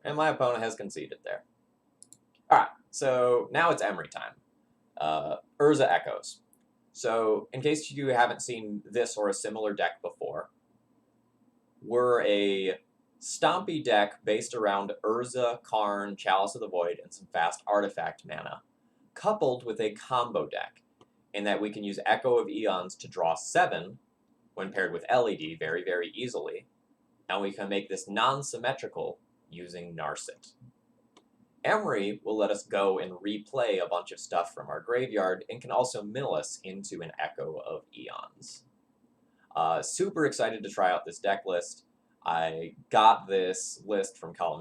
And my opponent has conceded there. Alright, so now it's Emry time. Urza Echoes. So, in case you haven't seen this or a similar deck before, we're a Stompy deck based around Urza, Karn, Chalice of the Void, and some fast artifact mana, coupled with a combo deck, in that we can use Echo of Eons to draw 7, when paired with LED, very, very easily, and we can make this non-symmetrical using Narset. Emry will let us go and replay a bunch of stuff from our graveyard and can also mill us into an Echo of Eons. Super excited to try out this deck list. I got this list from Callum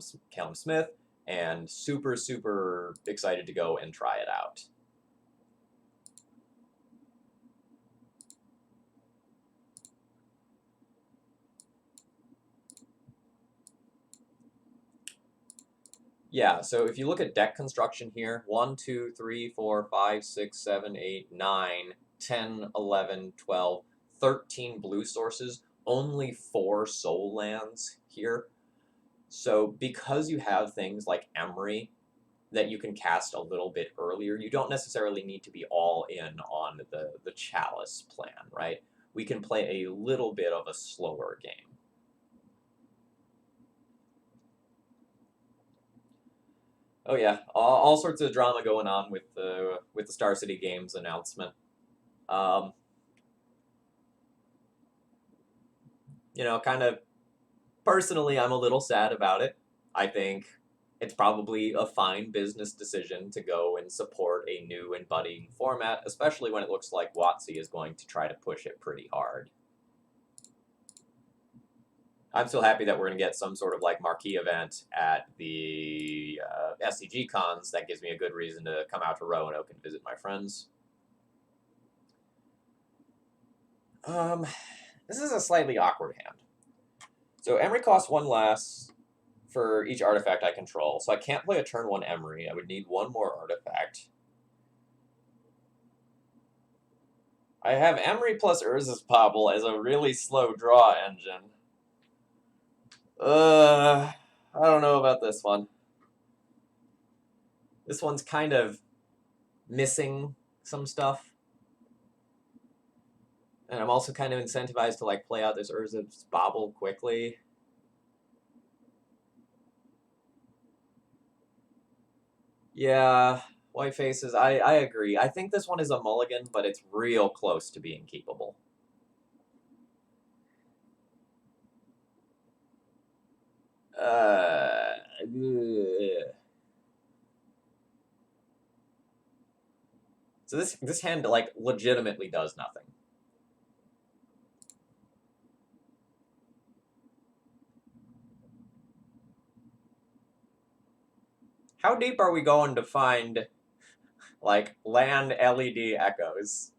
Smith, and super, super excited to go and try it out. Yeah, so if you look at deck construction here, 1, 2, 3, 4, 5, 6, 7, 8, 9, 10, 11, 12, 13 blue sources, only 4 soul lands here. So because you have things like Emry that you can cast a little bit earlier, you don't necessarily need to be all in on the Chalice plan, right? We can play a little bit of a slower game. Oh yeah, all sorts of drama going on with the Star City Games announcement. You know, kind of personally, I'm a little sad about it. I think it's probably a fine business decision to go and support a new and budding format, especially when it looks like WotC is going to try to push it pretty hard. I'm still happy that we're going to get some sort of like marquee event at the SCG cons. That gives me a good reason to come out to Roanoke and visit my friends. This is a slightly awkward hand. So Emry costs 1 less for each artifact I control, so I can't play a turn 1 Emry. I would need 1 more artifact. I have Emry plus Urza's Pobble as a really slow draw engine. I don't know about this one. This one's kind of missing some stuff. And I'm also kind of incentivized to like play out this Urza's Bobble quickly. Yeah, white faces, I agree. I think this one is a mulligan, but it's real close to being keepable. So this hand like legitimately does nothing. How deep are we going to find like land LED echoes?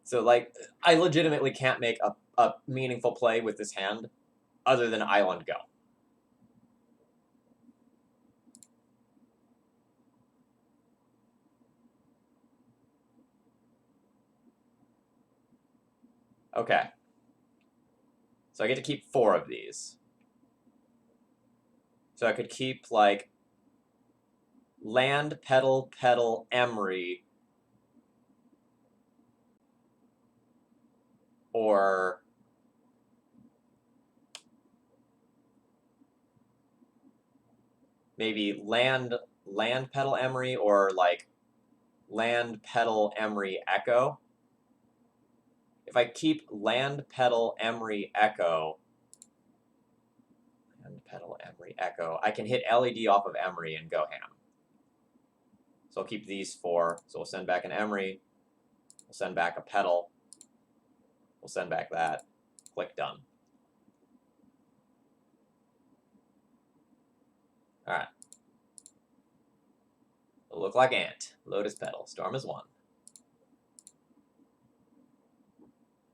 So like I legitimately can't make a meaningful play with this hand other than Island Go. Okay. So I get to keep 4 of these. So I could keep, like, land, petal, Emry, or maybe land, petal, Emry, or, like, land, petal, Emry, Echo. If I keep land, petal, Emry, Echo, land, petal, Emry, Echo, I can hit LED off of Emry and go ham. So I'll keep these 4. So we'll send back an Emry. We'll send back a petal. We'll send back that. Click done. Alright. It'll look like Ant. Lotus Petal. Storm is 1.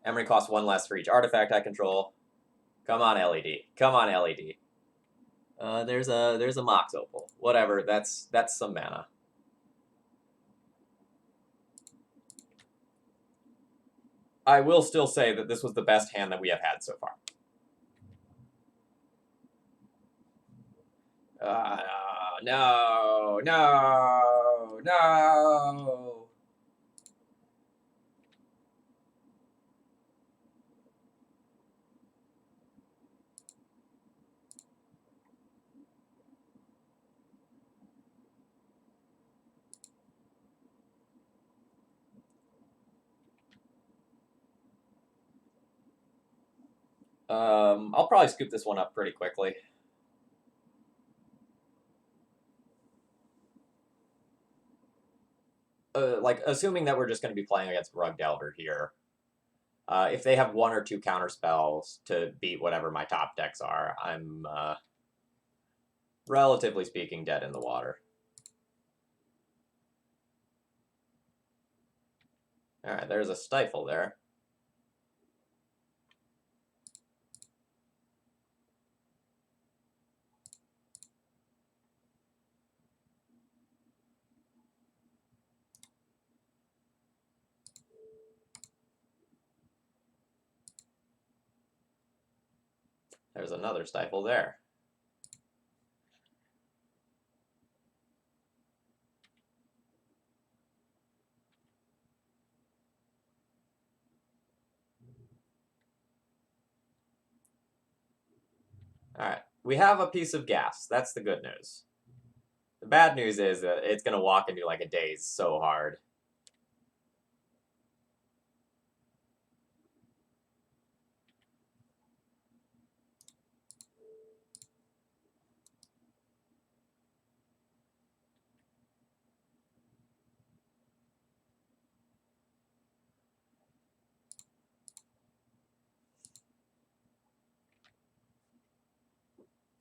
Emry costs 1 less for each artifact I control. Come on, LED. Come on, LED. There's a Mox Opal. Whatever. That's some mana. I will still say that this was the best hand that we have had so far. No, no, no. I'll probably scoop this one up pretty quickly. Like, assuming that we're just going to be playing against Rug Delver here, if they have one or two counter spells to beat whatever my top decks are, I'm, relatively speaking, dead in the water. Alright, there's a Stifle there. There's another Stifle there. Alright, we have a piece of gas. That's the good news. The bad news is that it's going to walk into like a daze so hard.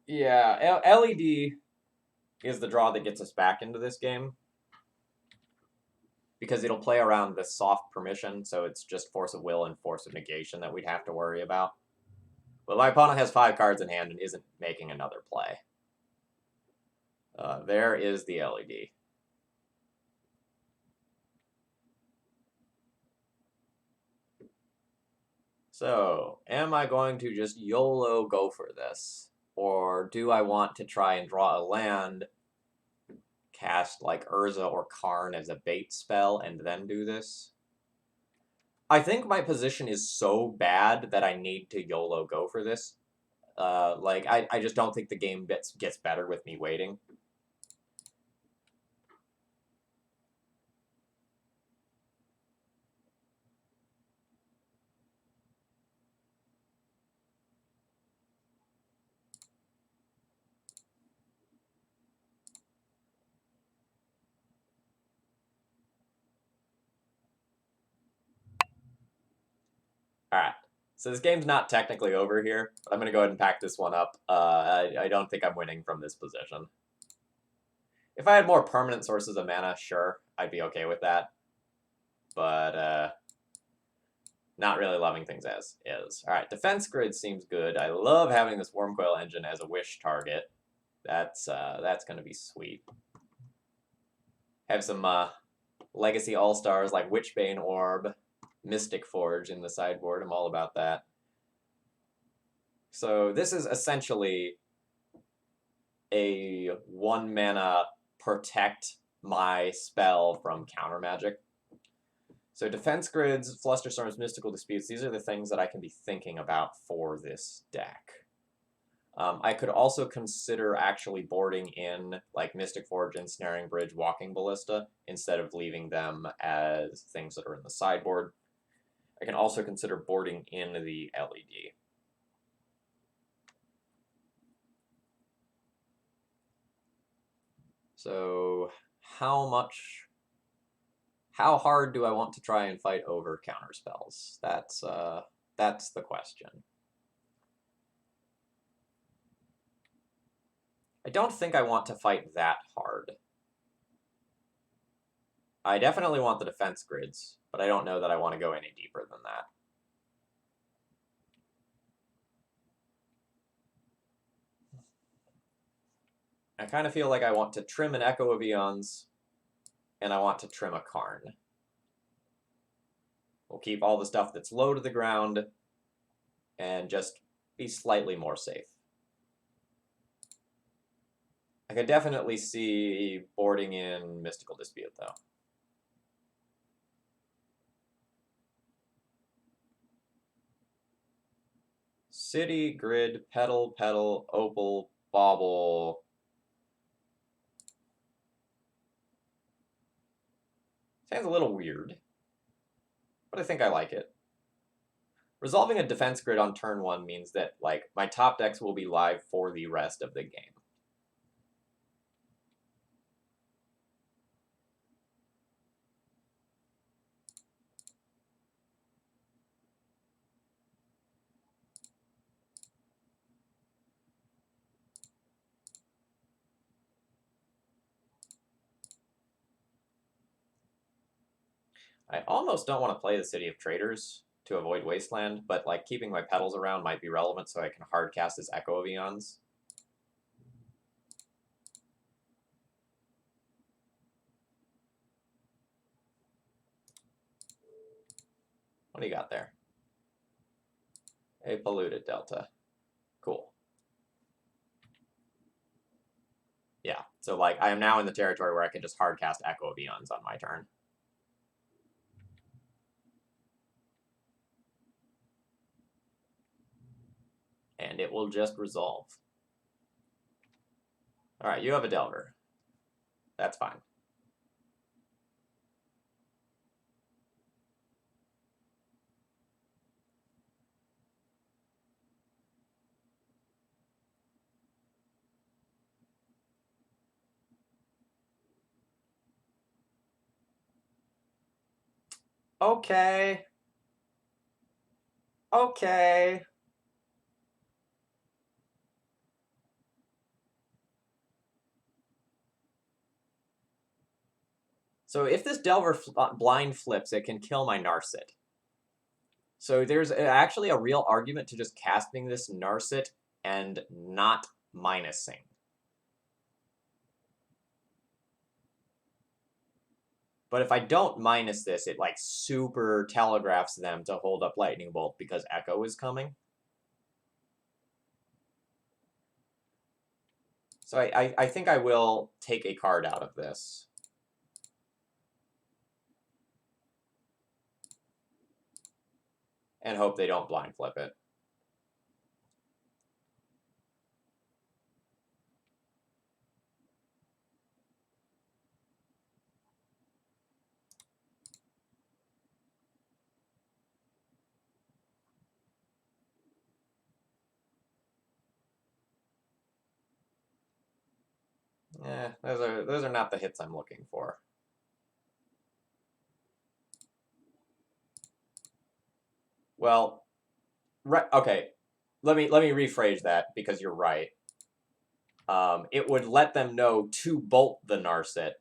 Yeah, LED is the draw that gets us back into this game. Because it'll play around the soft permission, so it's just Force of Will and Force of Negation that we'd have to worry about. But my opponent has 5 cards in hand and isn't making another play. There is the LED. So, am I going to just YOLO go for this? Or do I want to try and draw a land, cast like Urza or Karn as a bait spell, and then do this? I think my position is so bad that I need to YOLO go for this. Like, I just don't think the game gets better with me waiting. Alright, so this game's not technically over here, but I'm going to go ahead and pack this one up. I don't think I'm winning from this position. If I had more permanent sources of mana, sure, I'd be okay with that. But, not really loving things as is. Alright, Defense Grid seems good. I love having this Wormcoil Engine as a wish target. That's going to be sweet. Have some, Legacy All-Stars like Witchbane Orb, Mystic Forge in the sideboard. I'm all about that. So this is essentially a 1-mana protect my spell from counter magic. So Defense Grids, Flusterstorms, Mystical Disputes, these are the things that I can be thinking about for this deck. I could also consider actually boarding in like Mystic Forge, Ensnaring Bridge, Walking Ballista, instead of leaving them as things that are in the sideboard. I can also consider boarding in the LED. So how hard do I want to try and fight over counter spells? That's the question. I don't think I want to fight that hard. I definitely want the defense grids, but I don't know that I want to go any deeper than that. I kind of feel like I want to trim an Echo of Eons, and I want to trim a Karn. We'll keep all the stuff that's low to the ground and just be slightly more safe. I could definitely see boarding in Mystical Dispute, though. City, Grid, Petal, Petal, Opal, Bauble. Sounds a little weird, but I think I like it. Resolving a defense grid on turn 1 means that, like, my top decks will be live for the rest of the game. I almost don't want to play the City of Traders to avoid Wasteland, but like keeping my petals around might be relevant so I can hard cast this Echo of Eons. What do you got there? A polluted delta. Cool. Yeah, so like I am now in the territory where I can just hard cast Echo of Eons on my turn. And it will just resolve. All right, you have a Delver. That's fine. Okay. Okay. So if this Delver blind flips, it can kill my Narset. So there's actually a real argument to just casting this Narset and not minusing. But if I don't minus this, it like super telegraphs them to hold up Lightning Bolt because Echo is coming. So I think I will take a card out of this. And hope they don't blind flip it. Those are not the hits I'm looking for. Well, right. Okay, let me rephrase that because you're right. It would let them know to bolt the Narset.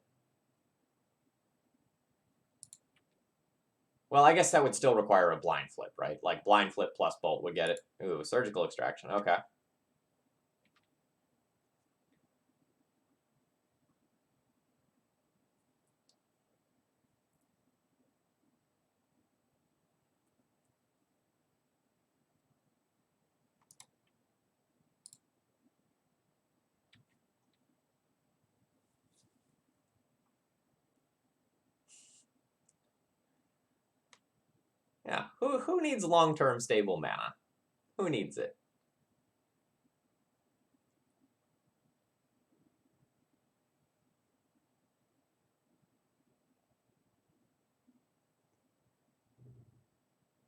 Well, I guess that would still require a blind flip, right? Like blind flip plus bolt would get it. Ooh, surgical extraction. Okay. Yeah. Who needs long-term stable mana? Who needs it?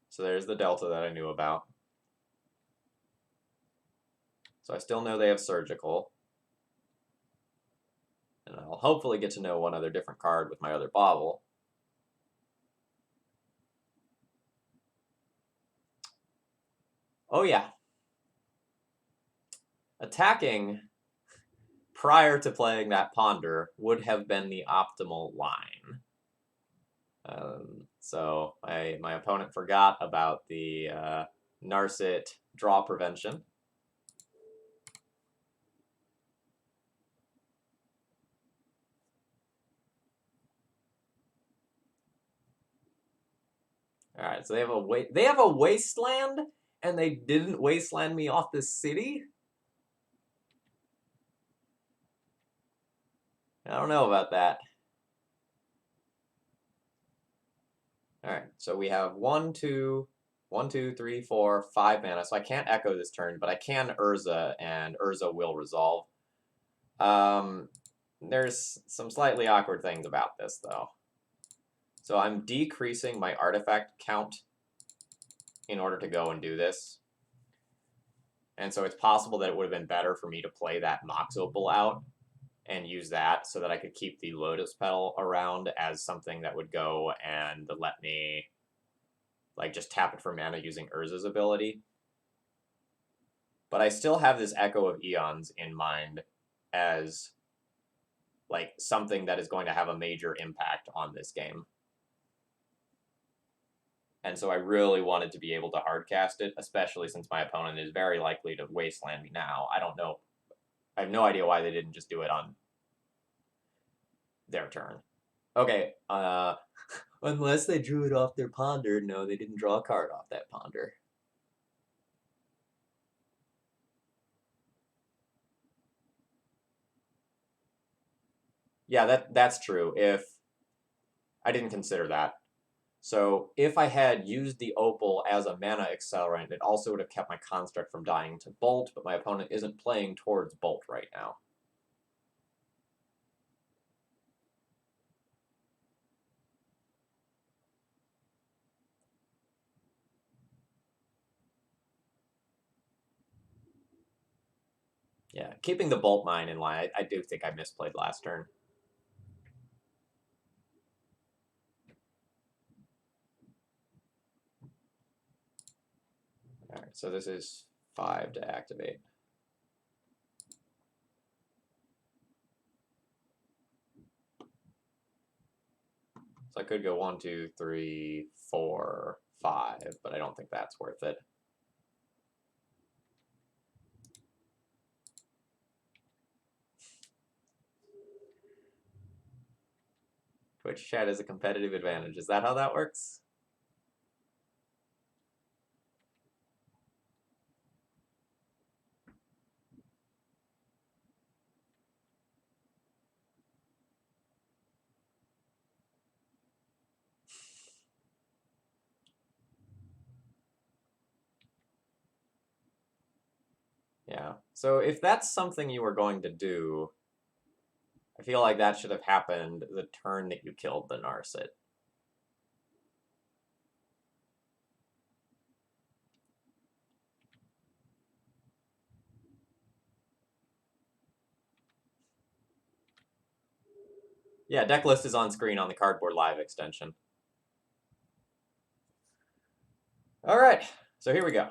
So there's the delta that I knew about. So I still know they have surgical. And I'll hopefully get to know one other different card with my other bauble. Oh yeah. Attacking prior to playing that Ponder would have been the optimal line. So my opponent forgot about the Narset draw prevention. All right, so they have a wasteland, and they didn't wasteland me off the city. I don't know about that. All right, so we have 3, 4, 5 mana. So I can't echo this turn, but I can Urza, and Urza will resolve. There's some slightly awkward things about this, though. So I'm decreasing my artifact count in order to go and do this. And so it's possible that it would have been better for me to play that Mox Opal out and use that so that I could keep the Lotus Petal around as something that would go and let me like just tap it for mana using Urza's ability. But I still have this Echo of Eons in mind as like something that is going to have a major impact on this game. And so I really wanted to be able to hardcast it, especially since my opponent is very likely to wasteland me now. I don't know. I have no idea why they didn't just do it on their turn. Okay, unless they drew it off their ponder. No, they didn't draw a card off that ponder. Yeah, that's true. If I didn't consider that. So if I had used the Opal as a mana accelerant, it also would have kept my construct from dying to Bolt, but my opponent isn't playing towards Bolt right now. Yeah, keeping the Bolt Mine in line, I do think I misplayed last turn. All right, so this is 5 to activate. So I could go 1, 2, 3, 4, 5, but I don't think that's worth it. Twitch chat is a competitive advantage. Is that how that works? Yeah. So if that's something you were going to do, I feel like that should have happened the turn that you killed the Narset. Yeah, deck list is on screen on the Cardboard Live extension. All right, so here we go.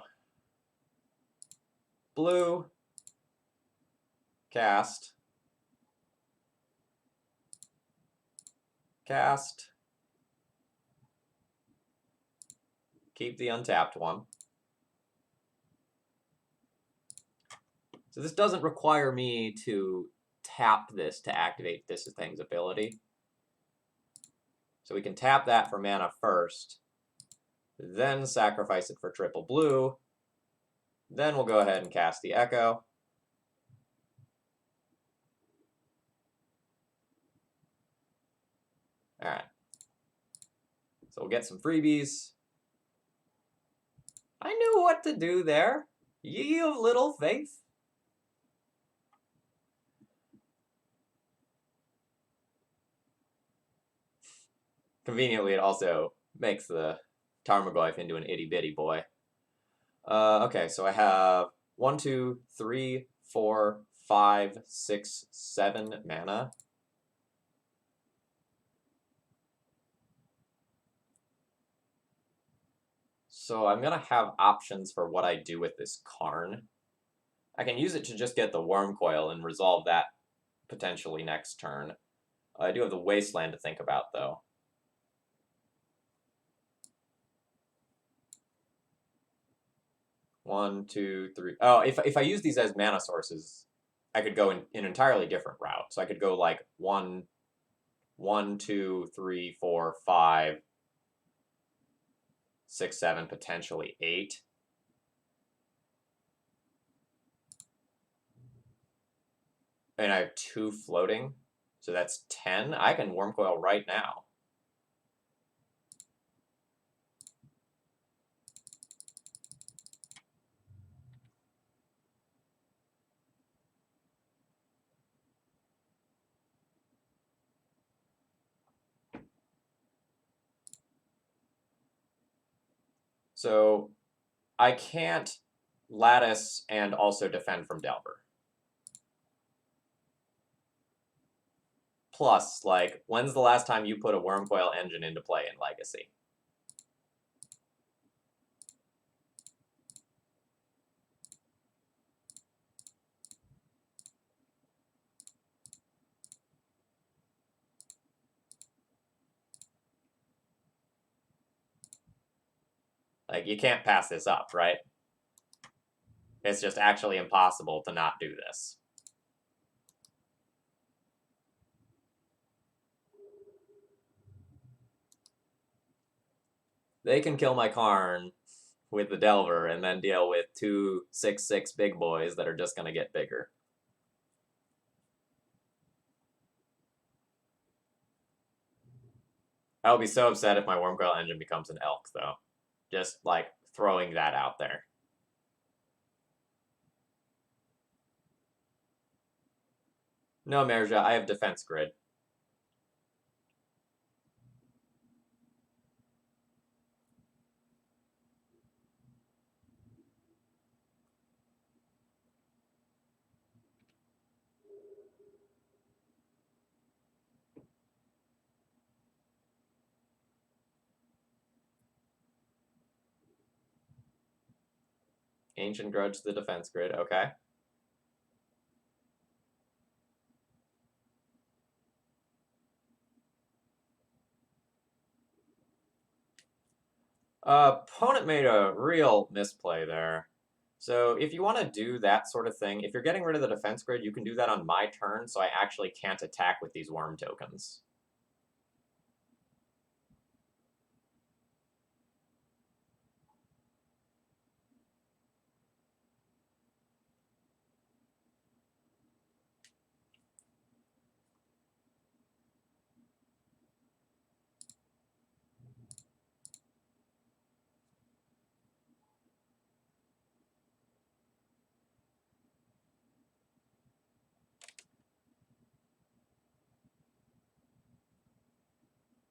Blue, cast, cast, keep the untapped one. So this doesn't require me to tap this to activate this thing's ability. So we can tap that for mana first, then sacrifice it for triple blue. Then we'll go ahead and cast the Echo. All right. So we'll get some freebies. I knew what to do there. Ye of little faith. Conveniently, it also makes the Tarmogoyf into an itty-bitty boy. Okay, so I have 1, 2, 3, 4, 5, 6, 7 mana. So I'm going to have options for what I do with this Karn. I can use it to just get the Worm Coil and resolve that potentially next turn. I do have the Wasteland to think about, though. One, two, three. Oh, if I use these as mana sources, I could go in an entirely different route. So I could go like 1, 2, 3, 4, 5. 6, 7, potentially 8. And I have 2 floating, so that's 10. I can Worm Coil right now. So I can't lattice and also defend from Delver. Plus, like, when's the last time you put a Worm Coil engine into play in Legacy? Like, you can't pass this up, right? It's just actually impossible to not do this. They can kill my Karn with the Delver and then deal with 2 6/6 big boys that are just going to get bigger. I'll be so upset if my Worm Coil engine becomes an Elk, though. Just, like, throwing that out there. No, Merja, I have Defense Grid. Ancient Grudge to the Defense Grid, okay. Opponent made a real misplay there. So if you want to do that sort of thing, if you're getting rid of the Defense Grid, you can do that on my turn, so I actually can't attack with these Worm tokens.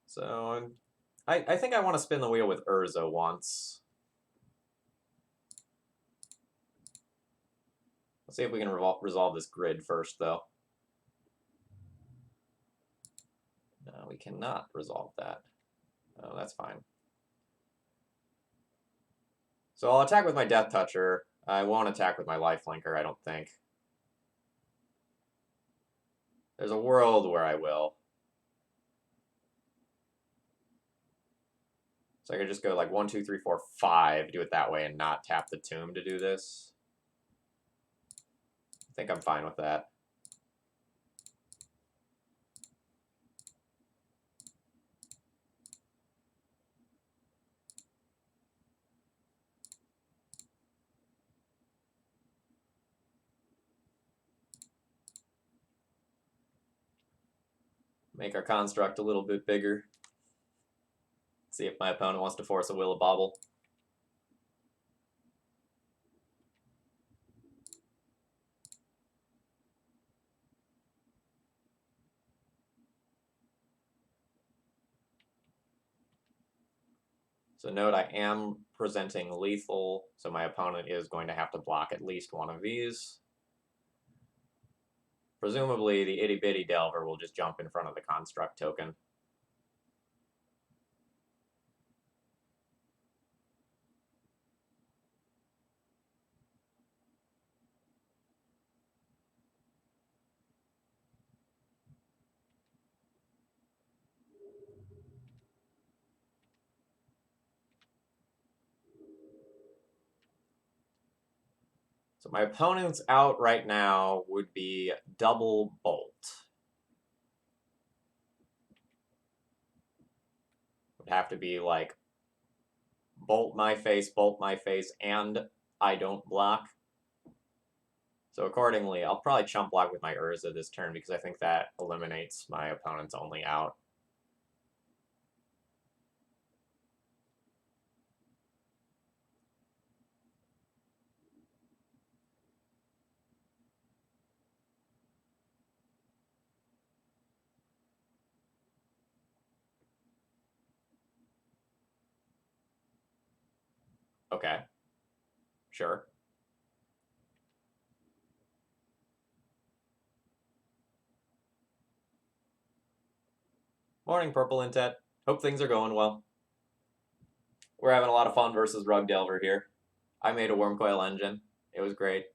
So I think I want to spin the wheel with Urza once. Let's see if we can resolve this grid first, though. No, we cannot resolve that. Oh, that's fine. So I'll attack with my Death Toucher. I won't attack with my Lifelinker, I don't think. There's a world where I will. So I could just go like 1, 2, 3, 4, 5, do it that way and not tap the tomb to do this. I think I'm fine with that. Make our construct a little bit bigger. See if my opponent wants to force a Will of Bobble. So note I am presenting lethal, so my opponent is going to have to block at least one of these. Presumably the Itty Bitty Delver will just jump in front of the construct token. So my opponent's out right now would be Double Bolt. Would have to be like bolt my face, and I don't block. So accordingly, I'll probably chump block with my Urza this turn because I think that eliminates my opponent's only out. Okay. Sure. Morning, Purple Intet. Hope things are going well. We're having a lot of fun versus Rug Delver here. I made a Wormcoil engine. It was great.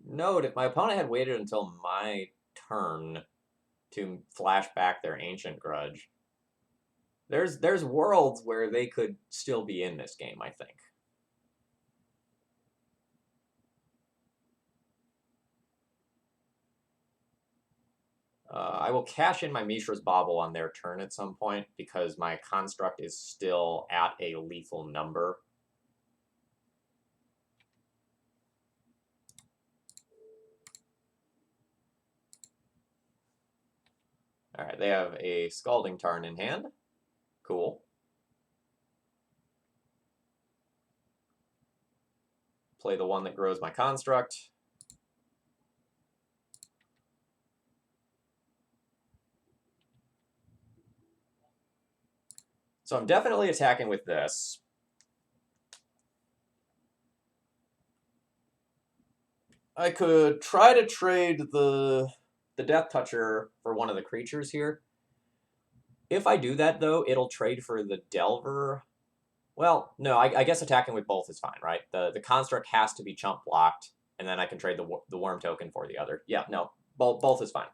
Note, if my opponent had waited until my turn to flash back their Ancient Grudge, there's worlds where they could still be in this game, I think. I will cash in my Mishra's Bauble on their turn at some point because my construct is still at a lethal number. Alright, they have a Scalding Tarn in hand. Cool. Play the one that grows my construct. So I'm definitely attacking with this. I could try to trade the Death Toucher for one of the creatures here. If I do that, though, it'll trade for the Delver. Well, no, I guess attacking with both is fine, right? The construct has to be chump blocked, and then I can trade the worm token for the other. Yeah, no, both is fine.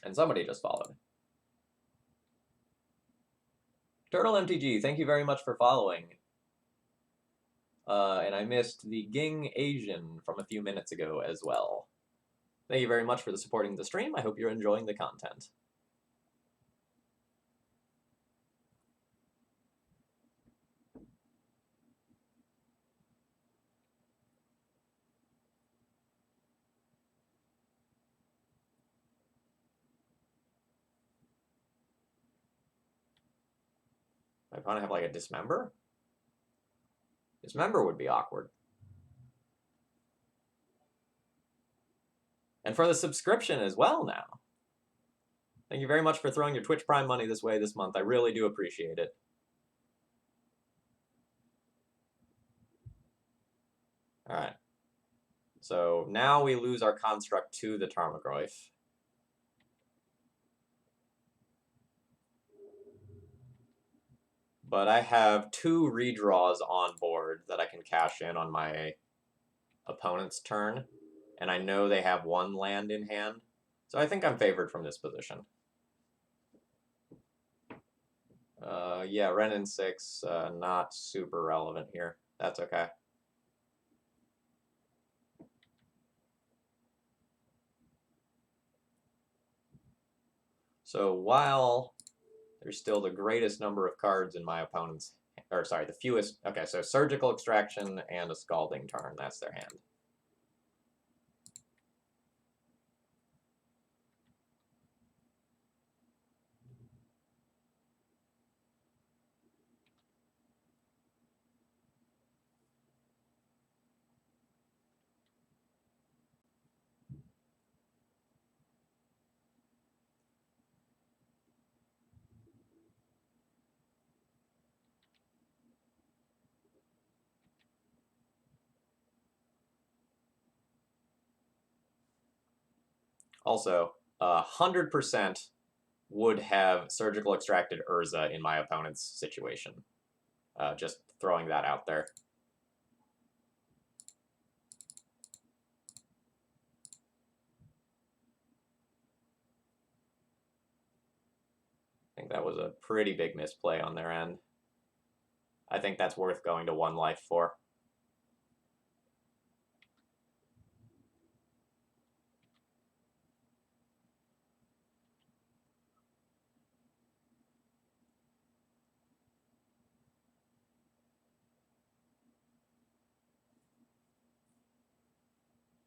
And somebody just followed. Turtle MTG, thank you very much for following. And I missed the Ging Asian from a few minutes ago as well. Thank you very much for supporting the stream. I hope you're enjoying the content. My opponent have like a Dismember? Dismember would be awkward. And for the subscription as well now. Thank you very much for throwing your Twitch Prime money this way this month. I really do appreciate it. Alright. So now we lose our construct to the Tarmogoyf. But I have 2 redraws on board that I can cash in on my opponent's turn. And I know they have 1 land in hand. So I think I'm favored from this position. Yeah, Renin 6, not super relevant here. That's okay. So while there's still the greatest number of cards in my opponent's, or sorry, the fewest. Okay, so Surgical Extraction and a Scalding Tarn, that's their hand. Also, 100% would have Surgical Extracted Urza in my opponent's situation. Just throwing that out there. I think that was a pretty big misplay on their end. I think that's worth going to 1 life for.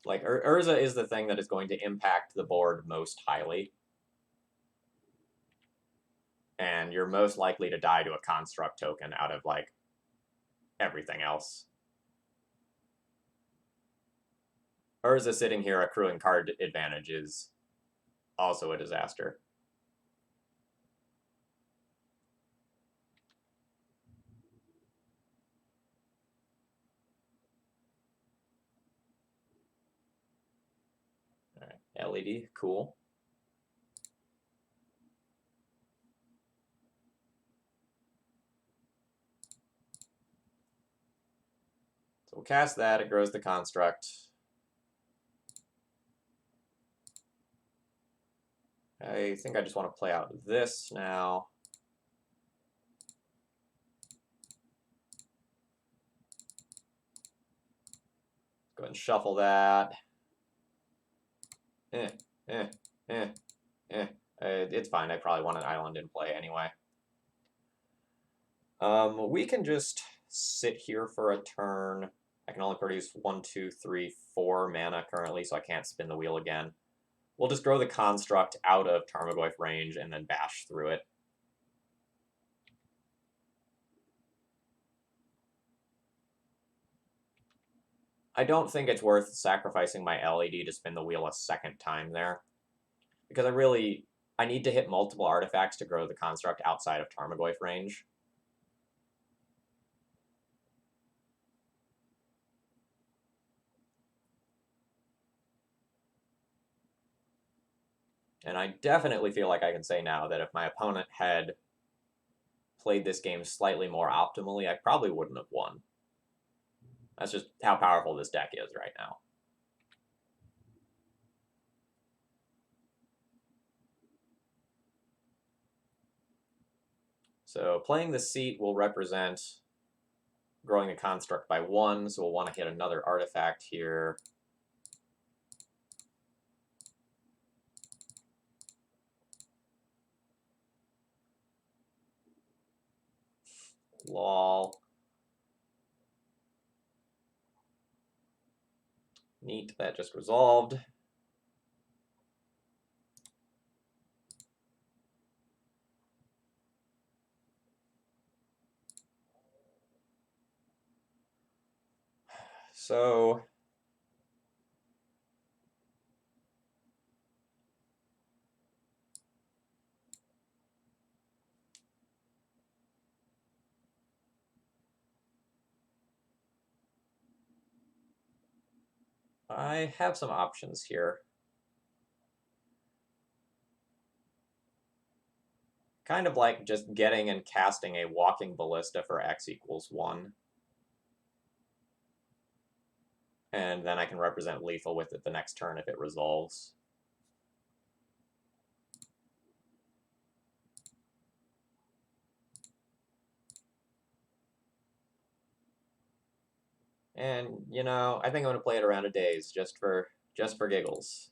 Like, Urza is the thing that is going to impact the board most highly. And you're most likely to die to a construct token out of, like, everything else. Urza sitting here accruing card advantage is also a disaster. All right, LED, cool. So we'll cast that, it grows the construct. I think I just want to play out this now. Go ahead and shuffle that. It's fine. I probably want an island in play anyway. We can just sit here for a turn. I can only produce 1, 2, 3, 4 mana currently, so I can't spin the wheel again. We'll just grow the construct out of Tarmogoyf range and then bash through it. I don't think it's worth sacrificing my LED to spin the wheel a second time there. Because I need to hit multiple artifacts to grow the construct outside of Tarmogoyf range. And I definitely feel like I can say now that if my opponent had played this game slightly more optimally, I probably wouldn't have won. That's just how powerful this deck is right now. So playing the seat will represent growing the construct by 1, so we'll want to hit another artifact here. Lol. Neat, that just resolved. So I have some options here. Kind of like just getting and casting a walking ballista for x equals 1. And then I can represent lethal with it the next turn if it resolves. And, you know, I think I'm going to play it around a daze just for giggles.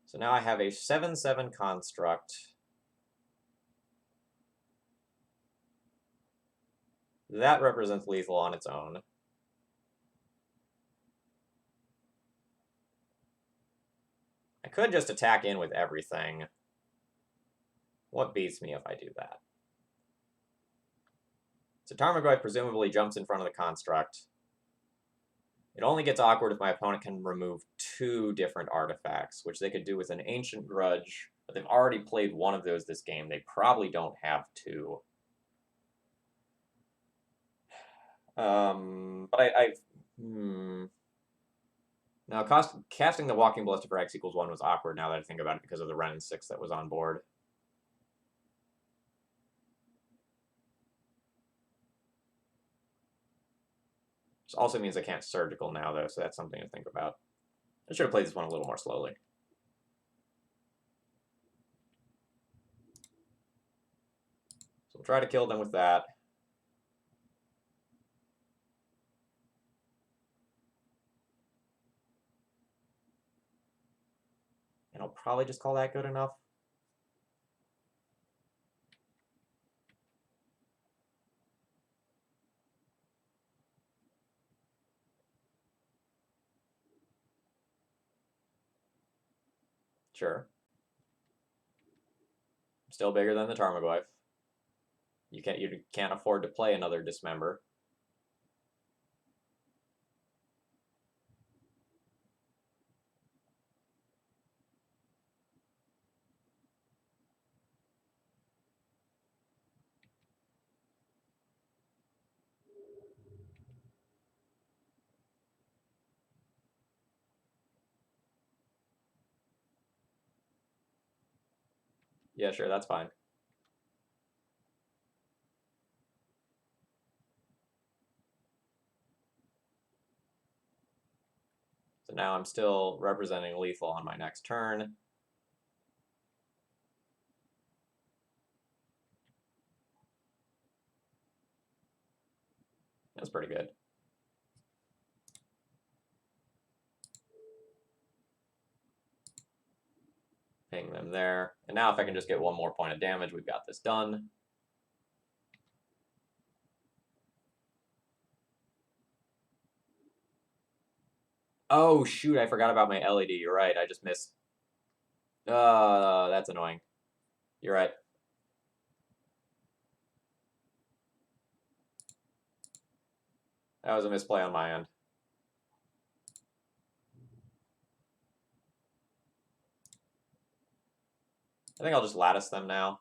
So now I have a 7/7 construct. That represents lethal on its own. I could just attack in with everything. What beats me if I do that? So Tarmogoyf presumably jumps in front of the construct. It only gets awkward if my opponent can remove 2 different artifacts, which they could do with an Ancient Grudge, but they've already played 1 of those this game. They probably don't have 2. But Now, casting the Walking Ballista for x equals 1 was awkward now that I think about it because of the Ren 6 that was on board. Which also means I can't surgical now, though, so that's something to think about. I should have played this one a little more slowly. So we'll try to kill them with that. And I'll probably just call that good enough. Sure. Still bigger than the Tarmogoyf. You can't afford to play another Dismember. Yeah, sure, that's fine. So now I'm still representing lethal on my next turn. That's pretty good. Ping them there. And now if I can just get one more point of damage, we've got this done. Oh, shoot, I forgot about my LED. You're right, I just missed. That's annoying. You're right. That was a misplay on my end. I think I'll just lattice them now.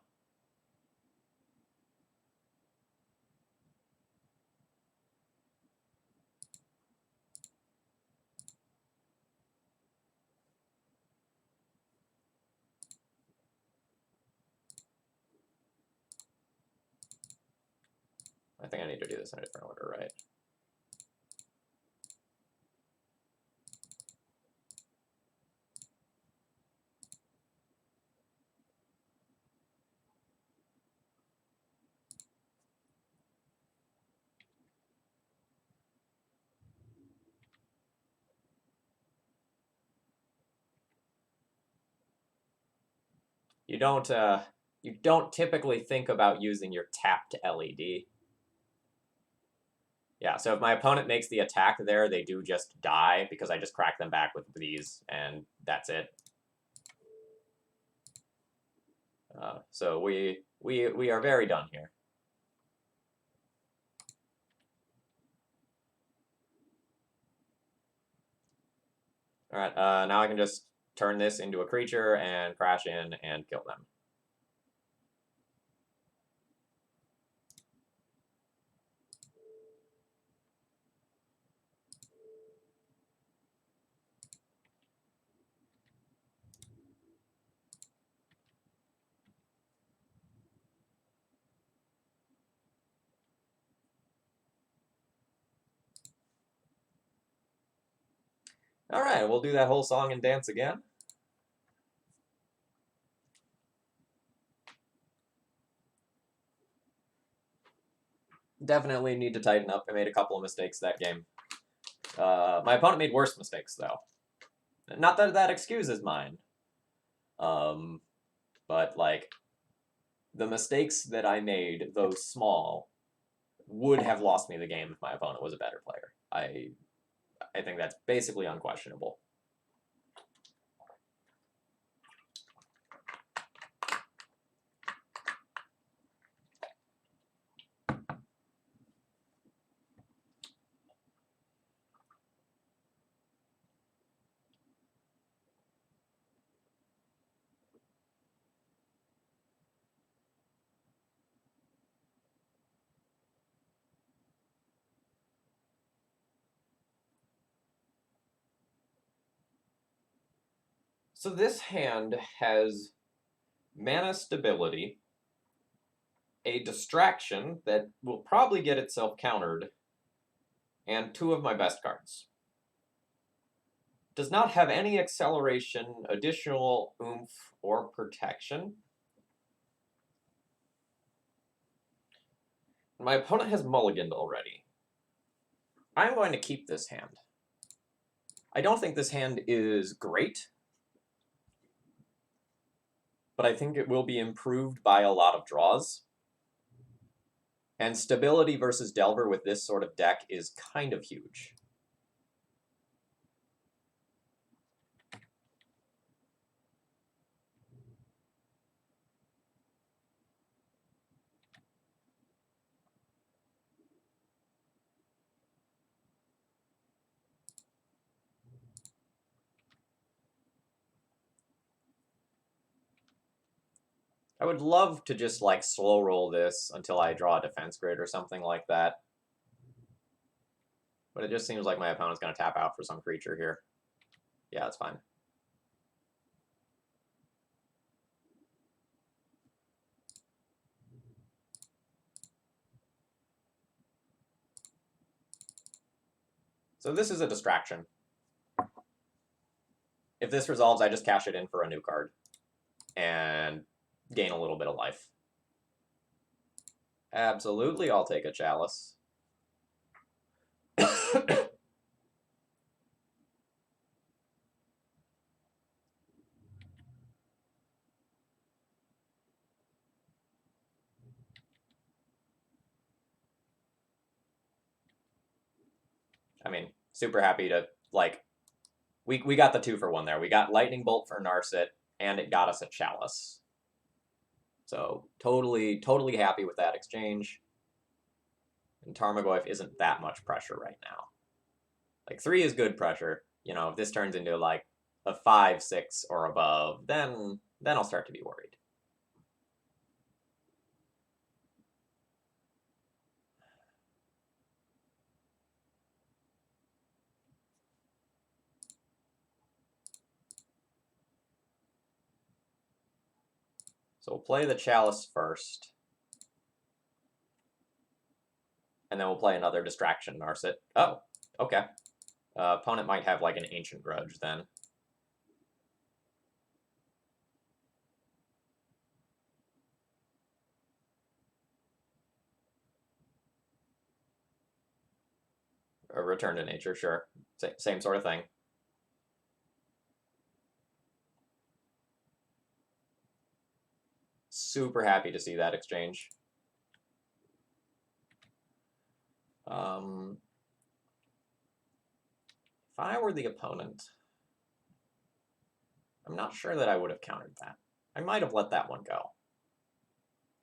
I think I need to do this in a different order, right? You don't typically think about using your tapped LED. Yeah, so if my opponent makes the attack there, they do just die because I just crack them back with these, and that's it. So we are very done here. All right, now I can just turn this into a creature and crash in and kill them. All right, we'll do that whole song and dance again. Definitely need to tighten up. I made a couple of mistakes that game. My opponent made worse mistakes, though. Not that that excuses mine. But, like, the mistakes that I made, though small, would have lost me the game if my opponent was a better player. I think that's basically unquestionable. So this hand has mana stability, a distraction that will probably get itself countered, and 2 of my best cards. Does not have any acceleration, additional oomph, or protection. My opponent has mulliganed already. I'm going to keep this hand. I don't think this hand is great, but I think it will be improved by a lot of draws. And stability versus Delver with this sort of deck is kind of huge. I would love to just, like, slow roll this until I draw a defense grid or something like that. But it just seems like my opponent's going to tap out for some creature here. Yeah, that's fine. So this is a distraction. If this resolves, I just cash it in for a new card and gain a little bit of life. Absolutely, I'll take a Chalice. I mean, super happy to, like, we got the 2-for-1 there. We got Lightning Bolt for Narset, and it got us a Chalice. So totally happy with that exchange. And Tarmogoyf isn't that much pressure right now. Like, 3 is good pressure. You know, if this turns into, like, a 5, 6, or above, then I'll start to be worried. So we'll play the Chalice first. And then we'll play another Distraction Narset. Oh, okay. Opponent might have, like, an Ancient Grudge then. A Return to Nature, sure. Same sort of thing. Super happy to see that exchange. If I were the opponent, I'm not sure that I would have countered that. I might have let that one go.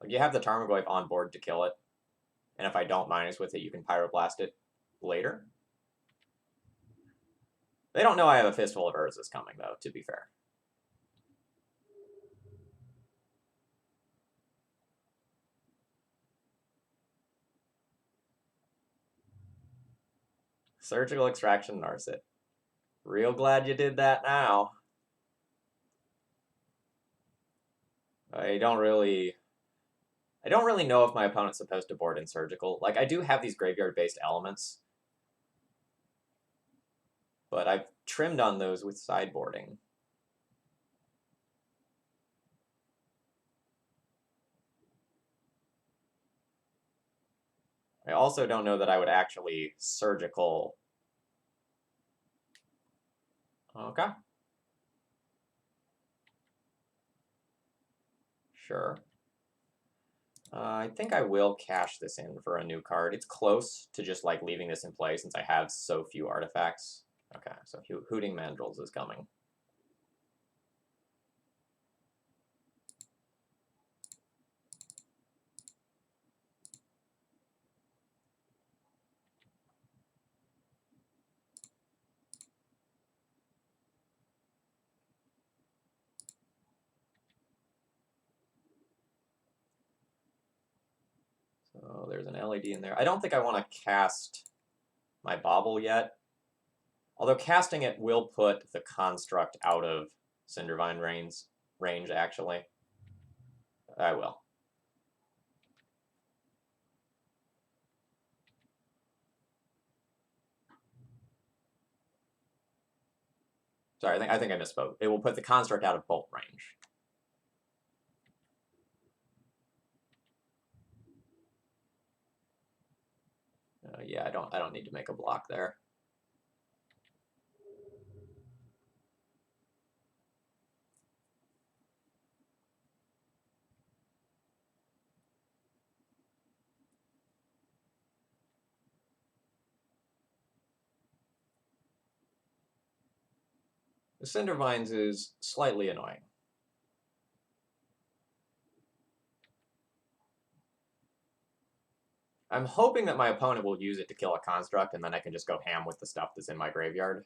Like, you have the Tarmogoyf on board to kill it, and if I don't minus with it, you can Pyroblast it later. They don't know I have a Fistful of Urzas coming, though, to be fair. Surgical Extraction Narset. Real glad you did that now. I don't really know if my opponent's supposed to board in Surgical. Like, I do have these graveyard-based elements, but I've trimmed on those with Sideboarding. I also don't know that I would actually Surgical. Okay. Sure. I think I will cash this in for a new card. It's close to just, like, leaving this in play since I have so few artifacts. Okay, so Hooting Mandrills is coming. So there's an LED in there. I don't think I want to cast my Bauble yet. Although casting it will put the Construct out of Cindervine range, actually. I will. Sorry, I think I misspoke. It will put the construct out of bolt range. Yeah, I don't need to make a block there. The Cinder Vines is slightly annoying. I'm hoping that my opponent will use it to kill a construct, and then I can just go ham with the stuff that's in my graveyard.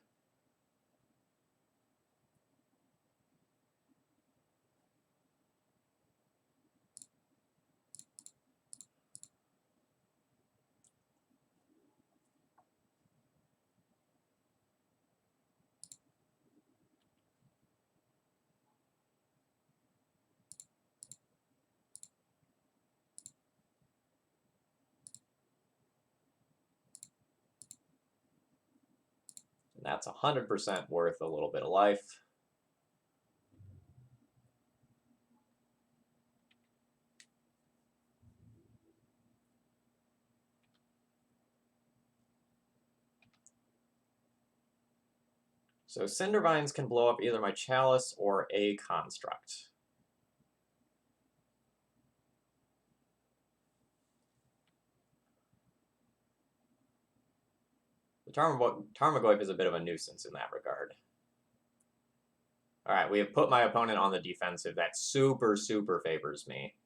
And that's 100% worth a little bit of life. So Cinder Vines can blow up either my Chalice or a construct. The Tarmogoyf is a bit of a nuisance in that regard. Alright, we have put my opponent on the defensive. That super, super favors me.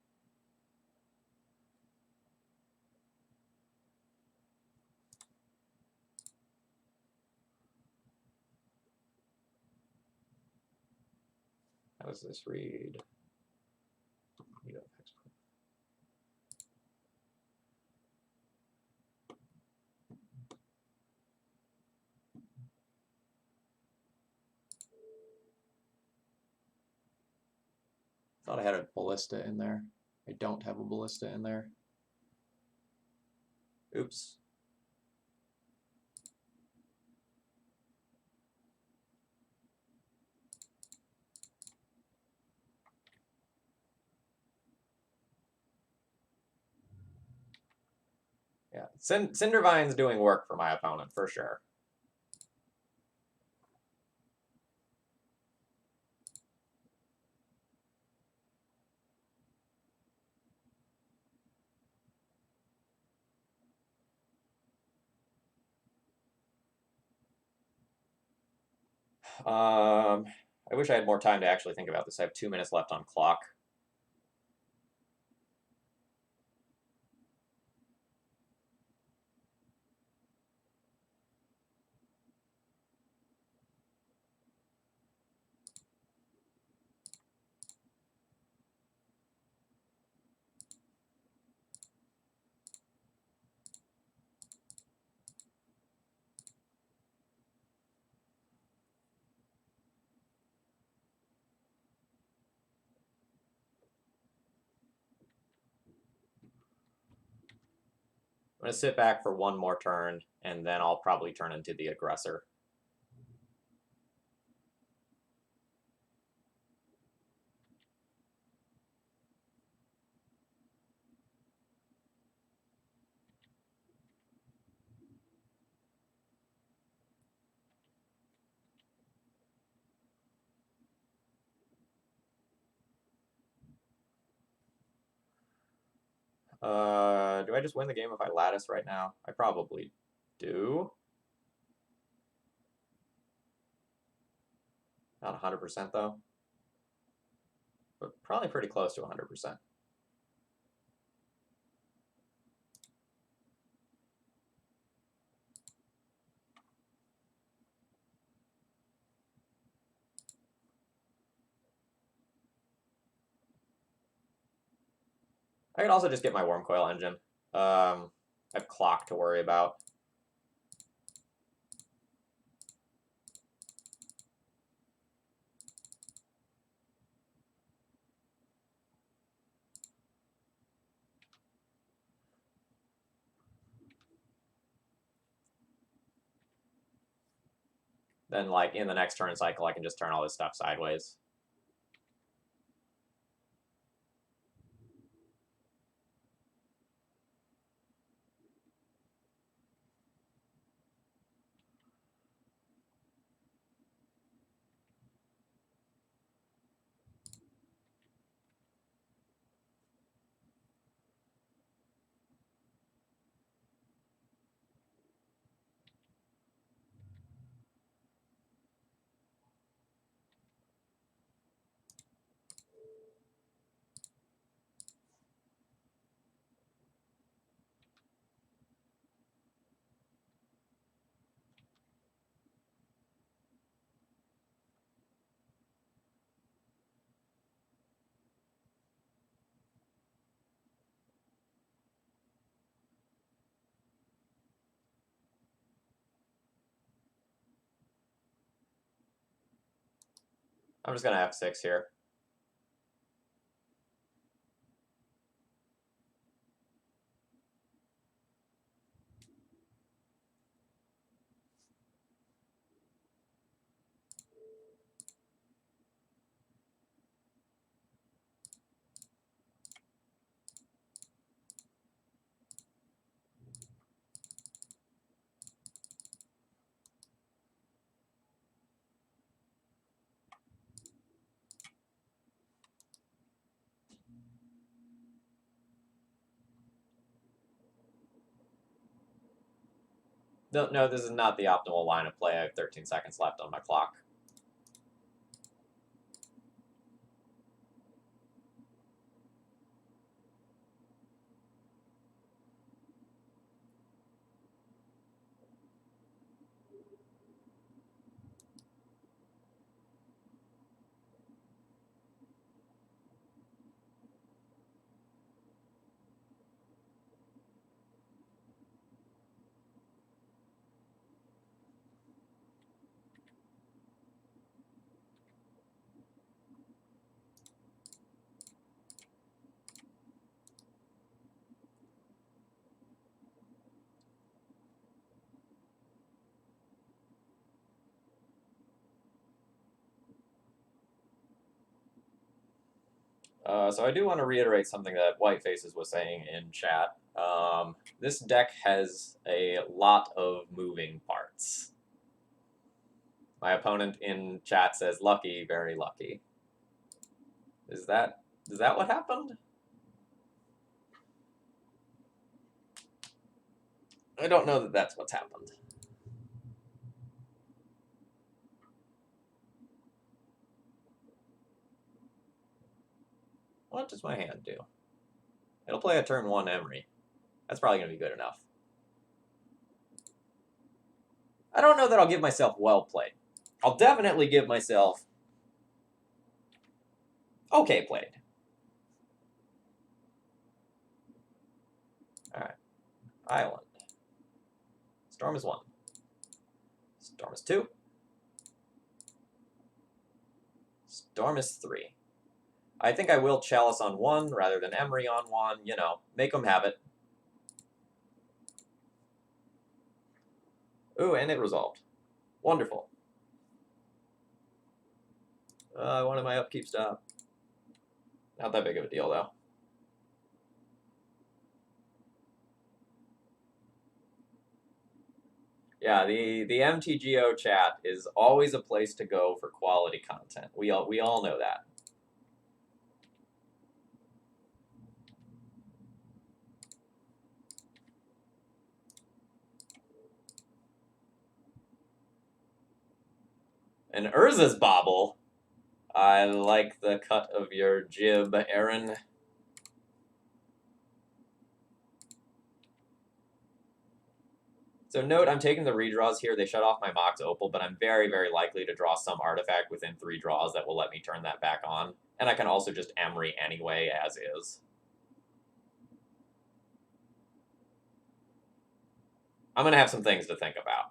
How does this read? Thought I had a ballista in there. I don't have a ballista in there. Oops. Yeah, Cindervine's doing work for my opponent, for sure. I wish I had more time to actually think about this. I have 2 minutes left on clock. I'm going to sit back for one more turn, and then I'll probably turn into the aggressor. Do I just win the game if I lattice right now? I probably do. Not 100% though. But probably pretty close to 100%. I could also just get my Wormcoil Engine. I have clock to worry about. Then, like, in the next turn cycle, I can just turn all this stuff sideways. I'm just going to F6 here. No, this is not the optimal line of play. I have 13 seconds left on my clock. So I do want to reiterate something that White Faces was saying in chat. This deck has a lot of moving parts. My opponent in chat says, lucky, very lucky. Is that what happened? I don't know that that's what's happened. What does my hand do? It'll play a turn 1 Emry. That's probably going to be good enough. I don't know that I'll give myself well played. I'll definitely give myself okay played. Alright. Island. Storm is 1. Storm is 2. Storm is 3. I think I will Chalice on 1 rather than Emry on 1. You know, make them have it. Ooh, and it resolved. Wonderful. I wanted my upkeep stop. Not that big of a deal, though. Yeah, the MTGO chat is always a place to go for quality content. We all know that. And Urza's Bobble. I like the cut of your jib, Aaron. So note, I'm taking the redraws here. They shut off my Mox Opal, but I'm very, very likely to draw some artifact within 3 draws that will let me turn that back on. And I can also just Emry anyway, as is. I'm going to have some things to think about.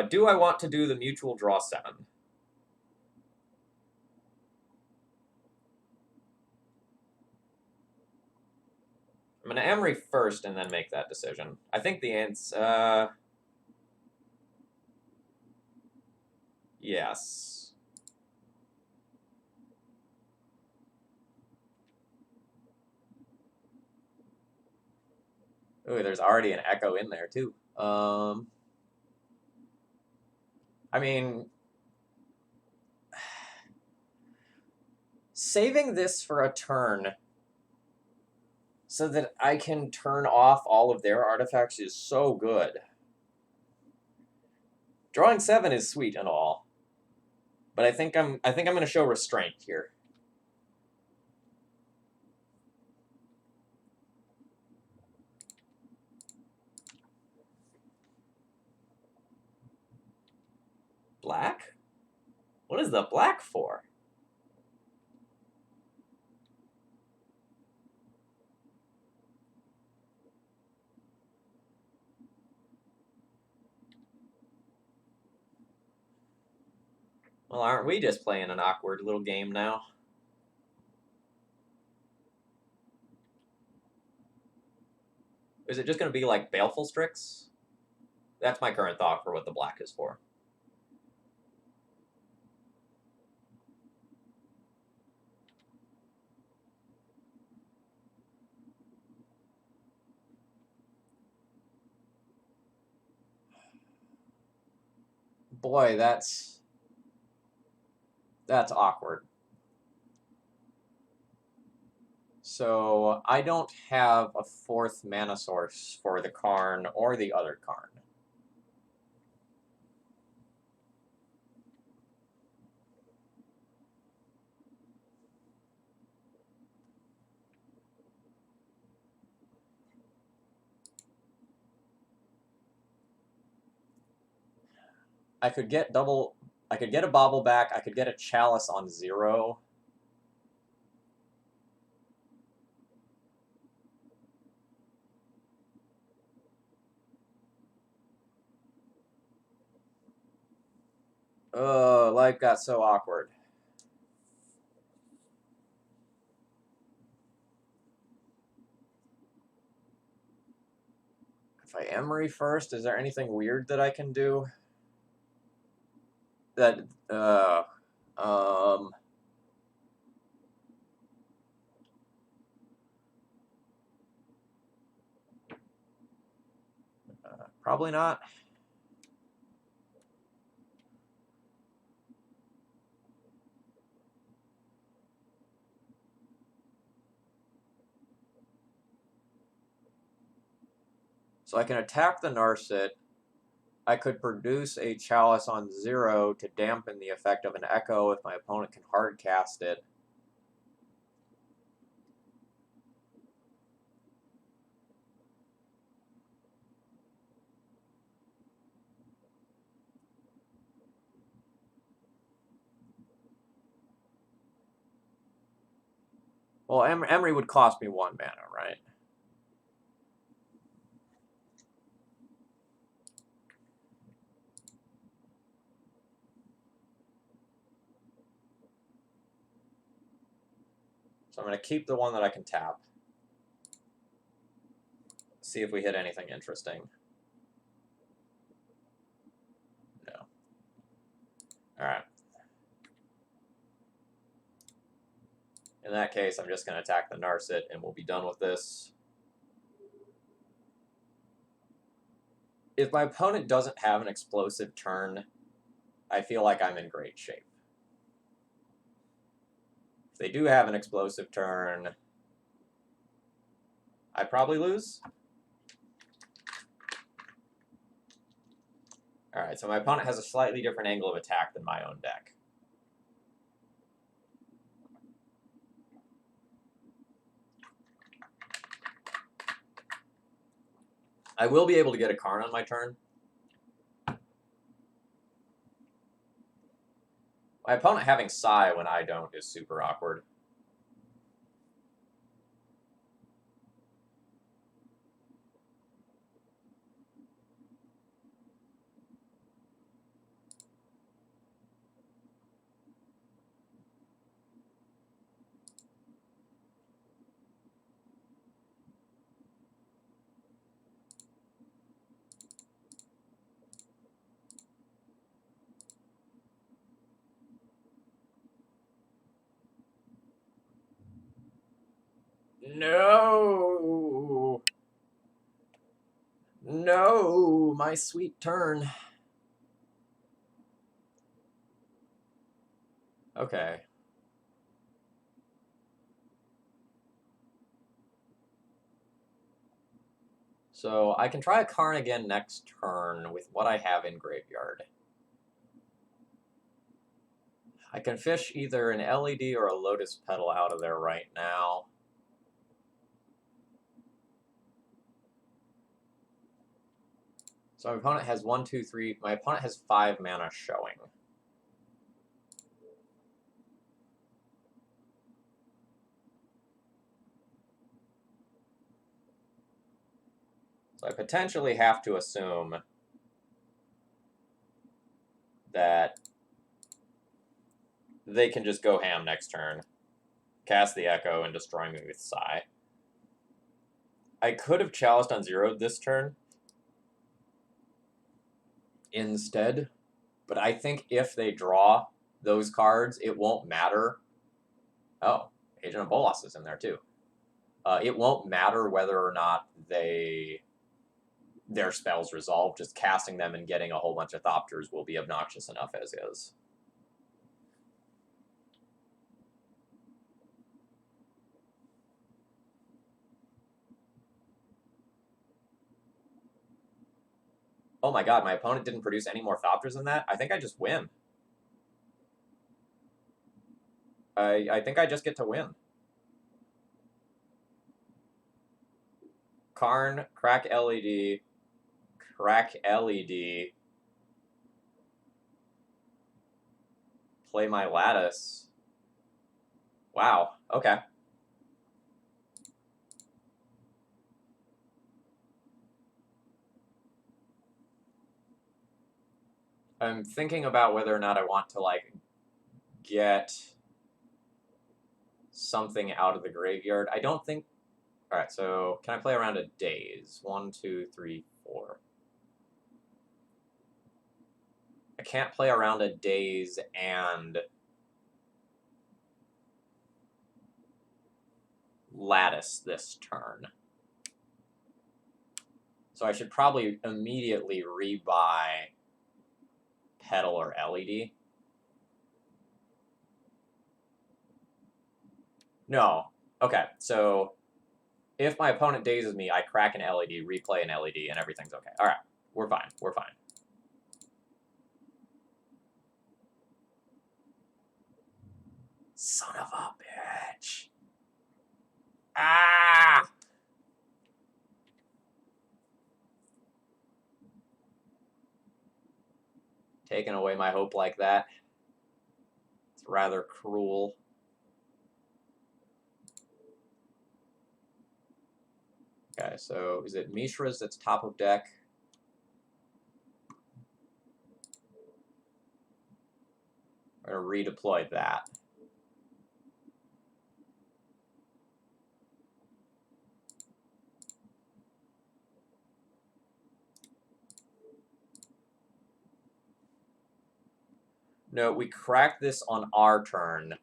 Do I want to do the mutual draw 7? I'm going to Emry first and then make that decision. I think the yes. Ooh, there's already an echo in there, too. I mean, saving this for a turn so that I can turn off all of their artifacts is so good. Drawing 7 is sweet and all, but I think I'm going to show restraint here. Black? What is the black for? Well, aren't we just playing an awkward little game now? Is it just going to be like Baleful Strix? That's my current thought for what the black is for. Boy, that's awkward. So I don't have a 4th mana source for the Karn or the other Karn. I could get a Bobble back, I could get a Chalice on 0. Life got so awkward. If I Emry first, is there anything weird that I can do? That, probably not. So I can attack the Narset. I could produce a Chalice on 0 to dampen the effect of an Echo if my opponent can hardcast it. Well, Emry would cost me 1 mana, right? So I'm going to keep the one that I can tap. See if we hit anything interesting. No. Alright. In that case, I'm just going to attack the Narset, and we'll be done with this. If my opponent doesn't have an explosive turn, I feel like I'm in great shape. If they do have an explosive turn, I probably lose. Alright, so my opponent has a slightly different angle of attack than my own deck. I will be able to get a Karn on my turn. My opponent having Sai when I don't is super awkward. No! No, my sweet turn. Okay. So I can try a Karn again next turn with what I have in graveyard. I can fish either an LED or a Lotus Petal out of there right now. So my opponent has 1, 2, 3. My opponent has 5 mana showing. So I potentially have to assume that they can just go ham next turn, cast the Echo, and destroy me with Psy. I could have Chalice on 0'd this turn instead, but I think if they draw those cards, it won't matter. Oh, Agent of Bolas is in there too. It won't matter whether or not their spells resolve. Just casting them and getting a whole bunch of Thopters will be obnoxious enough as is. Oh my god, my opponent didn't produce any more Thopters than that? I think I just win. I think I just get to win. Karn, crack LED, crack LED, play my Lattice. Wow, okay. I'm thinking about whether or not I want to, like, get something out of the graveyard. I don't think... Alright, so can I play around a Daze? 1, 2, 3, 4. I can't play around a Daze and Lattice this turn. So I should probably immediately rebuy Petal or LED. No. Okay, so if my opponent dazes me, I crack an LED, replay an LED, and everything's okay. All right, we're fine. We're fine. Son of a bitch. Ah! Taking away my hope like that. It's rather cruel. Okay, so is it Mishra's that's top of deck? I'm going to redeploy that. No, we crack this on our turn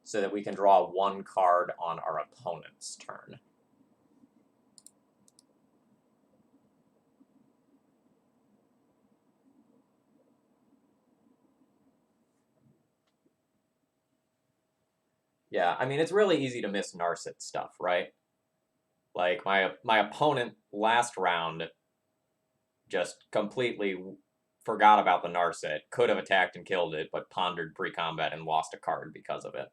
so that we can draw 1 card on our opponent's turn. Yeah, I mean, it's really easy to miss Narset stuff, right? Like, my opponent last round just completely forgot about the Narset, could have attacked and killed it, but pondered pre-combat and lost a card because of it.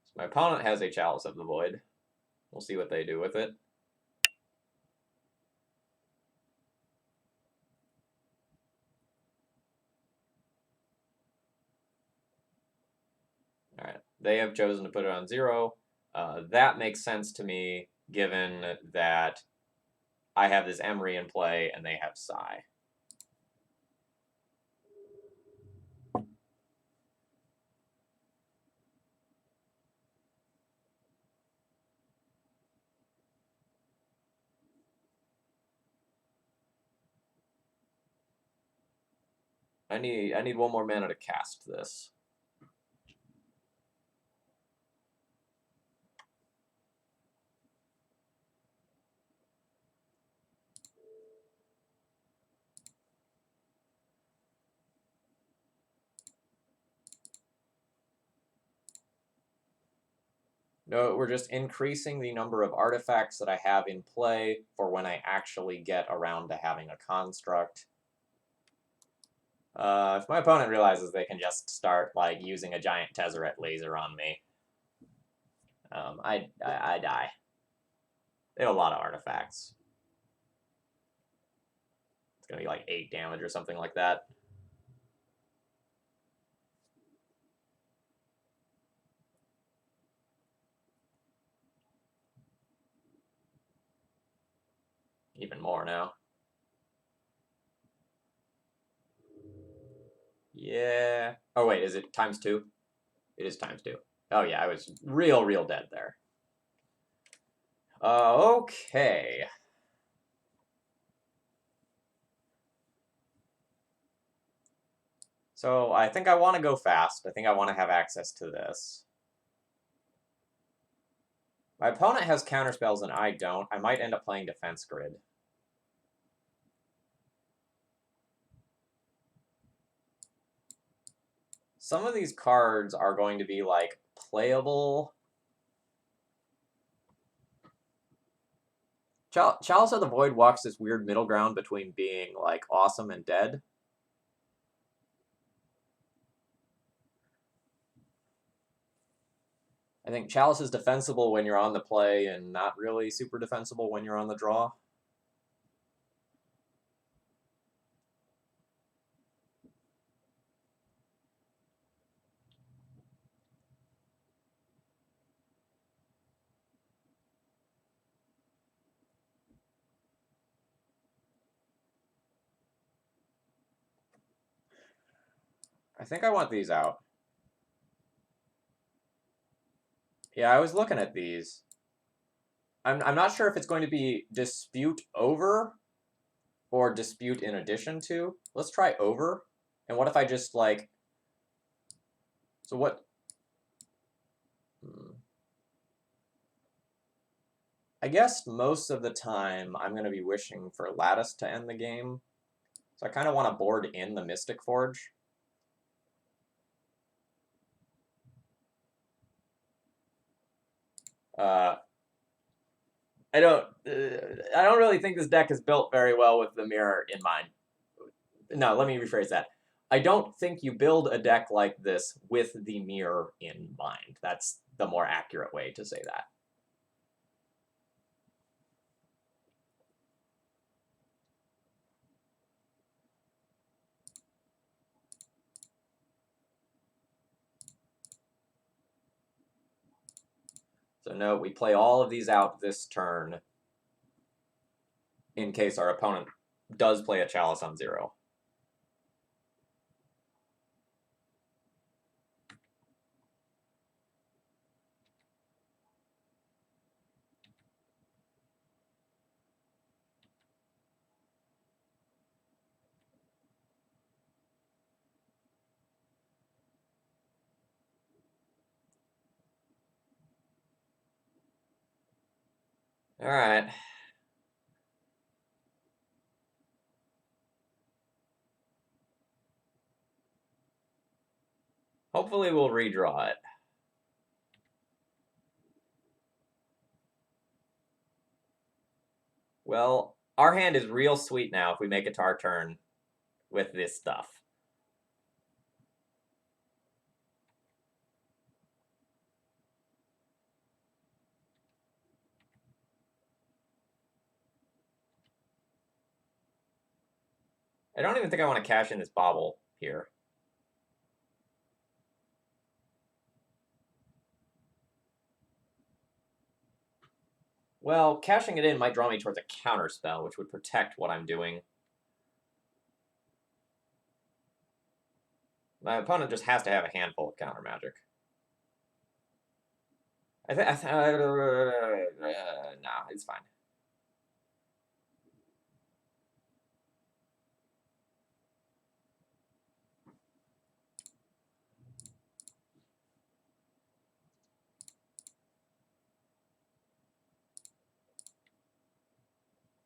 So my opponent has a Chalice of the Void. We'll see what they do with it. All right, they have chosen to put it on 0. That makes sense to me, given that I have this Emry in play and they have Psy. I need one more mana to cast this. No, we're just increasing the number of artifacts that I have in play for when I actually get around to having a construct. If my opponent realizes they can just start like using a giant Tezzeret laser on me, I die. They have a lot of artifacts. It's gonna be like 8 damage or something like that. Even more now. Yeah. Oh wait, is it ×2? It is ×2. Oh yeah, I was real dead there. Okay. So I think I want to go fast. I think I want to have access to this. My opponent has counterspells and I don't. I might end up playing Defense Grid. Some of these cards are going to be, like, playable. Chalice of the Void walks this weird middle ground between being, like, awesome and dead. I think Chalice is defensible when you're on the play and not really super defensible when you're on the draw. I think I want these out. Yeah, I was looking at these. I'm not sure if it's going to be dispute over or dispute in addition to. Let's try over. And what if I just, like... So what... I guess most of the time I'm going to be wishing for Lattice to end the game. So I kind of want to board in the Mystic Forge. I don't really think this deck is built very well with the mirror in mind. No, let me rephrase that. I don't think you build a deck like this with the mirror in mind. That's the more accurate way to say that. So no, we play all of these out this turn in case our opponent does play a Chalice on 0. All right. Hopefully we'll redraw it. Well, our hand is real sweet now if we make it to our turn with this stuff. I don't even think I want to cash in this bobble here. Well, cashing it in might draw me towards a counter spell, which would protect what I'm doing. My opponent just has to have a handful of counter magic. No, it's fine.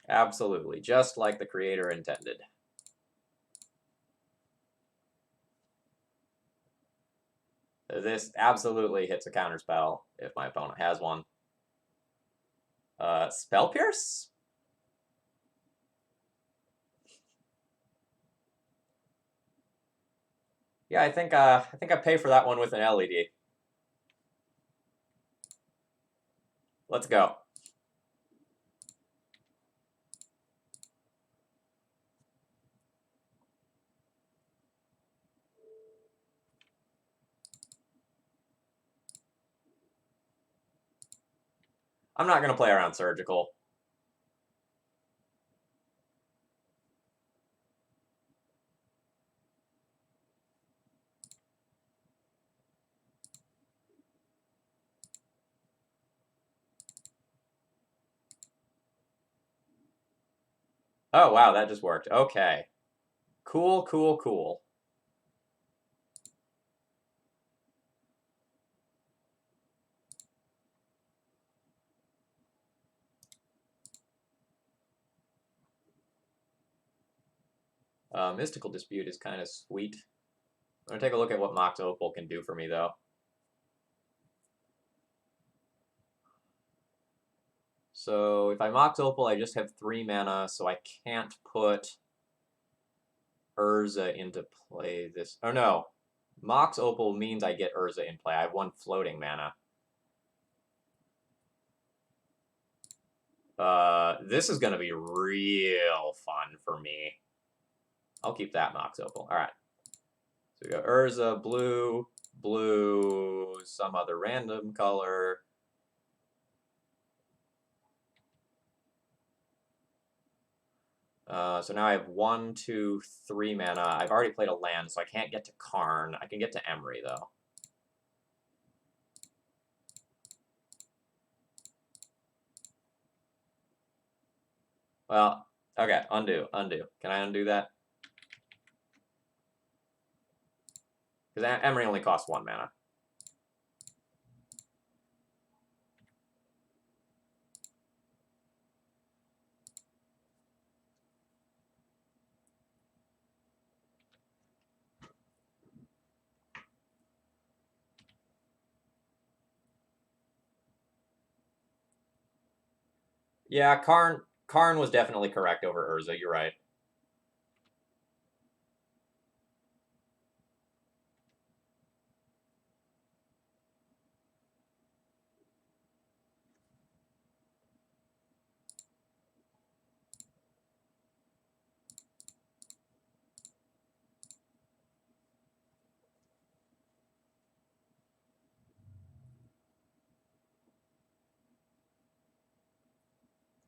Absolutely, just like the creator intended. This absolutely hits a counterspell if my opponent has one. Spell Pierce? Yeah, I think I pay for that one with an LED. Let's go. I'm not gonna play around Surgical. Oh wow, that just worked. Okay. Cool, cool, cool. Mystical Dispute is kind of sweet. I'm gonna take a look at what Mox Opal can do for me though. So if I Mox Opal, I just have 3 mana, so I can't put Urza into play this. Oh no, Mox Opal means I get Urza in play. I have 1 floating mana. This is gonna be real fun for me. I'll keep that Mox Opal. All right. So we go Urza, blue, blue, some other random color. So now I have 1, 2, 3 mana. I've already played a land, so I can't get to Karn. I can get to Emry, though. Well, okay, undo, undo. Can I undo that? Because Emry only costs 1 mana. Yeah, Karn was definitely correct over Urza. You're right.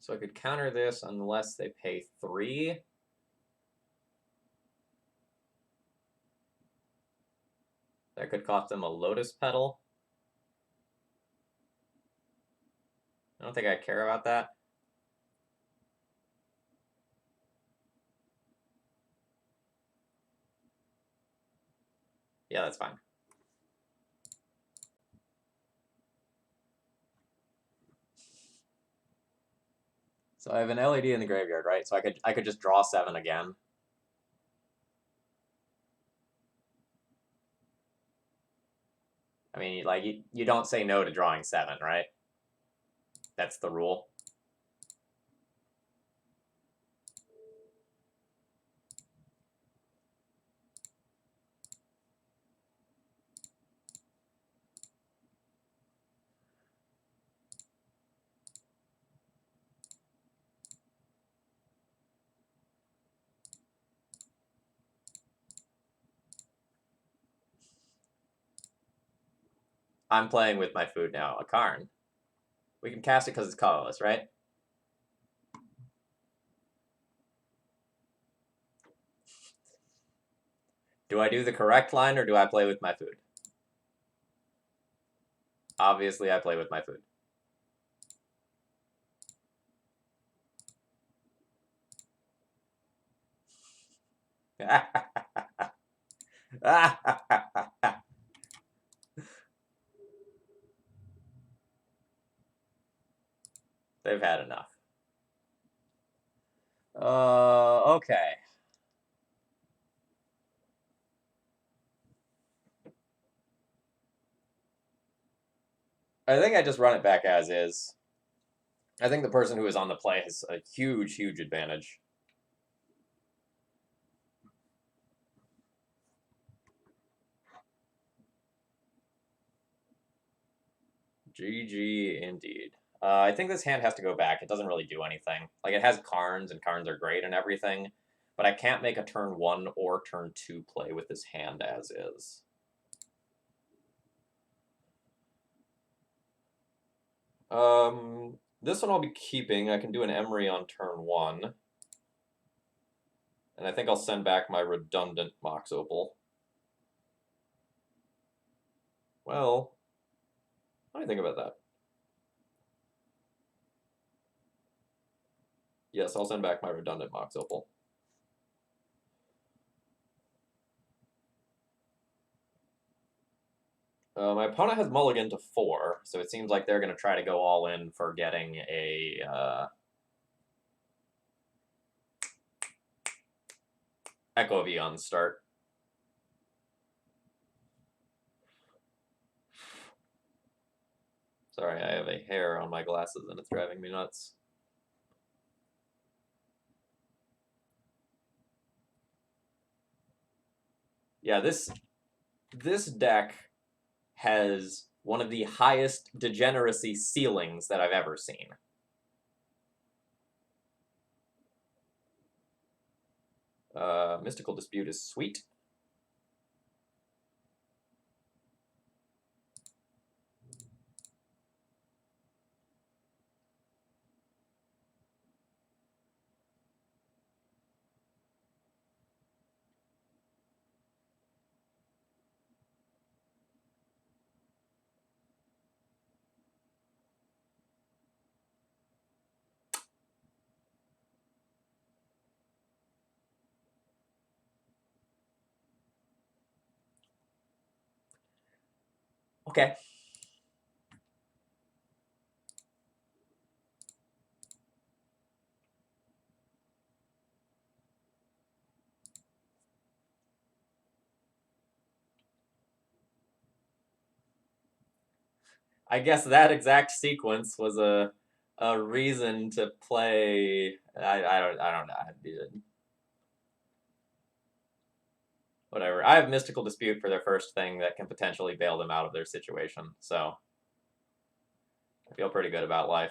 So I could counter this unless they pay 3. That could cost them a Lotus Petal. I don't think I care about that. Yeah, that's fine. So I have an LED in the graveyard, right? So I could just draw 7 again. I mean, like you don't say no to drawing 7, right? That's the rule. I'm playing with my food now. A Karn. We can cast it because it's colorless, right? Do I do the correct line or do I play with my food? Obviously, I play with my food. They've had enough. Okay. I think I just run it back as is. I think the person who is on the play has a huge, huge advantage. GG indeed. I think this hand has to go back. It doesn't really do anything. Like, it has Karns, and Karns are great and everything, but I can't make a turn 1 or turn 2 play with this hand as is. This one I'll be keeping. I can do an Emry on turn 1. And I think I'll send back my redundant Mox Opal. Well, what do you think about that? Yes, I'll send back my redundant Mox Opal. My opponent has mulligan to 4, so it seems like they're going to try to go all in for getting a Echo V on start. Sorry, I have a hair on my glasses and it's driving me nuts. Yeah, this deck has one of the highest degeneracy ceilings that I've ever seen. Mystical Dispute is sweet. Okay. I guess that exact sequence was a reason to play. I don't know. Whatever. I have Mystical Dispute for their first thing that can potentially bail them out of their situation, so I feel pretty good about life.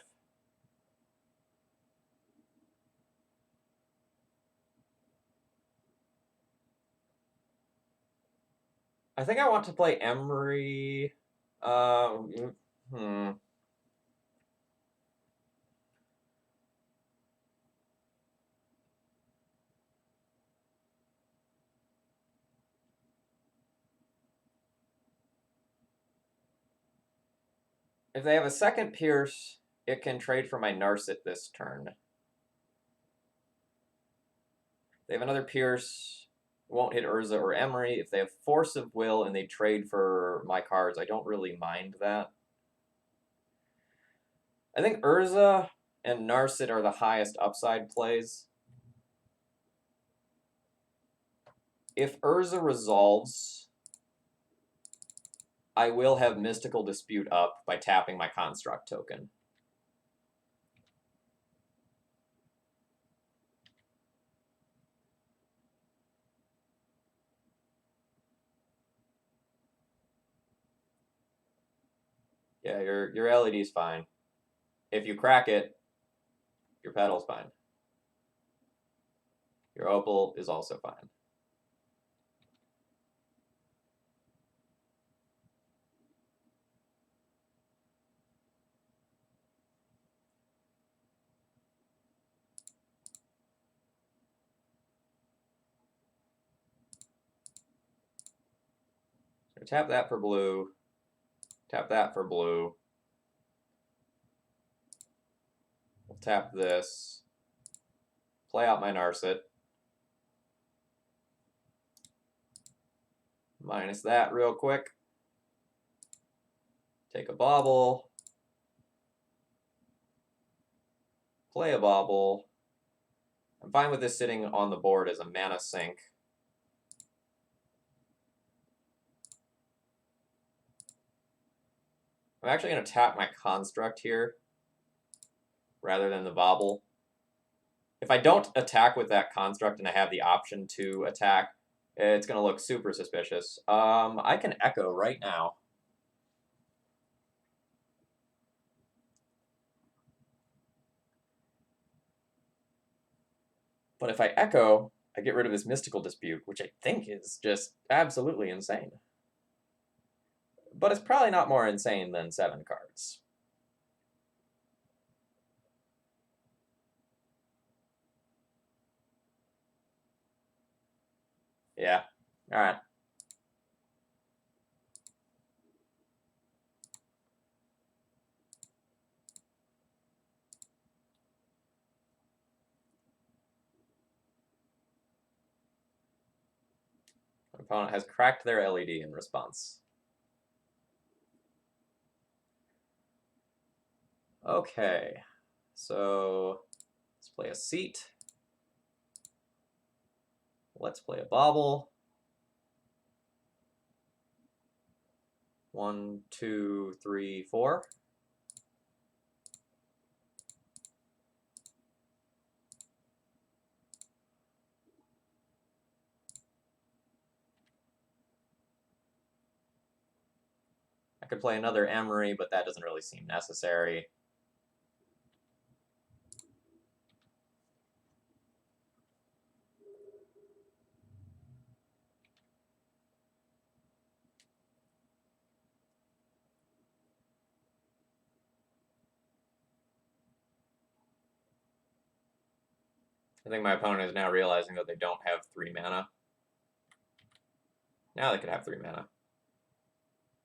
I think I want to play Emry. Hmm. If they have a second Pierce, it can trade for my Narset this turn. They have another Pierce, won't hit Urza or Emry. If they have Force of Will and they trade for my cards, I don't really mind that. I think Urza and Narset are the highest upside plays. If Urza resolves, I will have Mystical Dispute up by tapping my Construct token. Yeah, your LED's fine. If you crack it, your pedal's fine. Your Opal is also fine. So tap that for blue. Tap that for blue. We'll tap this. Play out my Narset. Minus that real quick. Take a bauble. Play a bauble. I'm fine with this sitting on the board as a mana sink. I'm actually going to tap my Construct here rather than the Bobble. If I don't attack with that Construct and I have the option to attack, it's going to look super suspicious. I can Echo right now. But if I Echo, I get rid of his Mystical Dispute, which I think is just absolutely insane. But it's probably not more insane than 7 cards. Yeah. All right. My opponent has cracked their LED in response. Okay. So let's play a Seat. Let's play a Bobble. 1, 2, 3, 4. I could play another Emry, but that doesn't really seem necessary. I think my opponent is now realizing that they don't have 3 mana. Now they could have 3 mana.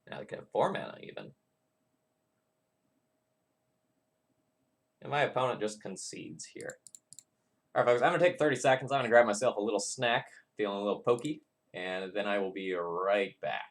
Now they could have 4 mana, even. And my opponent just concedes here. All right, folks, I'm going to take 30 seconds. I'm going to grab myself a little snack, feeling a little pokey, and then I will be right back.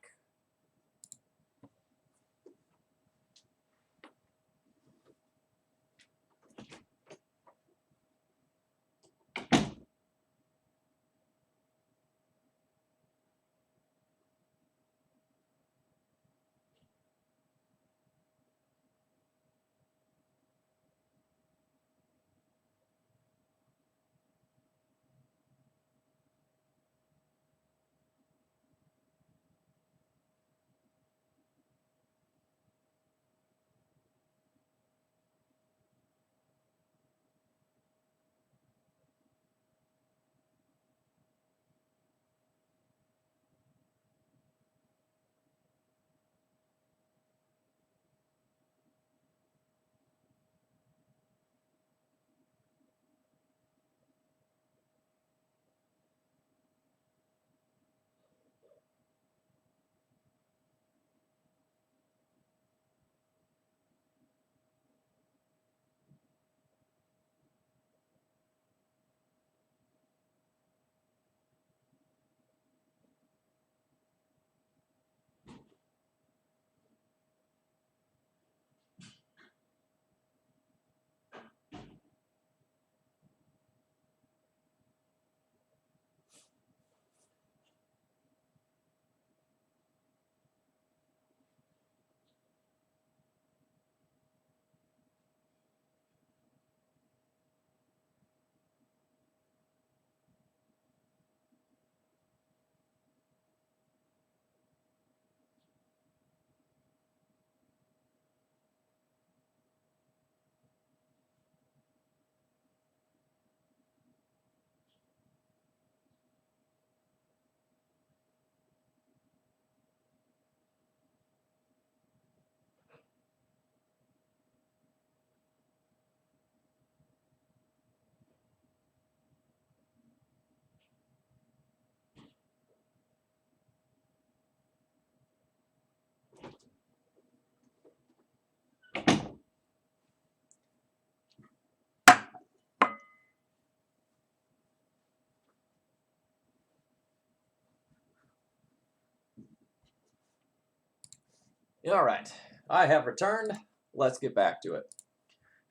All right, I have returned. Let's get back to it.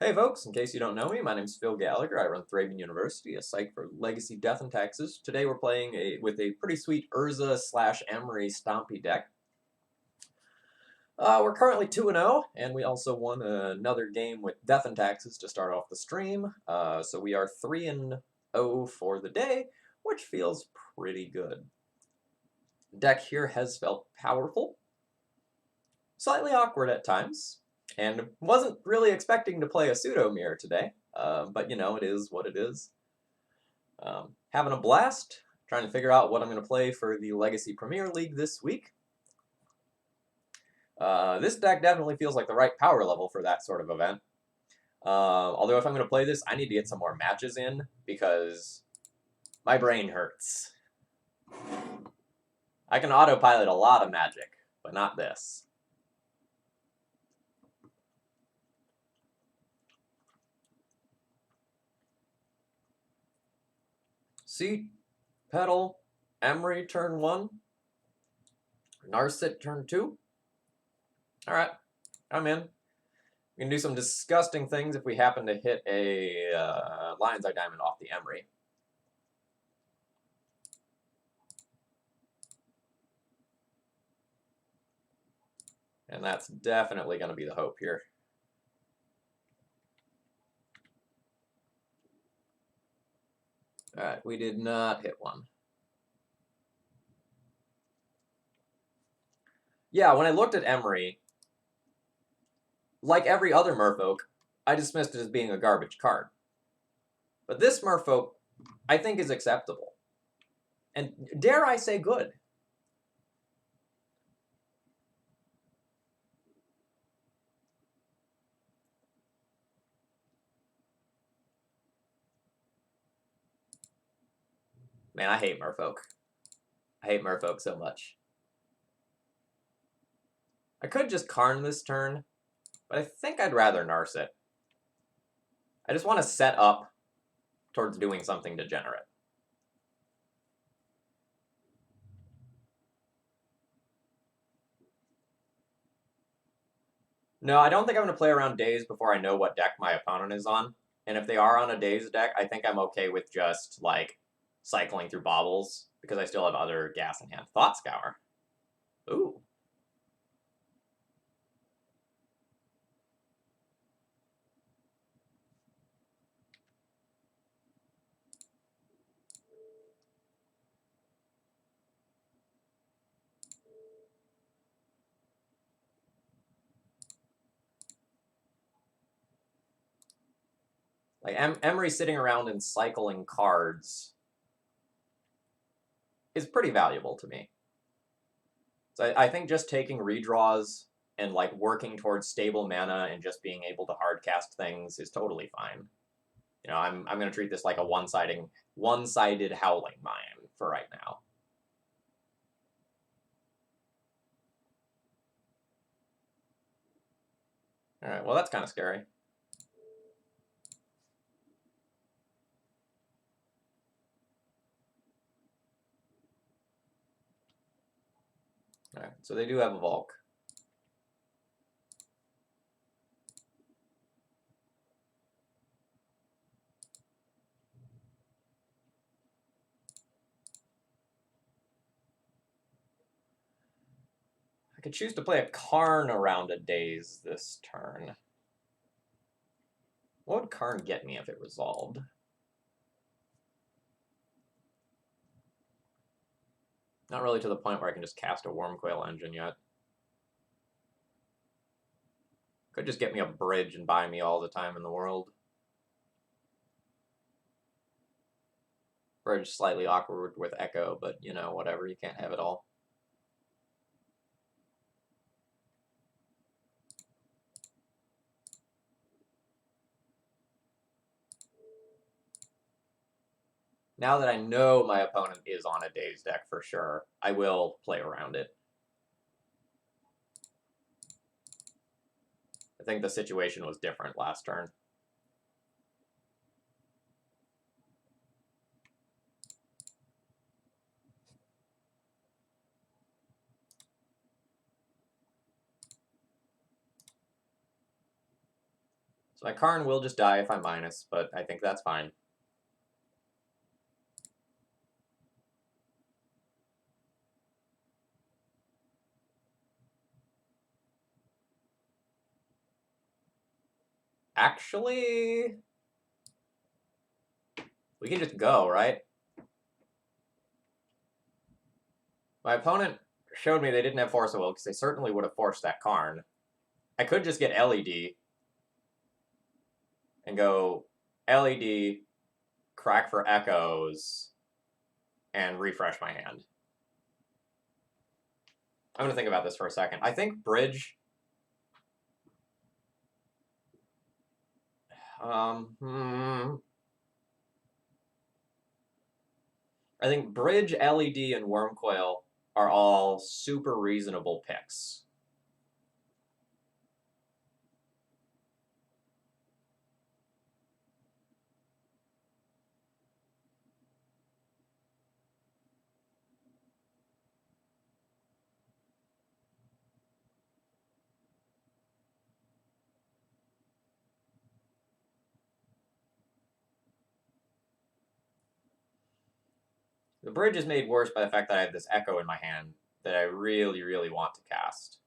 Hey folks, in case you don't know me, my name's Phil Gallagher. I run Thraben University, a site for legacy, death, and taxes. Today we're playing with a pretty sweet Urza/Emry Stompy deck. We're currently 2-0, and we also won another game with death and taxes to start off the stream. So we are 3-0 for the day, which feels pretty good. The deck here has felt powerful, slightly awkward at times, and wasn't really expecting to play a pseudo mirror today, but you know, it is what it is. Having a blast, trying to figure out what I'm going to play for the Legacy Premier League this week. This deck definitely feels like the right power level for that sort of event. Although if I'm going to play this, I need to get some more matches in, because my brain hurts. I can autopilot a lot of Magic, but not this. Seat, Petal, Emry turn 1, Narset turn 2. Alright, I'm in. We can do some disgusting things if we happen to hit a Lion's Eye Diamond off the Emry. And that's definitely going to be the hope here. Alright, we did not hit one. Yeah, when I looked at Emry, like every other Merfolk, I dismissed it as being a garbage card. But this Merfolk, I think, is acceptable. And dare I say good. Man, I hate Merfolk. I hate Merfolk so much. I could just Karn this turn, but I think I'd rather Narset. I just want to set up towards doing something degenerate. No, I don't think I'm going to play around Daze before I know what deck my opponent is on. And if they are on a Daze deck, I think I'm okay with just, like, cycling through Baubles, because I still have other gas in hand. Thought Scour. Ooh. Like, Emry sitting around and cycling cards is pretty valuable to me. So I think just taking redraws and, like, working towards stable mana and just being able to hardcast things is totally fine. You know, I'm going to treat this like a one-sided Howling Mine for right now. Alright, well, that's kind of scary. Alright, so they do have a Volk. I could choose to play a Karn around a Daze this turn. What would Karn get me if it resolved? Not really to the point where I can just cast a Wormcoil Engine yet. Could just get me a bridge and buy me all the time in the world. Bridge slightly awkward with Echo, but, you know, whatever, you can't have it all. Now that I know my opponent is on a Daze deck for sure, I will play around it. I think the situation was different last turn. So my Karn will just die if I minus, but I think that's fine. Actually, we can just go, right? My opponent showed me they didn't have Force of Will because they certainly would have forced that Karn. I could just get LED and go LED, crack for Echoes, and refresh my hand. I'm going to think about this for a second. I think Bridge... I think Bridge, LED, and Wormcoil are all super reasonable picks. The Bridge is made worse by the fact that I have this Echo in my hand that I really, really want to cast.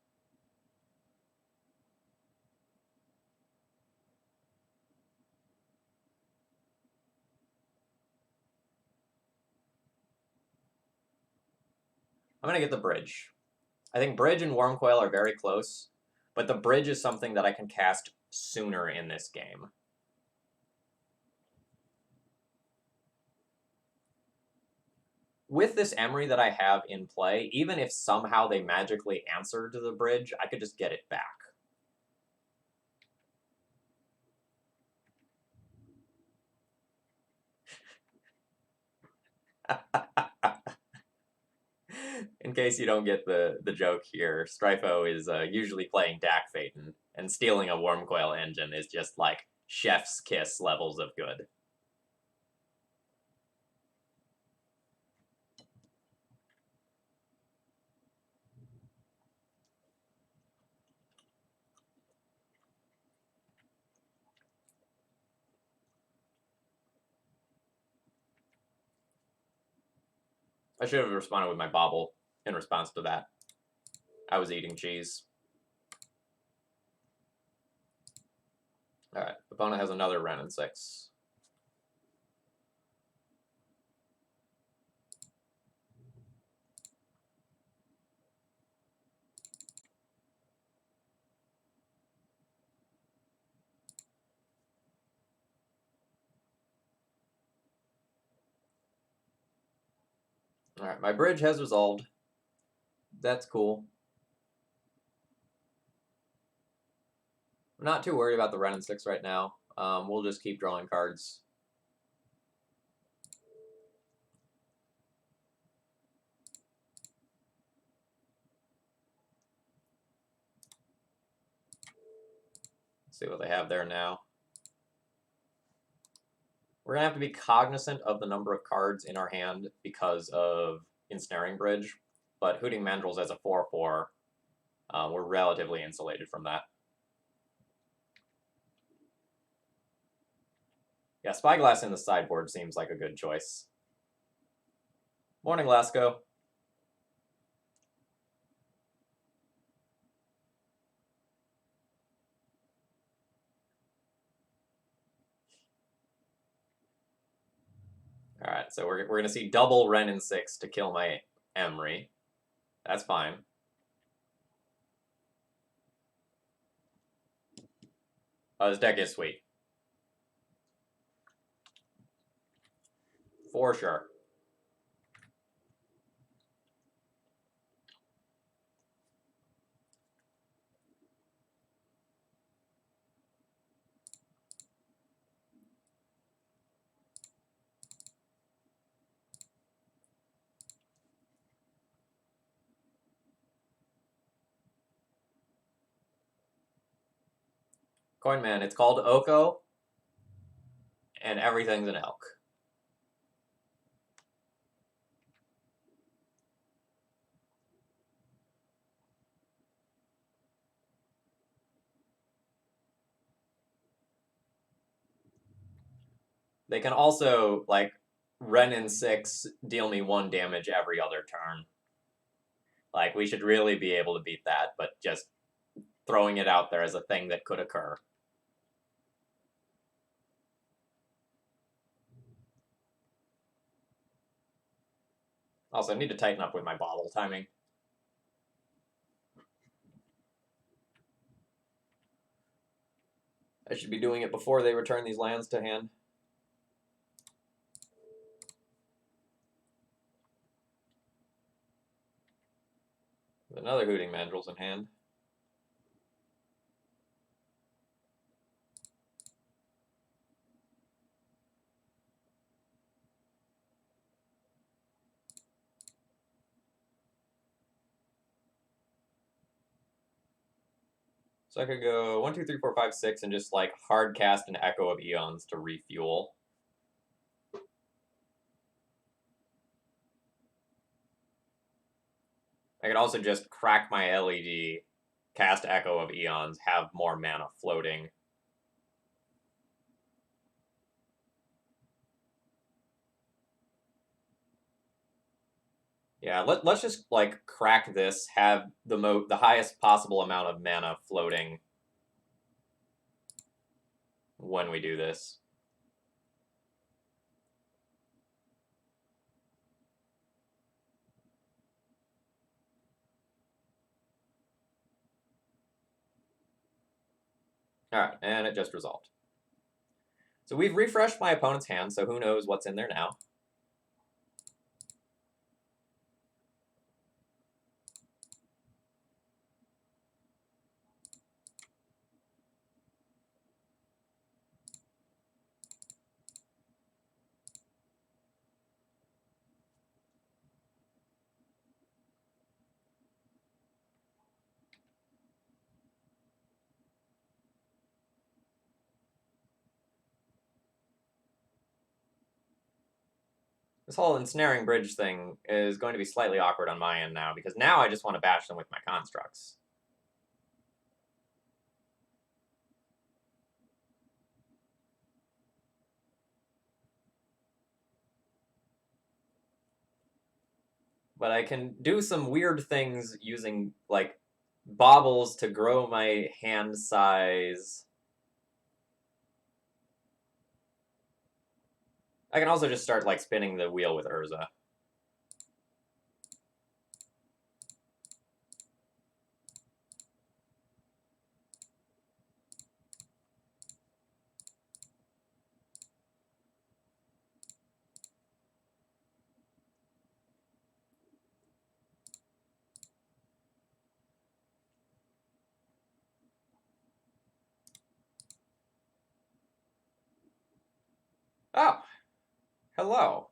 I'm going to get the Bridge. I think Bridge and Wormcoil are very close, but the Bridge is something that I can cast sooner in this game. With this Emry that I have in play, even if somehow they magically answer to the Bridge, I could just get it back. In case you don't get the joke here, Stryfo is usually playing Dak Phaeton, and stealing a Wormcoil engine is just like chef's kiss levels of good. I should have responded with my bobble in response to that. I was eating cheese. Alright, opponent has another Ren and 6. Alright, my Bridge has resolved. That's cool. I'm not too worried about the Ren and 6 right now. We'll just keep drawing cards. Let's see what they have there now. We're going to have to be cognizant of the number of cards in our hand because of Ensnaring Bridge, but Hooting Mandrills as a 4/4, we're relatively insulated from that. Yeah, Spyglass in the sideboard seems like a good choice. Morning, Lasco. Alright, so we're going to see double Ren and 6 to kill my Emry. That's fine. Oh, this deck is sweet. For sure. Coinman, it's called Oko, and everything's an elk. They can also, like, Renin 6, deal me 1 damage every other turn. Like, we should really be able to beat that, but just throwing it out there as a thing that could occur. Also, I need to tighten up with my bottle timing. I should be doing it before they return these lands to hand. With another Hooting Mandrels in hand. So I could go 1, 2, 3, 4, 5, 6, and just like hard cast an Echo of Eons to refuel. I could also just crack my LED, cast Echo of Eons, have more mana floating. Yeah, let's just like crack this, have the highest possible amount of mana floating when we do this. Alright, and it just resolved. So we've refreshed my opponent's hand, so who knows what's in there now. This whole ensnaring bridge thing is going to be slightly awkward on my end now, because now I just want to bash them with my constructs. But I can do some weird things using, like, baubles to grow my hand size. I can also just start, like, spinning the wheel with Urza. Oh, hello.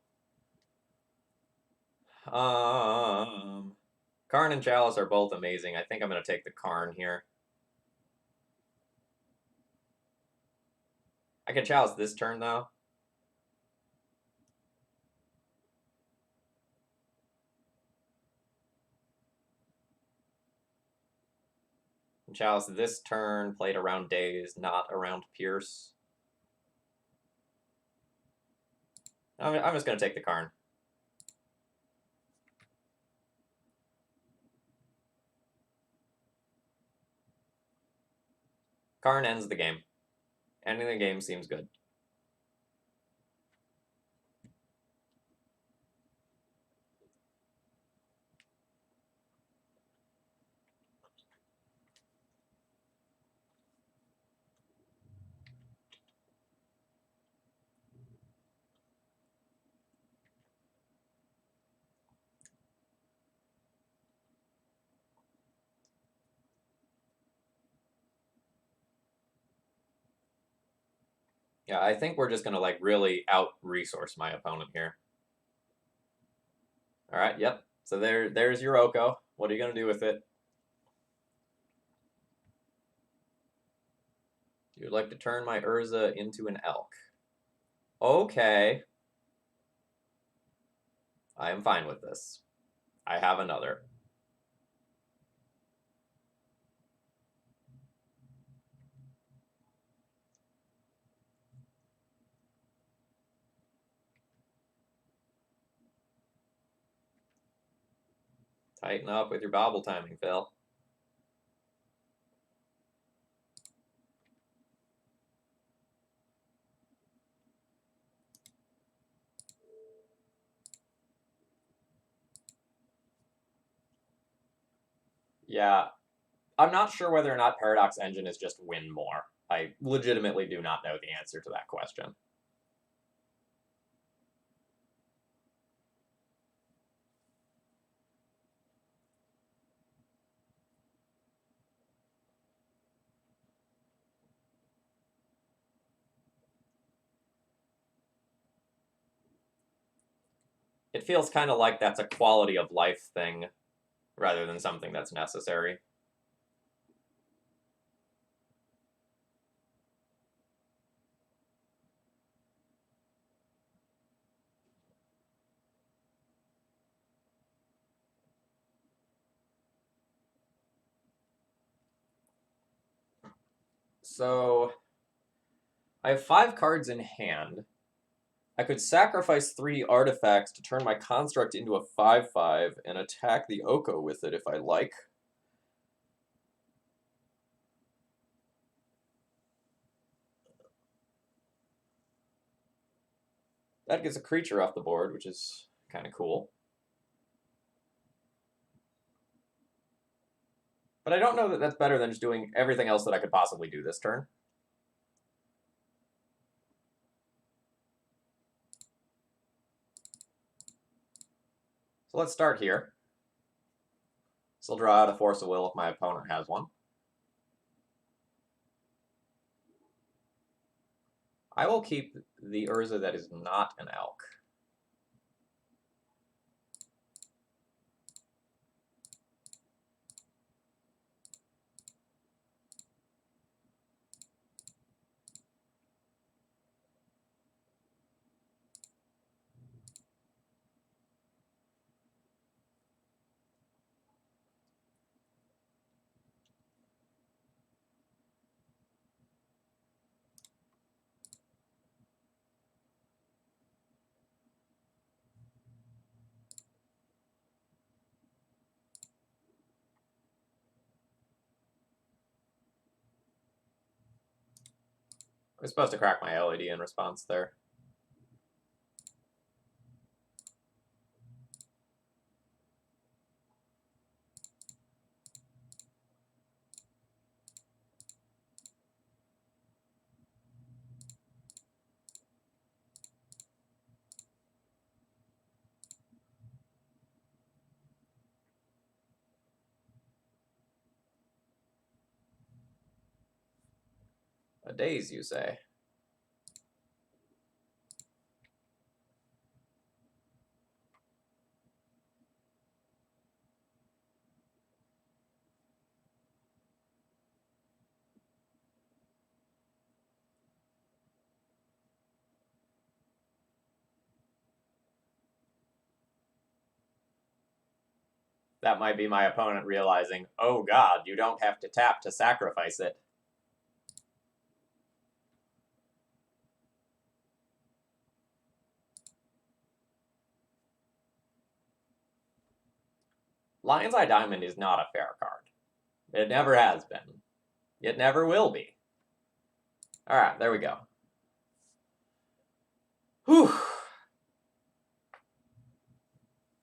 Karn and Chalice are both amazing. I think I'm going to take the Karn here. I can Chalice this turn, though. Chalice this turn, played around Daze, not around Pierce. I'm just going to take the Karn. Karn ends the game. Ending the game seems good. Yeah, I think we're just going to, like, really out-resource my opponent here. All right, yep. So there's your Oko. What are you going to do with it? You'd like to turn my Urza into an elk. Okay. I am fine with this. I have another. Tighten up with your bobble timing, Phil. Yeah, I'm not sure whether or not Paradox Engine is just win more. I legitimately do not know the answer to that question. It feels kind of like that's a quality of life thing rather than something that's necessary. So I have 5 cards in hand. I could sacrifice 3 artifacts to turn my construct into a 5/5 and attack the Oko with it if I like. That gets a creature off the board, which is kind of cool. But I don't know that that's better than just doing everything else that I could possibly do this turn. So let's start here. So I'll draw out a Force of Will if my opponent has one. I will keep the Urza that is not an elk. I was supposed to crack my LED in response there. A daze, you say? That might be my opponent realizing, oh god, you don't have to tap to sacrifice it. Lion's Eye Diamond is not a fair card. It never has been. It never will be. Alright, there we go. Whew.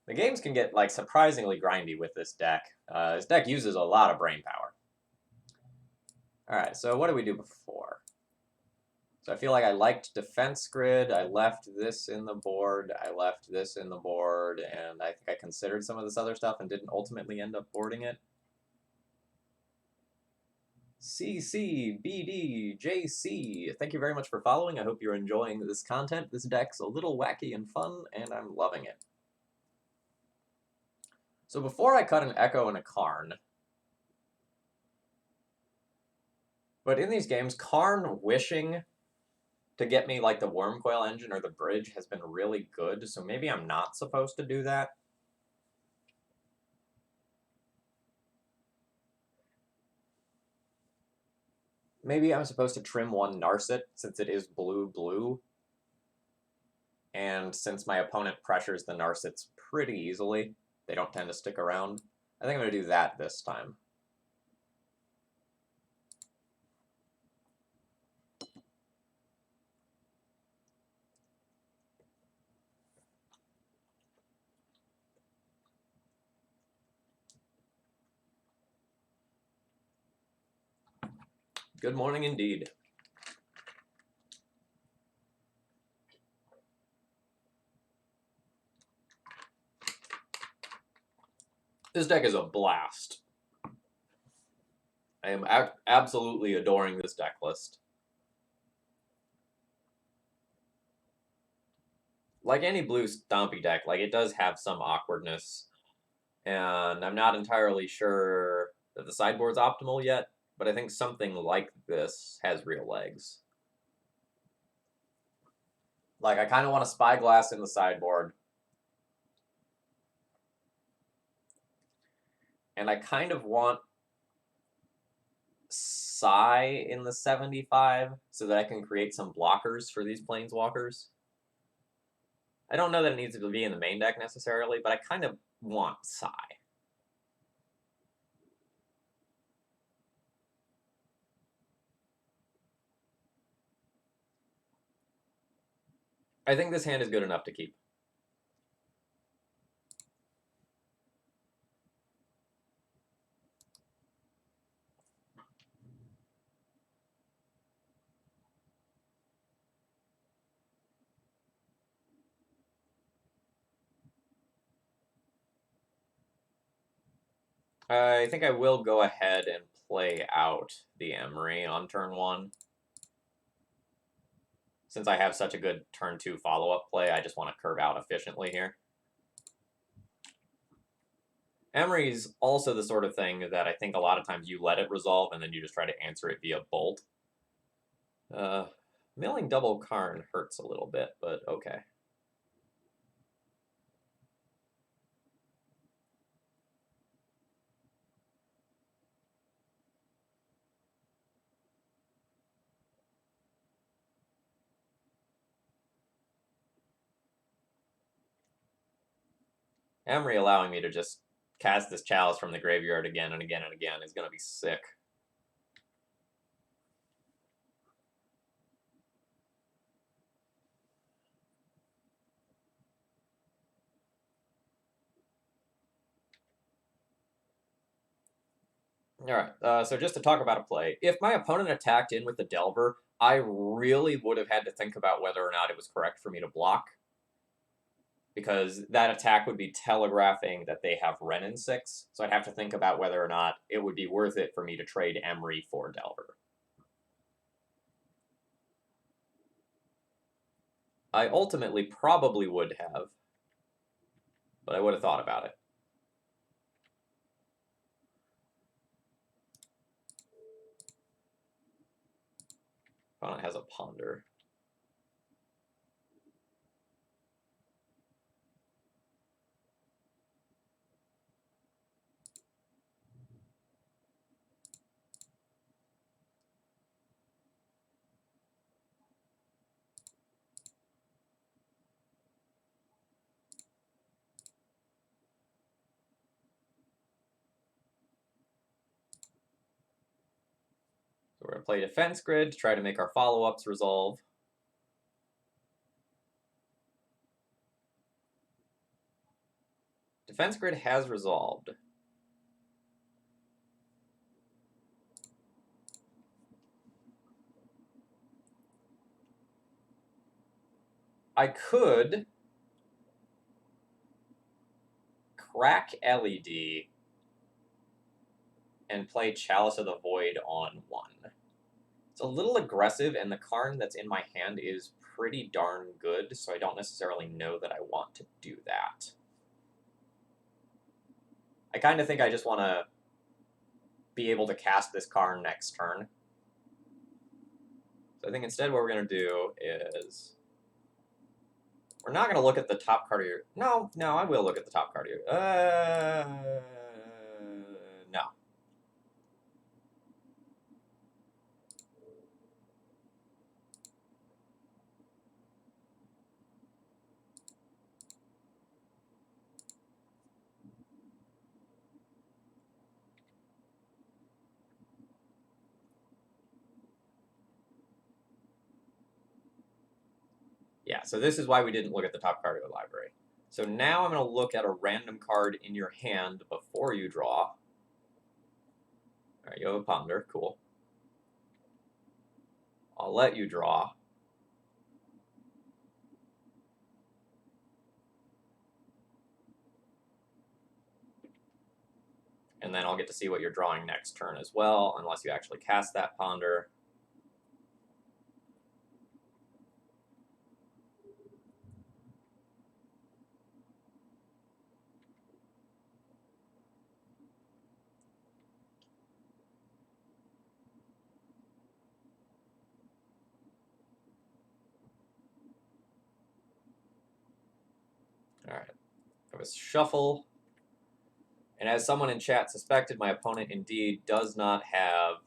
The games can get, like, surprisingly grindy with this deck. This deck uses a lot of brain power. Alright, so what did we do before? So I feel like I liked Defense Grid, I left this in the board, I left this in the board, and I think I considered some of this other stuff and didn't ultimately end up boarding it. CCBDJC, thank you very much for following. I hope you're enjoying this content. This deck's a little wacky and fun, and I'm loving it. So before I cut an Echo and a Karn, but in these games, Karn wishing to get me like the Wormcoil Engine or the Bridge has been really good, so maybe I'm not supposed to do that. Maybe I'm supposed to trim one Narset, since it is blue-blue. And since my opponent pressures the Narsets pretty easily, they don't tend to stick around. I think I'm going to do that this time. Good morning indeed. This deck is a blast. I am absolutely adoring this deck list. Like any blue Stompy deck, like it does have some awkwardness, and I'm not entirely sure that the sideboard's optimal yet, but I think something like this has real legs. Like, I kind of want a Spyglass in the sideboard, and I kind of want Psy in the 75 so that I can create some blockers for these Planeswalkers. I don't know that it needs to be in the main deck necessarily, but I kind of want Psy. I think this hand is good enough to keep. I think I will go ahead and play out the Emry on turn 1. Since I have such a good turn 2 follow-up play, I just want to curve out efficiently here. Emry's also the sort of thing that I think a lot of times you let it resolve and then you just try to answer it via bolt. Milling double Karn hurts a little bit, but okay. Emry allowing me to just cast this Chalice from the graveyard again and again and again is going to be sick. Alright, so just to talk about a play. If my opponent attacked in with the Delver, I really would have had to think about whether or not it was correct for me to block. Because that attack would be telegraphing that they have Wrenn and 6, so I'd have to think about whether or not it would be worth it for me to trade Emry for Delver. I ultimately probably would have, but I would have thought about it. Opponent has a Ponder. So we're going to play Defense Grid to try to make our follow-ups resolve. Defense Grid has resolved. I could crack LED and play Chalice of the Void on 1. It's a little aggressive, and the Karn that's in my hand is pretty darn good, so I don't necessarily know that I want to do that. I kind of think I just want to be able to cast this Karn next turn. So I think instead what we're going to do is... We're not going to look at the top card of your... No, I will look at the top card of your... No. Yeah, so this is why we didn't look at the top card of the library. So now I'm going to look at a random card in your hand before you draw. All right, you have a ponder. Cool. I'll let you draw. And then I'll get to see what you're drawing next turn as well, unless you actually cast that ponder. All right, I was shuffle. And as someone in chat suspected, my opponent indeed does not have...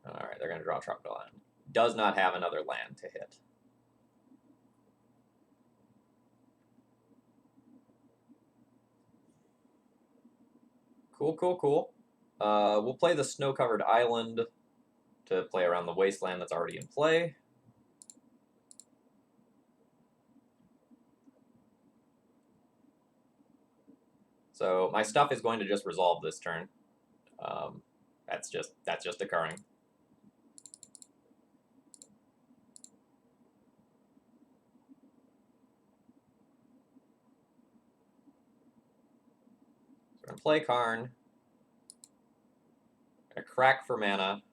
All right, they're going to draw a tropical land. Does not have another land to hit. Cool, cool, cool. We'll play the snow-covered island to play around the wasteland that's already in play. So my stuff is going to just resolve this turn. That's just occurring. So we're going to play Karn. Going to crack for mana.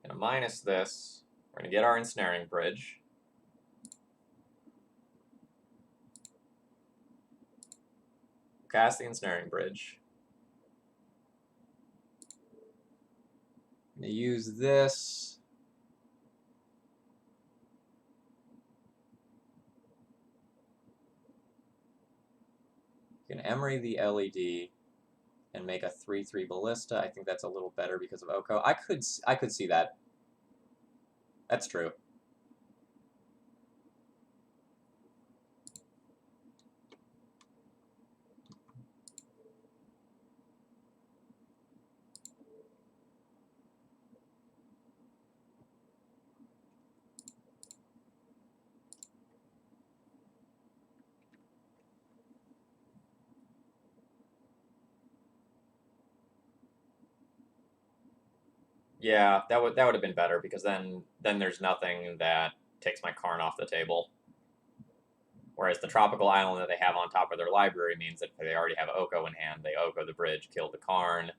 Going to minus this. We're going to get our Ensnaring Bridge. Cast the Ensnaring Bridge. I'm going to use this. You can Emry the LED and make a 3/3 Ballista. I think that's a little better because of Oko. I could see that. That's true. Yeah, that would have been better because then there's nothing that takes my Karn off the table. Whereas the tropical island that they have on top of their library means that if they already have Oko in hand, they Oko the bridge, kill the Karn.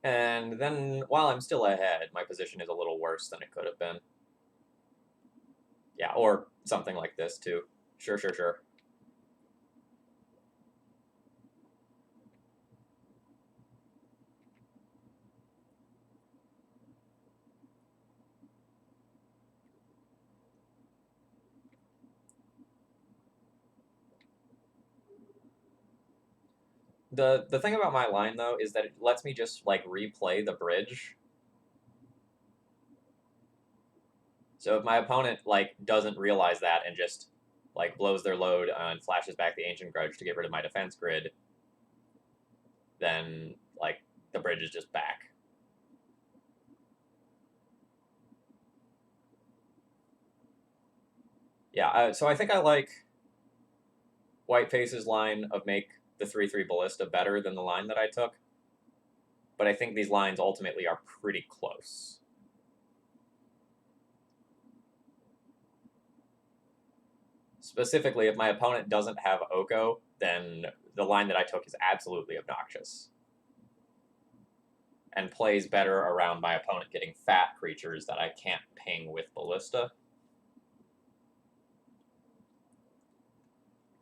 And then while I'm still ahead, my position is a little worse than it could have been. Yeah, or something like this too. Sure, sure, sure. The thing about my line, though, is that it lets me just, like, replay the bridge. So if my opponent, like, doesn't realize that and just, like, blows their load and flashes back the Ancient Grudge to get rid of my defense grid, then, like, the bridge is just back. Yeah, so I think I like Whiteface's line of make the 3/3 Ballista better than the line that I took. But I think these lines ultimately are pretty close. Specifically, if my opponent doesn't have Oko, then the line that I took is absolutely obnoxious. And plays better around my opponent getting fat creatures that I can't ping with Ballista.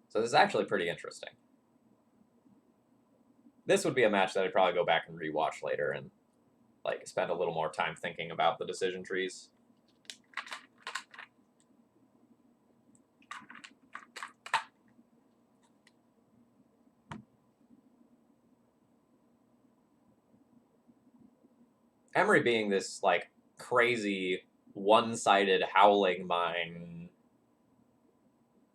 So this is actually pretty interesting. This would be a match that I'd probably go back and rewatch later and like spend a little more time thinking about the decision trees. Emry being this like crazy one-sided howling mine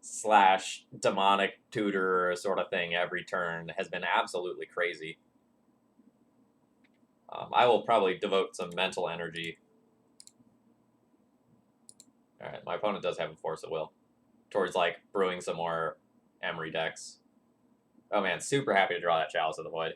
/ demonic tutor sort of thing every turn has been absolutely crazy. I will probably devote some mental energy. All right, my opponent does have a force of will towards like brewing some more Emry decks. Oh man, super happy to draw that Chalice of the Void.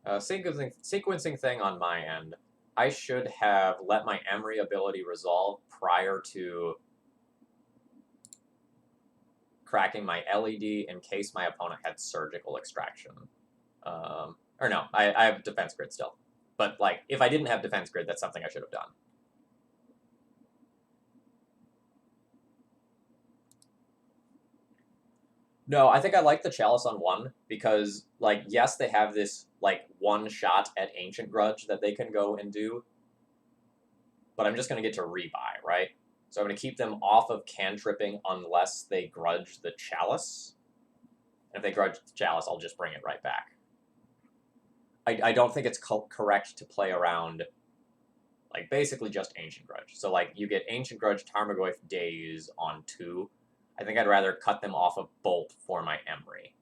Sequencing thing on my end. I should have let my Emry ability resolve prior to cracking my LED in case my opponent had surgical extraction. Or no, I have defense grid still. But like, if I didn't have defense grid, that's something I should have done. No, I think I like the Chalice on 1 because, like, yes, they have this, like, one shot at Ancient Grudge that they can go and do, but I'm just going to get to rebuy, right? So I'm going to keep them off of cantripping unless they grudge the Chalice. And if they grudge the Chalice, I'll just bring it right back. I don't think it's correct to play around, like, basically just Ancient Grudge. So, like, you get Ancient Grudge, Tarmogoyf, Daze on 2. I think I'd rather cut them off of Bolt for my Emry.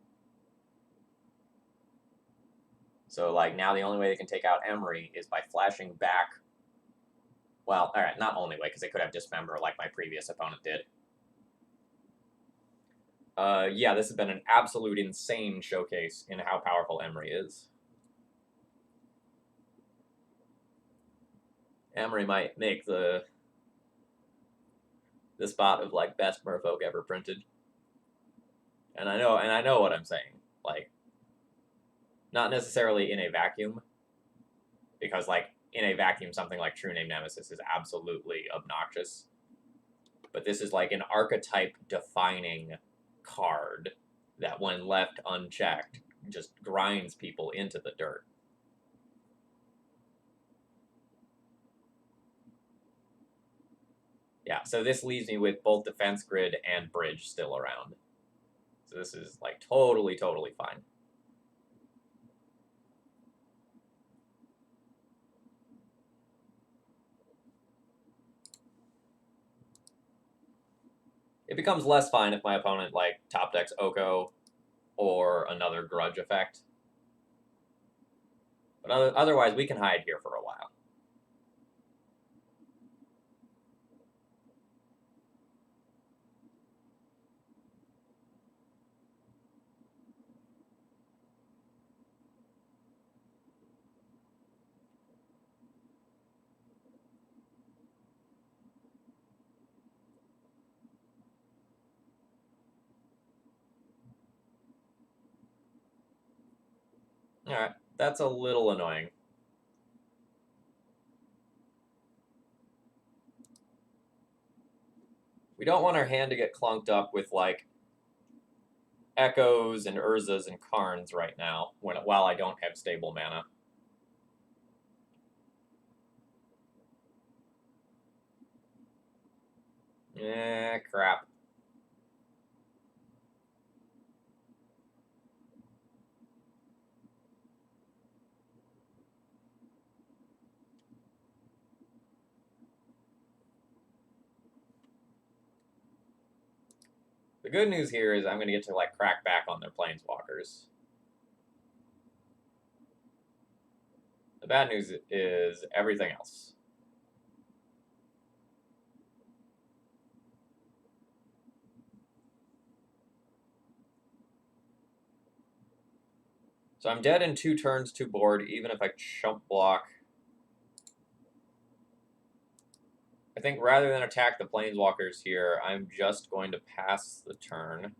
So, like, now the only way they can take out Emry is by flashing back. Well, alright, not only way, because they could have Dismember like my previous opponent did. Yeah, this has been an absolute insane showcase in how powerful Emry is. Emry might make the spot of, like, best merfolk ever printed. And I know what I'm saying. Like, not necessarily in a vacuum, because, like, in a vacuum, something like True Name Nemesis is absolutely obnoxious. But this is, like, an archetype-defining card that, when left unchecked, just grinds people into the dirt. Yeah, so this leaves me with both Defense Grid and Bridge still around. So this is, like, totally fine. It becomes less fine if my opponent, like, top decks Oko or another Grudge effect. But otherwise, we can hide here for a while. Alright, that's a little annoying. We don't want our hand to get clunked up with, like, Echoes and Urzas and Karns right now, while I don't have stable mana. Crap. The good news here is I'm going to get to, like, crack back on their Planeswalkers. The bad news is everything else. So I'm dead in 2 turns to board, even if I chump block. I think rather than attack the Planeswalkers here, I'm just going to pass the turn.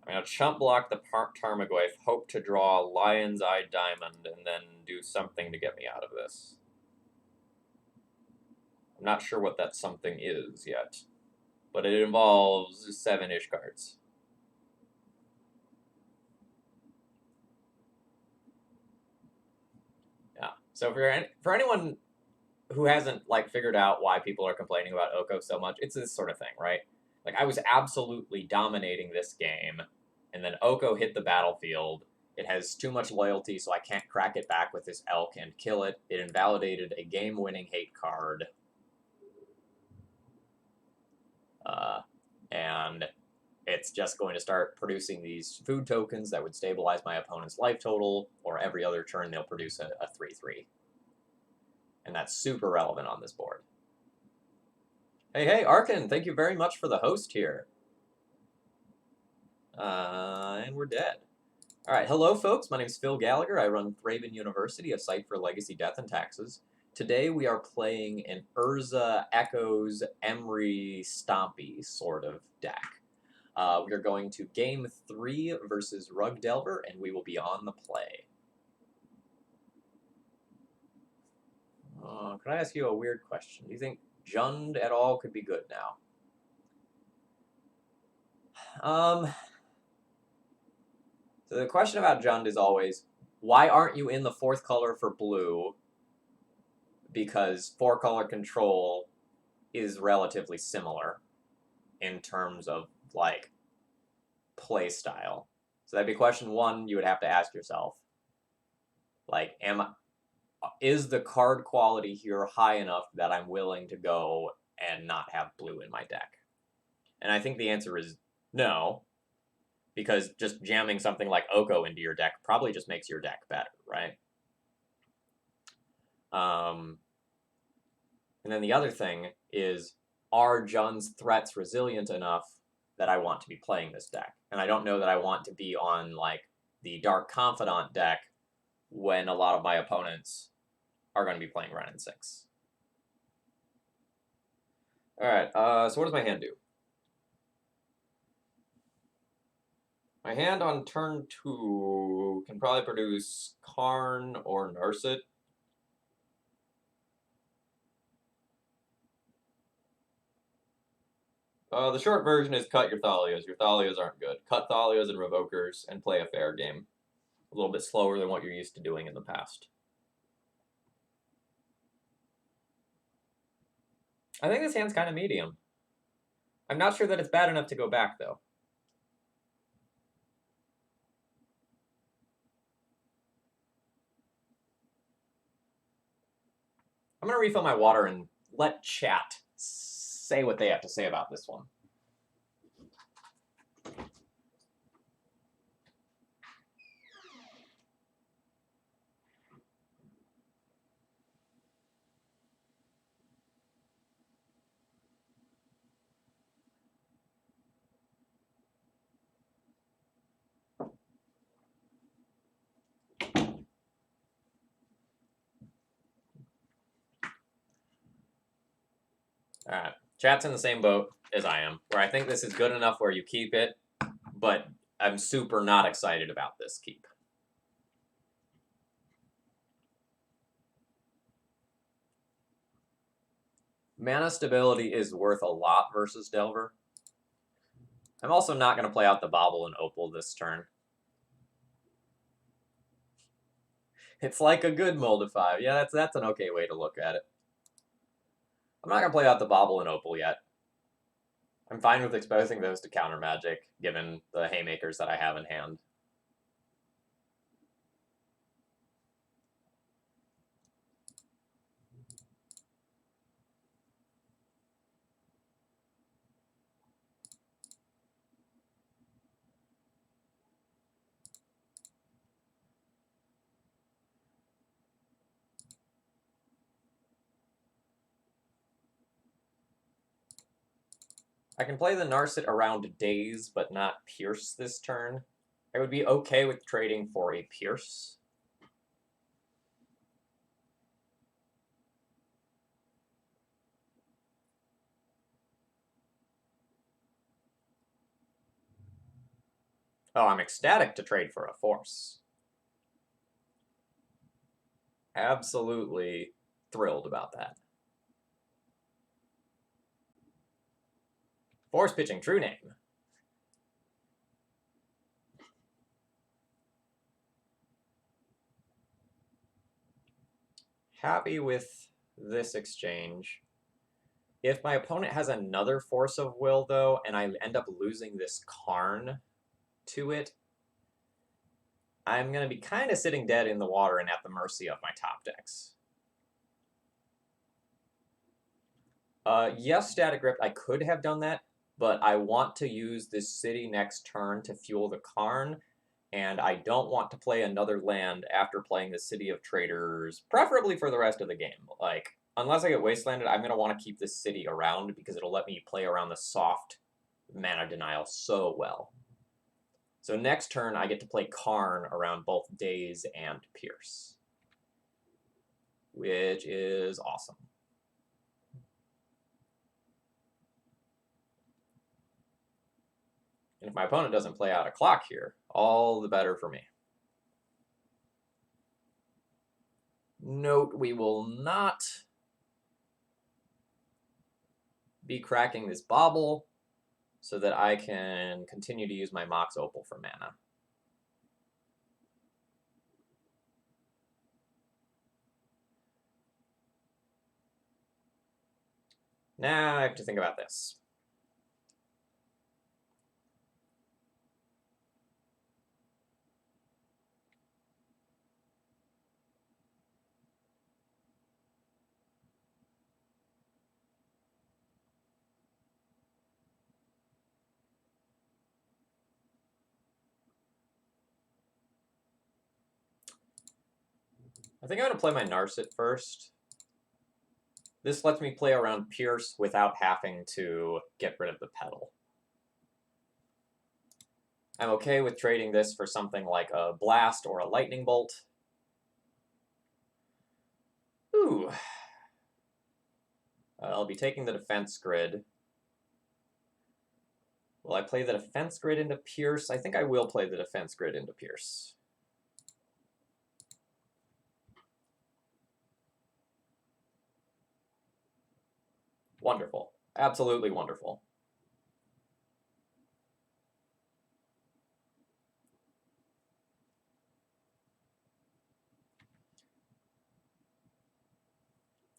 I'm going to chump block the Tarmogoyf, hope to draw Lion's Eye Diamond, and then do something to get me out of this. I'm not sure what that something is yet, but it involves 7-ish cards. So for anyone who hasn't like figured out why people are complaining about Oko so much, it's this sort of thing, right? Like I was absolutely dominating this game, and then Oko hit the battlefield. It has too much loyalty, so I can't crack it back with this elk and kill it. It invalidated a game-winning hate card. And it's just going to start producing these food tokens that would stabilize my opponent's life total, or every other turn they'll produce a 3/3. And that's super relevant on this board. Hey, Arkin, thank you very much for the host here. And we're dead. All right, hello, folks. My name is Phil Gallagher. I run Thraben University, a site for legacy, death, and taxes. Today we are playing an Urza Echoes Emry Stompy sort of deck. We are going to Game 3 versus Rug Delver, and we will be on the play. Can I ask you a weird question? Do you think Jund at all could be good now? So the question about Jund is always, why aren't you in the 4th color for blue? Because 4-color control is relatively similar in terms of, like, play style. So that'd be question 1 you would have to ask yourself. Like, is the card quality here high enough that I'm willing to go and not have blue in my deck? And I think the answer is no, because just jamming something like Oko into your deck probably just makes your deck better, right? And then the other thing is, are Jund's threats resilient enough that I want to be playing this deck? And I don't know that I want to be on, like, the Dark Confidant deck when a lot of my opponents are going to be playing Wrenn and 6. Alright, so what does my hand do? My hand on turn 2 can probably produce Karn or Narset. The short version is cut your Thalias. Your Thalias aren't good. Cut Thalias and Revokers and play a fair game. A little bit slower than what you're used to doing in the past. I think this hand's kind of medium. I'm not sure that it's bad enough to go back, though. I'm going to refill my water and let chat say what they have to say about this one. Alright, chat's in the same boat as I am, where I think this is good enough where you keep it, but I'm super not excited about this keep. Mana stability is worth a lot versus Delver. I'm also not going to play out the Bobble and Opal this turn. It's like a good Moldify. Yeah, that's an okay way to look at it. I'm not going to play out the Bobble and Opal yet. I'm fine with exposing those to counter magic, given the haymakers that I have in hand. I can play the Narset around Daze, but not Pierce this turn. I would be okay with trading for a Pierce. Oh, I'm ecstatic to trade for a Force. Absolutely thrilled about that. Force pitching, true name. happy with this exchange. If my opponent has another Force of Will, though, and I end up losing this Karn to it, I'm going to be kind of sitting dead in the water and at the mercy of my top decks. Yes, Static Grip, I could have done that, but I want to use this city next turn to fuel the Karn, and I don't want to play another land after playing the City of Traders, preferably for the rest of the game. Like, unless I get Wastelanded, I'm going to want to keep this city around because it'll let me play around the soft mana denial so well. So next turn, I get to play Karn around both Daze and Pierce, which is awesome. And if my opponent doesn't play out a clock here, all the better for me. Note, we will not be cracking this Bauble so that I can continue to use my Mox Opal for mana. Now I have to think about this. I think I'm going to play my Narset first. This lets me play around Pierce without having to get rid of the Petal. I'm okay with trading this for something like a Blast or a Lightning Bolt. Ooh. I'll be taking the Defense Grid. Will I play the Defense Grid into Pierce? I think I will play the Defense Grid into Pierce. Wonderful. Absolutely wonderful.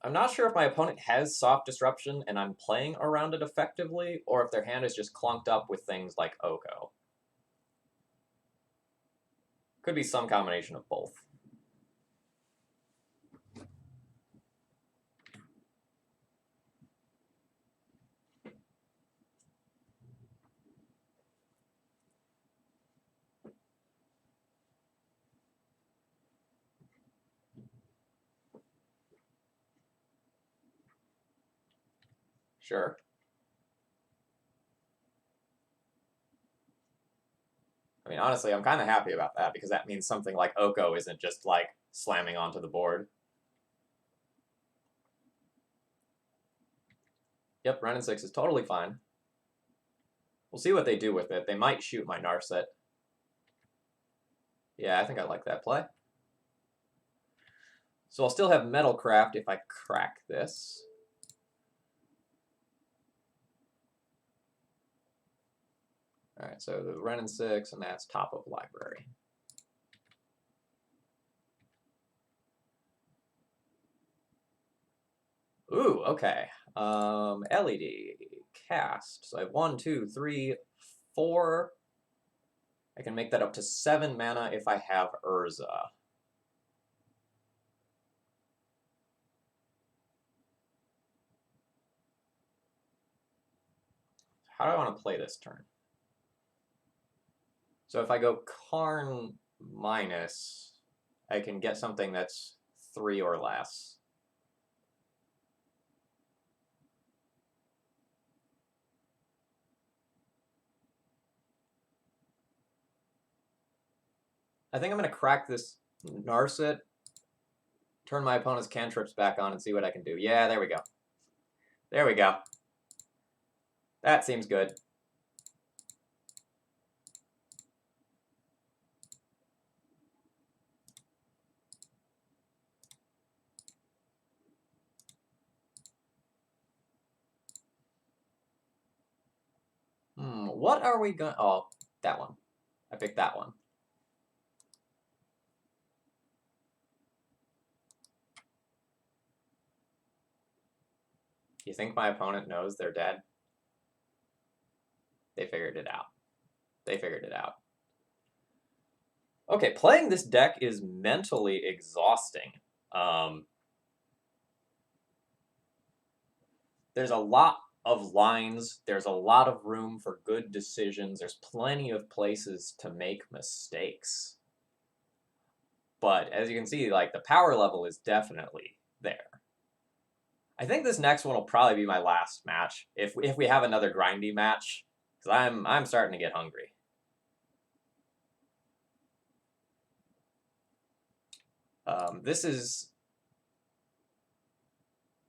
I'm not sure if my opponent has Soft Disruption and I'm playing around it effectively, or if their hand is just clunked up with things like Oko. Could be some combination of both. Sure. I mean, honestly, I'm kind of happy about that because that means something like Oko isn't just, like, slamming onto the board. Yep, Renin 6 is totally fine. We'll see what they do with it. They might shoot my Narset. Yeah, I think I like that play. So I'll still have Metalcraft if I crack this. All right, so the Renin 6, and that's top of library. Ooh, okay. LED, cast. So I have 1, 2, 3, 4. I can make that up to 7 mana if I have Urza. How do I want to play this turn? So if I go Karn minus, I can get something that's 3 or less. I think I'm going to crack this Narset, turn my opponent's cantrips back on, and see what I can do. Yeah, there we go. There we go. That seems good. What are we going... Oh, that one. I picked that one. You think my opponent knows they're dead? They figured it out. They figured it out. Okay, playing this deck is mentally exhausting. There's a lot of lines. There's a lot of room for good decisions. There's plenty of places to make mistakes. But as you can see, like, the power level is definitely there. I think this next one will probably be my last match if we have another grindy match, because I'm starting to get hungry. This is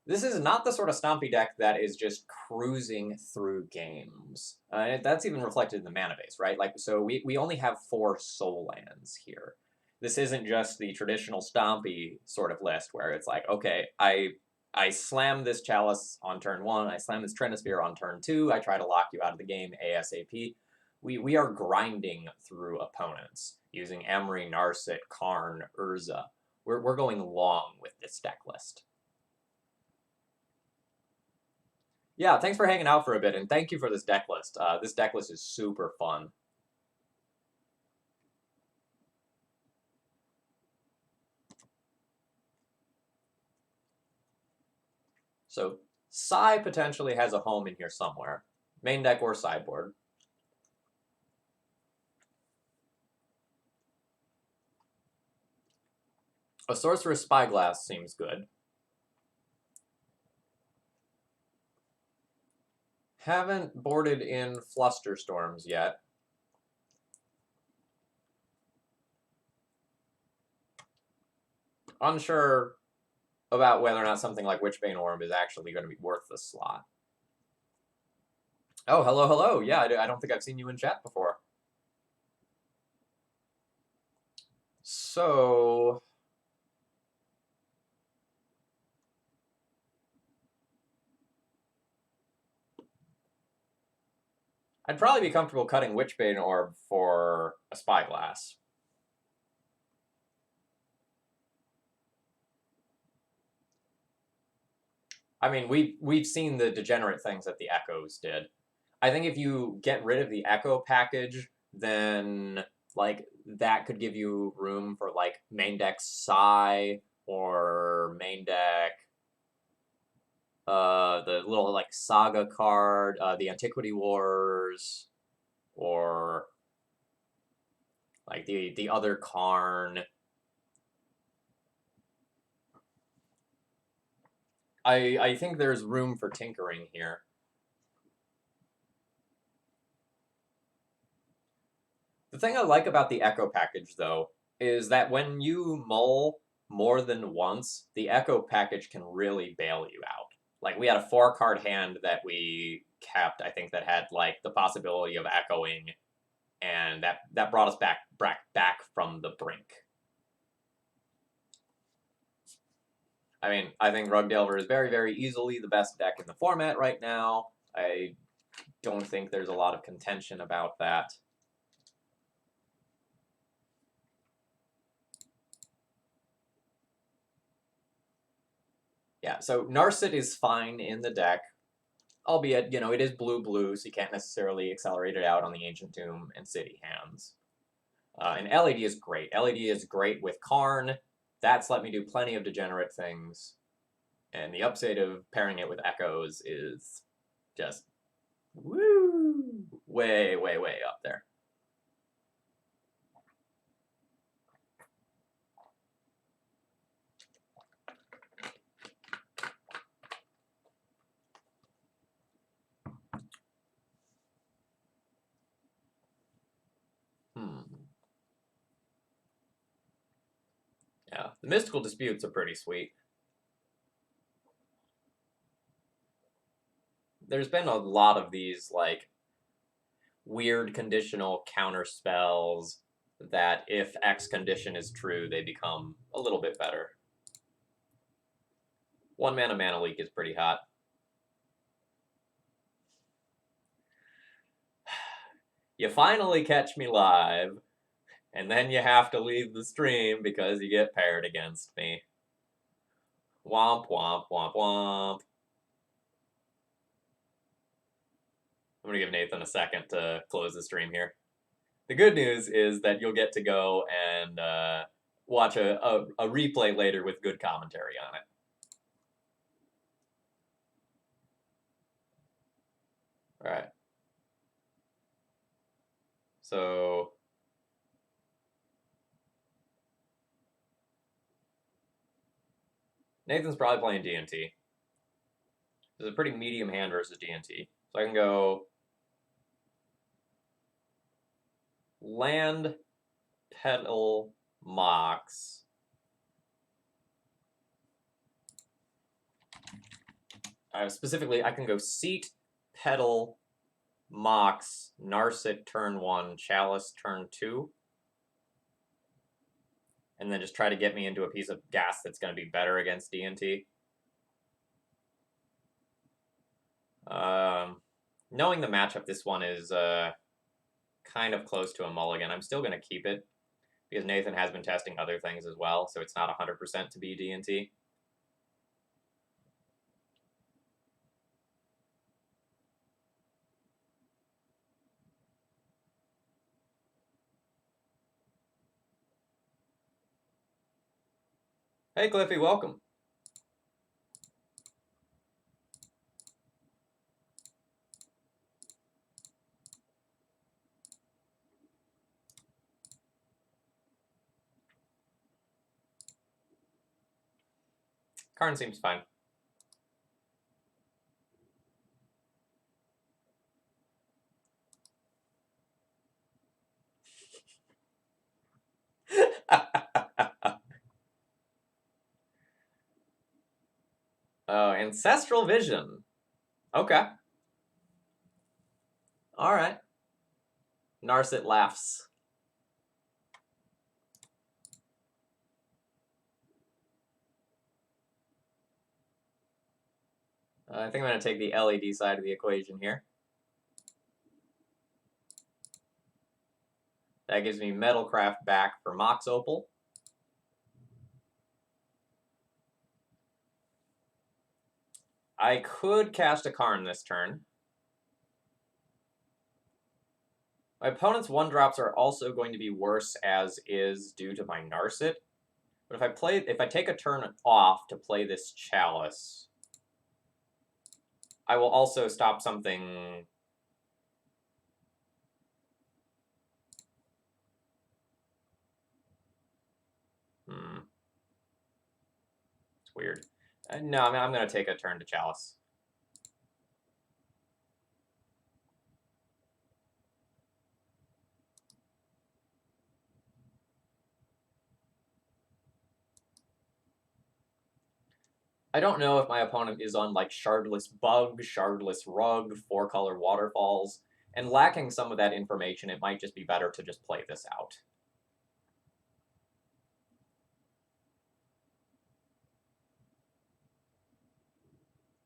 not the sort of Stompy deck that is just cruising through games. That's even reflected in the mana base, right? Like, so we only have 4 soul lands here. This isn't just the traditional Stompy sort of list where it's like, okay, I slam this Chalice on turn 1, I slam this Trinisphere on turn 2, I try to lock you out of the game ASAP. We are grinding through opponents using Emry, Narset, Karn, Urza. We're going long with this deck list. Yeah, thanks for hanging out for a bit, and thank you for this deck list. This deck list is super fun. So, Sai potentially has a home in here somewhere. Main deck or sideboard. A Sorcerer's Spyglass seems good. Haven't boarded in Flusterstorms yet. Unsure about whether or not something like Witchbane Orb is actually going to be worth the slot. Oh, hello, hello. Yeah, I don't think I've seen you in chat before. So... I'd probably be comfortable cutting Witchbane Orb for a Spyglass. I mean, we've seen the degenerate things that the Echoes did. I think if you get rid of the Echo package, then like that could give you room for like main deck Sai or main deck the little like Saga card, the Antiquity Wars, or like the other Karn. I think there's room for tinkering here. The thing I like about the Echo package, though, is that when you mull more than once, the Echo package can really bail you out. Like, we had a 4-card hand that we kept, I think, that had, like, the possibility of echoing, and that brought us back from the brink. I mean, I think Rug Delver is very, very easily the best deck in the format right now. I don't think there's a lot of contention about that. Yeah, so Narset is fine in the deck, albeit, you know, it is blue-blue, so you can't necessarily accelerate it out on the Ancient Tomb and City hands. And LED is great. LED is great with Karn. That's let me do plenty of degenerate things. And the upside of pairing it with Echoes is just woo, way, way, way up there. Yeah, the Mystical Disputes are pretty sweet. There's been a lot of these, like, weird conditional counter spells that if X condition is true, they become a little bit better. 1 mana leak is pretty hot. You finally catch me live, and then you have to leave the stream because you get paired against me. Womp, womp, womp, womp. I'm going to give Nathan a second to close the stream here. The good news is that you'll get to go and watch a replay later with good commentary on it. All right. So Nathan's probably playing D&T. This is a pretty medium hand versus D&T. So I can go land, petal, mox. Specifically, I can go seat, petal, mox, narset turn 1, chalice turn 2. And then just try to get me into a piece of gas that's going to be better against D&T. Knowing the matchup, this one is kind of close to a mulligan. I'm still going to keep it because Nathan has been testing other things as well, so it's not 100% to be D&T. Hey, Cliffy, welcome. Karn seems fine. Oh, Ancestral Vision. Okay. All right. Narset laughs. I think I'm going to take the LED side of the equation here. That gives me Metalcraft back for Mox Opal. I could cast a Karn this turn. My opponent's 1-drops are also going to be worse as is due to my Narset. But if I take a turn off to play this Chalice, I will also stop something. It's weird. No, I mean, I'm going to take a turn to Chalice. I don't know if my opponent is on like Shardless Bug, Shardless Rug, 4-color Waterfalls, and lacking some of that information, it might just be better to just play this out.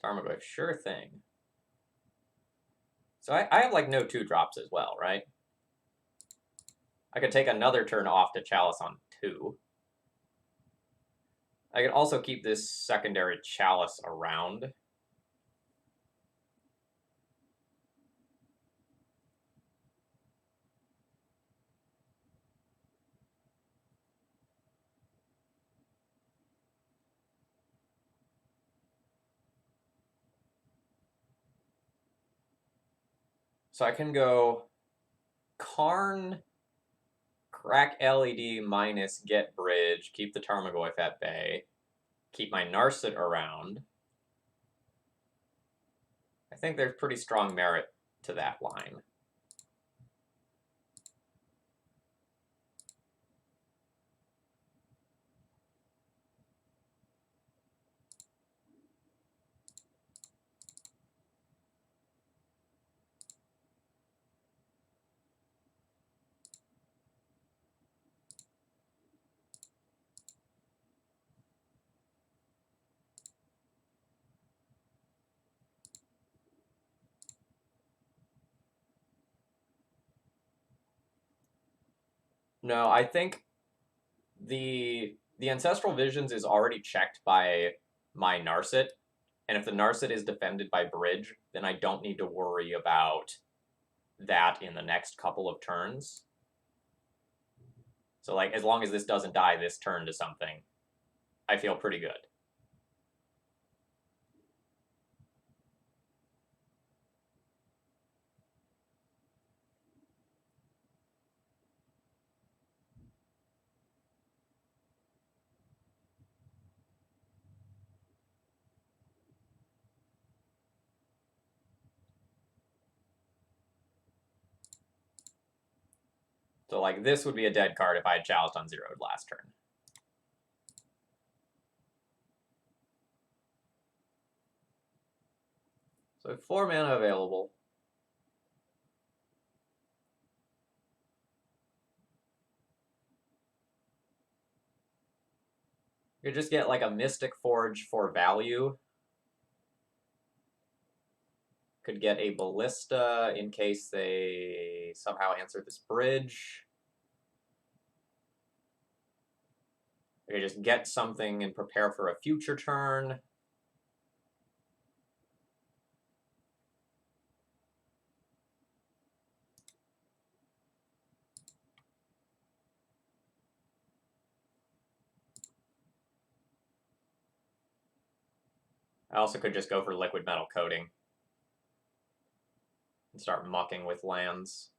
Tarmogoyf, sure thing. So I have like no 2-drops as well, right? I could take another turn off to Chalice on 2. I could also keep this secondary Chalice around. So I can go Karn, crack LED minus get bridge, keep the Tarmogoyf at bay, keep my Narset around. I think there's pretty strong merit to that line. No, I think the Ancestral Visions is already checked by my Narset, and if the Narset is defended by Bridge, then I don't need to worry about that in the next couple of turns. So, like, as long as this doesn't die this turn to something, I feel pretty good. So, like, this would be a dead card if I had Chalice on zeroed last turn. So 4 mana available. You could just get like a Mystic Forge for value. Could get a Ballista in case they somehow answer this bridge. You could just get something and prepare for a future turn. I also could just go for Liquid Metal Coating and start mucking with lands.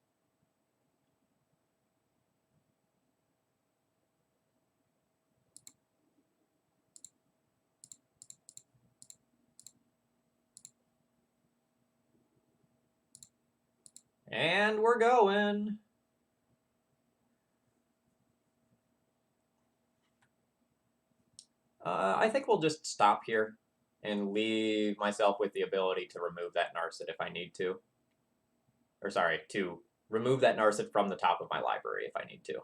And we're going. I think we'll just stop here and leave myself with the ability to remove that Narset if I need to. Or sorry, to remove that Narset from the top of my library if I need to.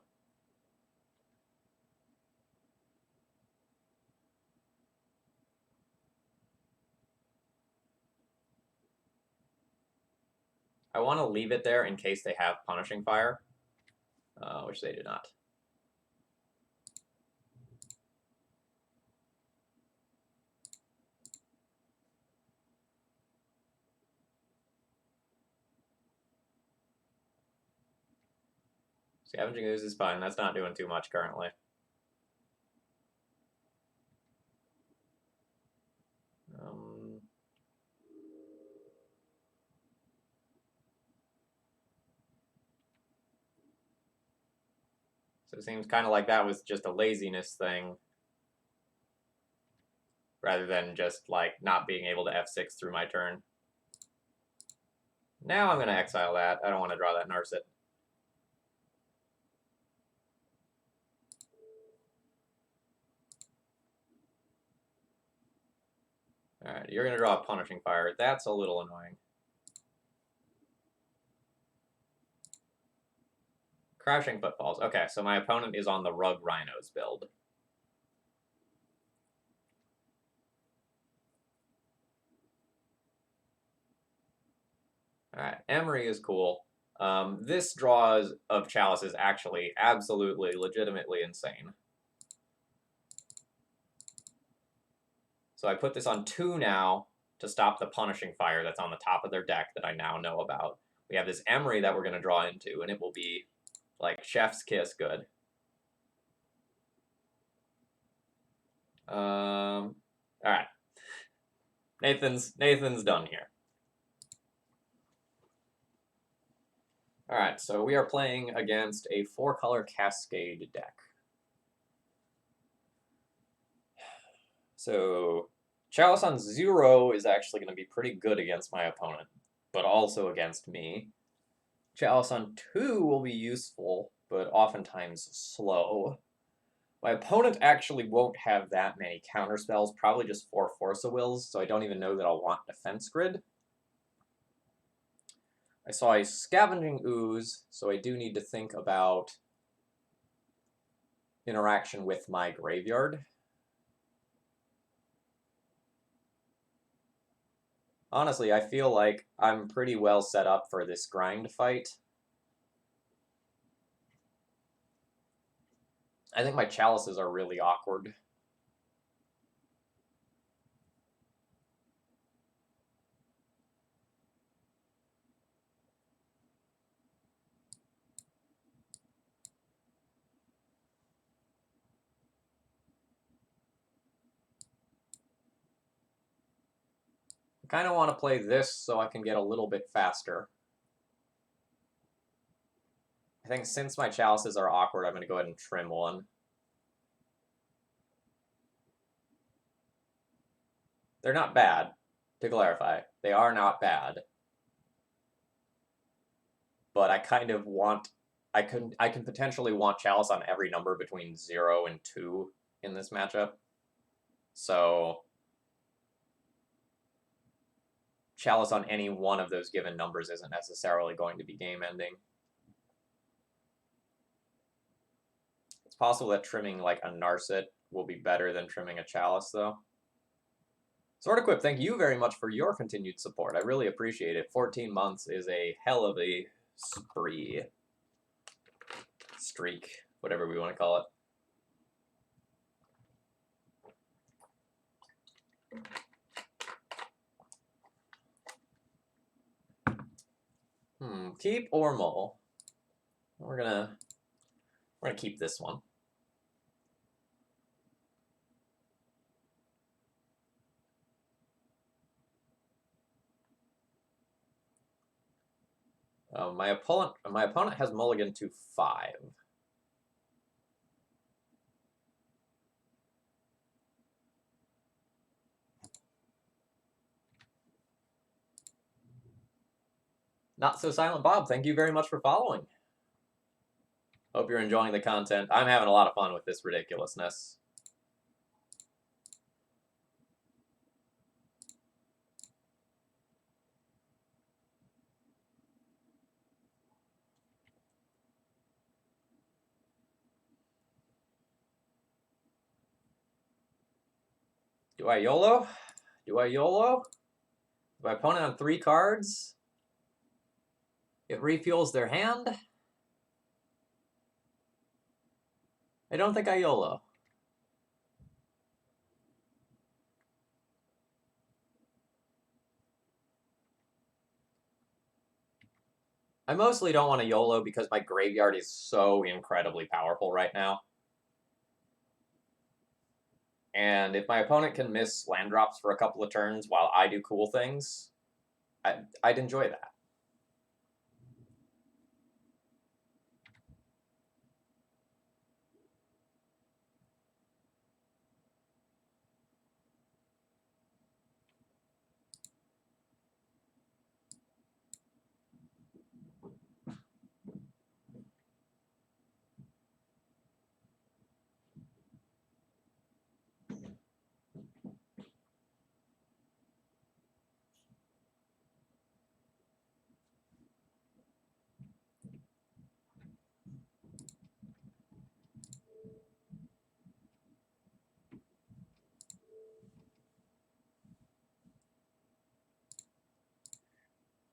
I want to leave it there in case they have Punishing Fire, which they do not. Scavenging Ooze is fine. That's not doing too much currently. So it seems kind of like that was just a laziness thing, rather than just like not being able to F6 through my turn. Now I'm going to exile that. I don't want to draw that Narset. Alright, you're going to draw a Punishing Fire. That's a little annoying. Crashing Footfalls. Okay, so my opponent is on the Rug Rhinos build. Alright, Emry is cool. This draw of Chalice is actually absolutely, legitimately insane. So I put this on 2 now to stop the Punishing Fire that's on the top of their deck that I now know about. We have this Emry that we're going to draw into, and it will be, like, chef's kiss good. Alright. Nathan's done here. Alright, so we are playing against a 4-color Cascade deck. So Chalice on 0 is actually going to be pretty good against my opponent, but also against me. Chalice on 2 will be useful, but oftentimes slow. My opponent actually won't have that many counterspells, probably just 4 Force-o-Wills, so I don't even know that I'll want Defense Grid. I saw a Scavenging Ooze, so I do need to think about interaction with my graveyard. Honestly, I feel like I'm pretty well set up for this grind fight. I think my Chalices are really awkward. kind of want to play this so I can get a little bit faster. I think since my chalices are awkward, I'm going to go ahead and trim one. They're not bad, to clarify. They are not bad. But I kind of want... I can potentially want chalice on every number between 0 and 2 in this matchup. So... chalice on any one of those given numbers isn't necessarily going to be game-ending. It's possible that trimming like a Narset will be better than trimming a chalice, though. Sword Equip, thank you very much for your continued support. I really appreciate it. 14 months is a hell of a streak, whatever we want to call it. Keep or mull? We're gonna keep this one. My opponent has mulligan to 5. Not So Silent Bob, thank you very much for following. Hope you're enjoying the content. I'm having a lot of fun with this ridiculousness. Do I YOLO? Do I YOLO? My opponent on 3 cards. It refuels their hand. I don't think I YOLO. I mostly don't want to YOLO because my graveyard is so incredibly powerful right now. And if my opponent can miss land drops for a couple of turns while I do cool things, I'd enjoy that.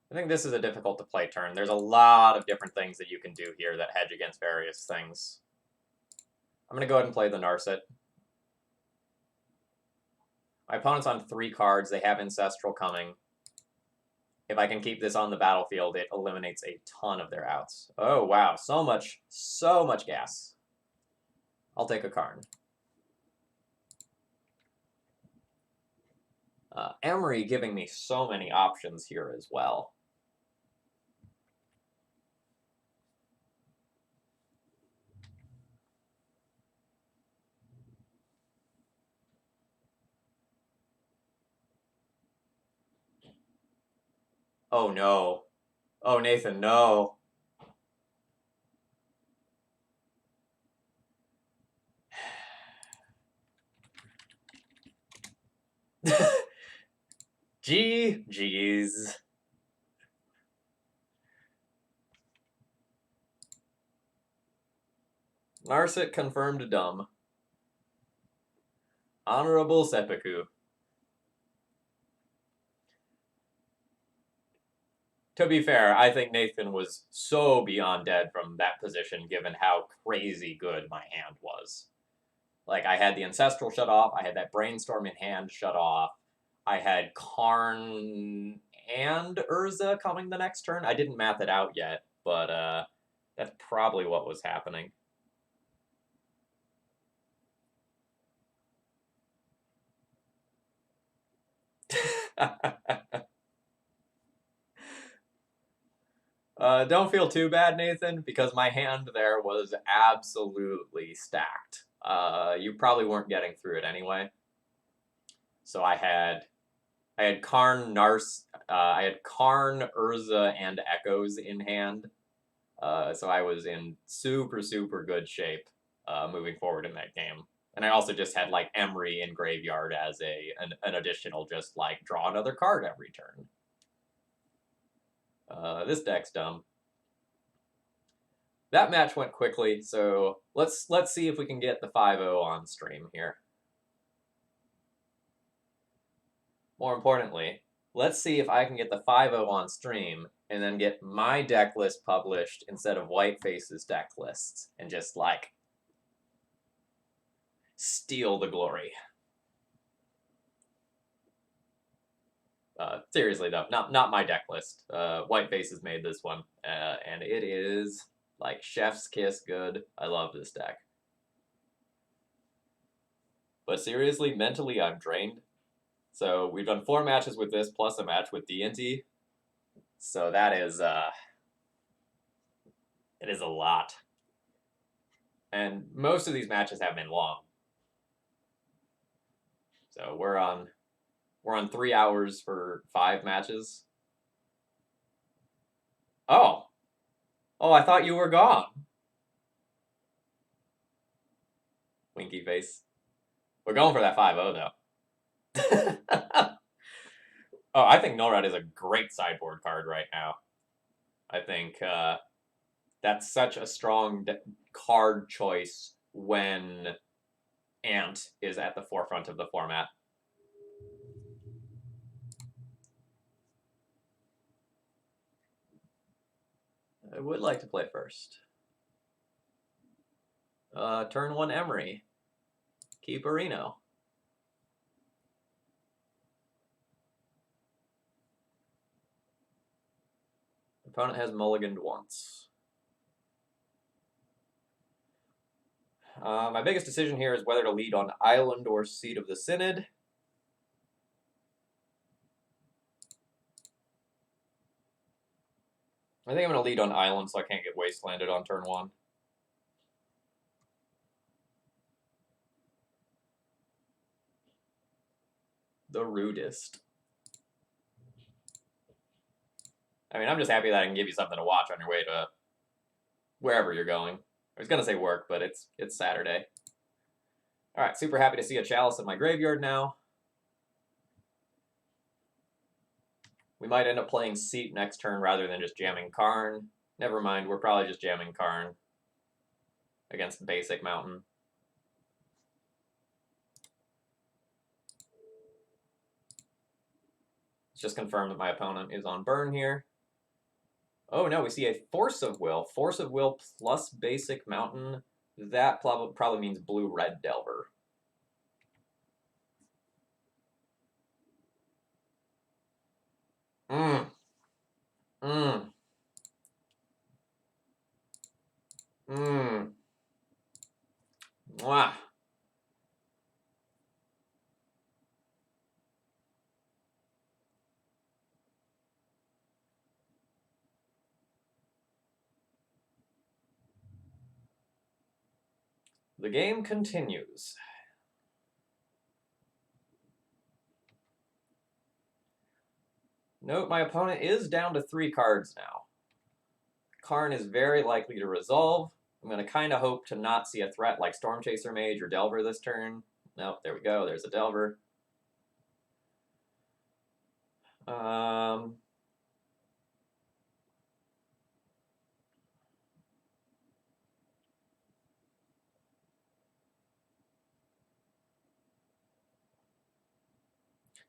I think this is a difficult to play turn. There's a lot of different things that you can do here that hedge against various things. I'm going to go ahead and play the Narset. My opponent's on 3 cards. They have Ancestral coming. If I can keep this on the battlefield, it eliminates a ton of their outs. Oh, wow. So much gas. I'll take a Karn. Emry giving me so many options here as well. Oh, no. Oh, Nathan, no. GG's. Narset confirmed dumb. Honorable seppuku. To be fair, I think Nathan was so beyond dead from that position given how crazy good my hand was. Like, I had the Ancestral shut off, I had that Brainstorm in hand shut off, I had Karn and Urza coming the next turn. I didn't math it out yet, but that's probably what was happening. Don't feel too bad, Nathan, because my hand there was absolutely stacked. You probably weren't getting through it anyway. So I had Karn, Urza, and Echoes in hand. So I was in super, super good shape moving forward in that game. And I also just had like Emry in graveyard as an additional just like draw another card every turn. This deck's dumb. That match went quickly, so let's see if we can get the 5-0 on stream here. More importantly, let's see if I can get the 5-0 on stream and then get my deck list published instead of Whiteface's deck lists and just like steal the glory. Seriously though, not my deck list. Whiteface has made this one, and it is like chef's kiss good. I love this deck. But seriously, mentally I'm drained. So we've done 4 matches with this plus a match with D&T. So that is it is a lot. And most of these matches have been long. So we're on 3 hours for 5 matches. Oh, I thought you were gone. Winky face. We're going for that 5-0 though. Oh, I think Norad is a great sideboard card right now. I think that's such a strong card choice when Ant is at the forefront of the format. I would like to play first. Turn 1 Emry. Keep Areno. Opponent has mulliganed once. My biggest decision here is whether to lead on Island or Seat of the Synod. I think I'm going to lead on Island so I can't get wastelanded on turn 1. The rudest. I mean, I'm just happy that I can give you something to watch on your way to wherever you're going. I was going to say work, but it's Saturday. All right, super happy to see a Chalice in my graveyard now. We might end up playing Seat next turn rather than just jamming Karn. Never mind, we're probably just jamming Karn against basic Mountain. Let's just confirm that my opponent is on burn here. Oh no, we see a Force of Will. Force of Will plus basic Mountain. That probably means blue-red Delver. Mwah. The game continues. Note, my opponent is down to 3 cards now. Karn is very likely to resolve. I'm going to kind of hope to not see a threat like Storm Chaser Mage or Delver this turn. Nope, there we go. There's a Delver.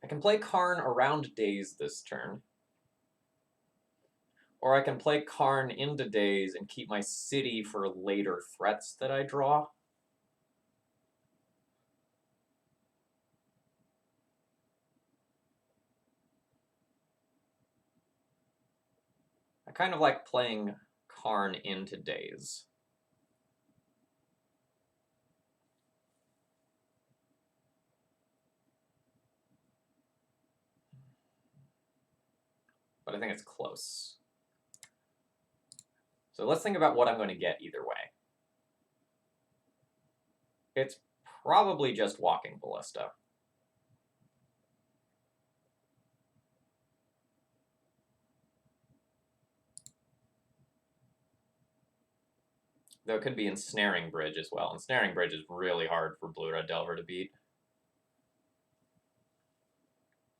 I can play Karn around Daze this turn. Or I can play Karn into Daze and keep my city for later threats that I draw. I kind of like playing Karn into Daze. But I think it's close. So let's think about what I'm going to get either way. It's probably just Walking Ballista. Though it could be Ensnaring Bridge as well. Ensnaring Bridge is really hard for Blue-Red Delver to beat.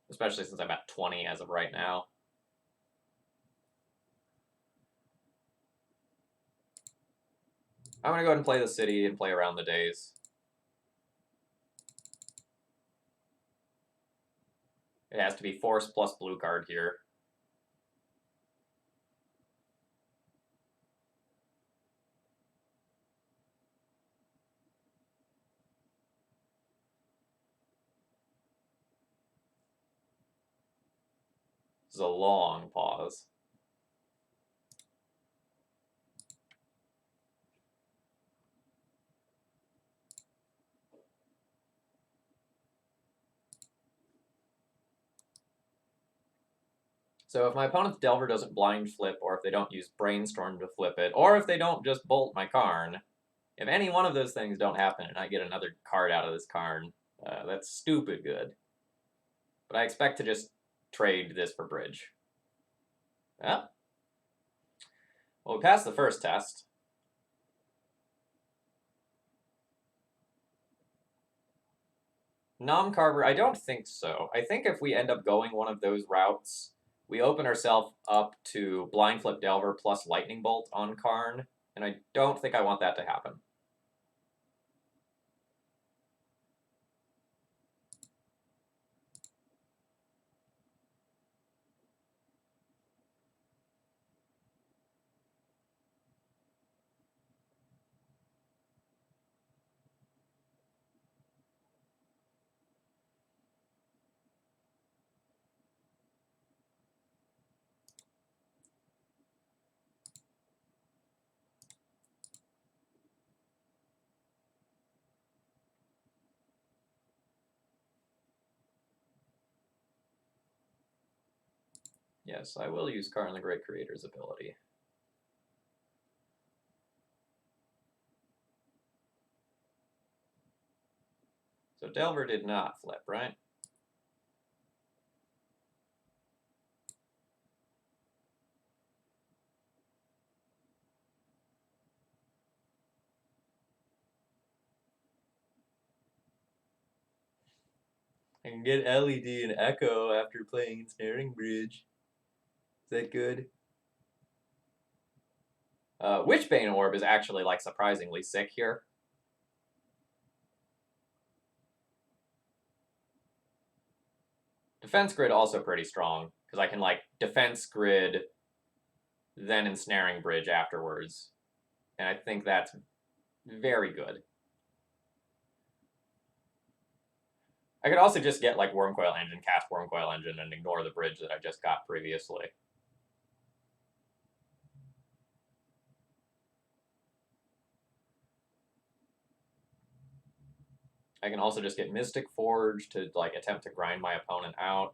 Especially since I'm at 20 as of right now. I'm going to go ahead and play the city and play around the days. It has to be force plus blue card here. This is a long pause. So if my opponent's Delver doesn't blind flip, or if they don't use Brainstorm to flip it, or if they don't just bolt my Karn, if any one of those things don't happen and I get another card out of this Karn, that's stupid good. But I expect to just trade this for bridge. Yeah. Well, we passed the first test. Nom-Carver, I don't think so. I think if we end up going one of those routes, we open ourselves up to Blind Flip Delver plus Lightning Bolt on Karn, and I don't think I want that to happen. Yes, I will use Karn the Great Creator's ability. So Delver did not flip, right? I can get LED and Echo after playing Ensnaring Bridge. Is that good? Witchbane Orb is actually, like, surprisingly sick here. Defense Grid also pretty strong, because I can, like, Defense Grid, then Ensnaring Bridge afterwards. And I think that's very good. I could also just get, like, Wormcoil Engine, cast Wormcoil Engine, and ignore the bridge that I just got previously. I can also just get Mystic Forge to, like, attempt to grind my opponent out.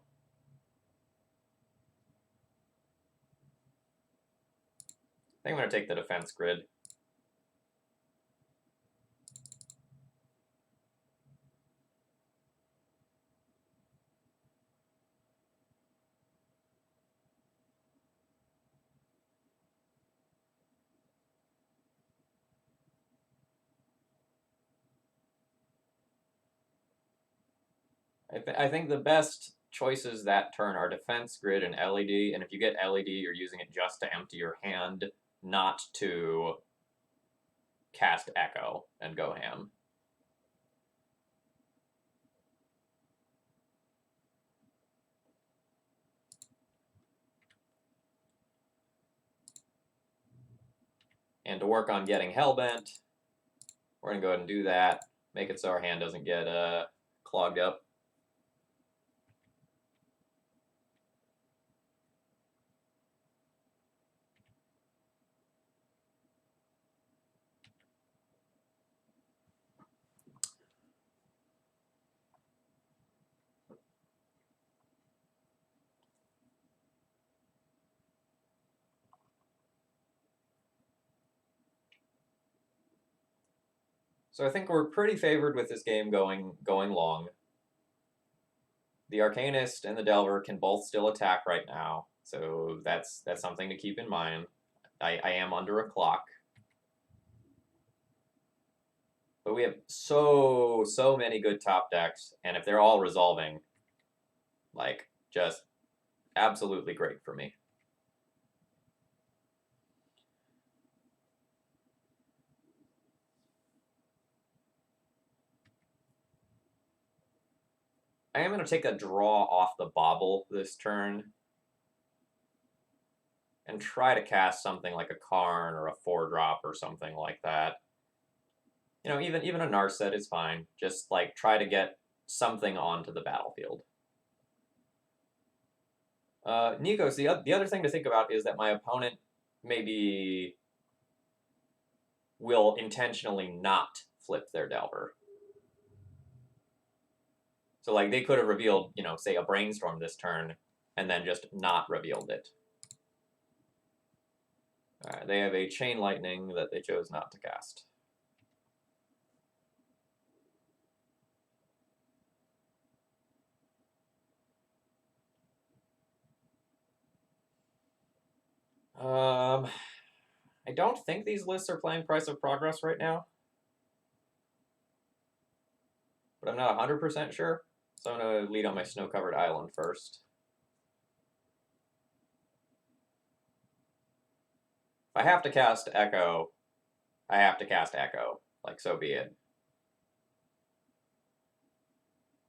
I think I'm going to take the Defense Grid. I think the best choices that turn are Defense Grid and LED, and if you get LED, you're using it just to empty your hand, not to cast Echo and go ham. And to work on getting Hellbent, we're going to go ahead and do that, make it so our hand doesn't get clogged up. So I think we're pretty favored with this game going long. The Arcanist and the Delver can both still attack right now, so that's something to keep in mind. I am under a clock. But we have so many good top decks, and if they're all resolving, like, just absolutely great for me. I am going to take a draw off the bobble this turn and try to cast something like a Karn or a 4-drop or something like that. You know, even a Narset is fine. Just, like, try to get something onto the battlefield. Nikos, the other thing to think about is that my opponent maybe will intentionally not flip their Delver. So, like, they could have revealed, you know, say a Brainstorm this turn, and then just not revealed it. Alright, they have a Chain Lightning that they chose not to cast. I don't think these lists are playing Price of Progress right now. But I'm not 100% sure. So I'm going to lead on my Snow-Covered Island first. If I have to cast Echo, I have to cast Echo. Like, so be it.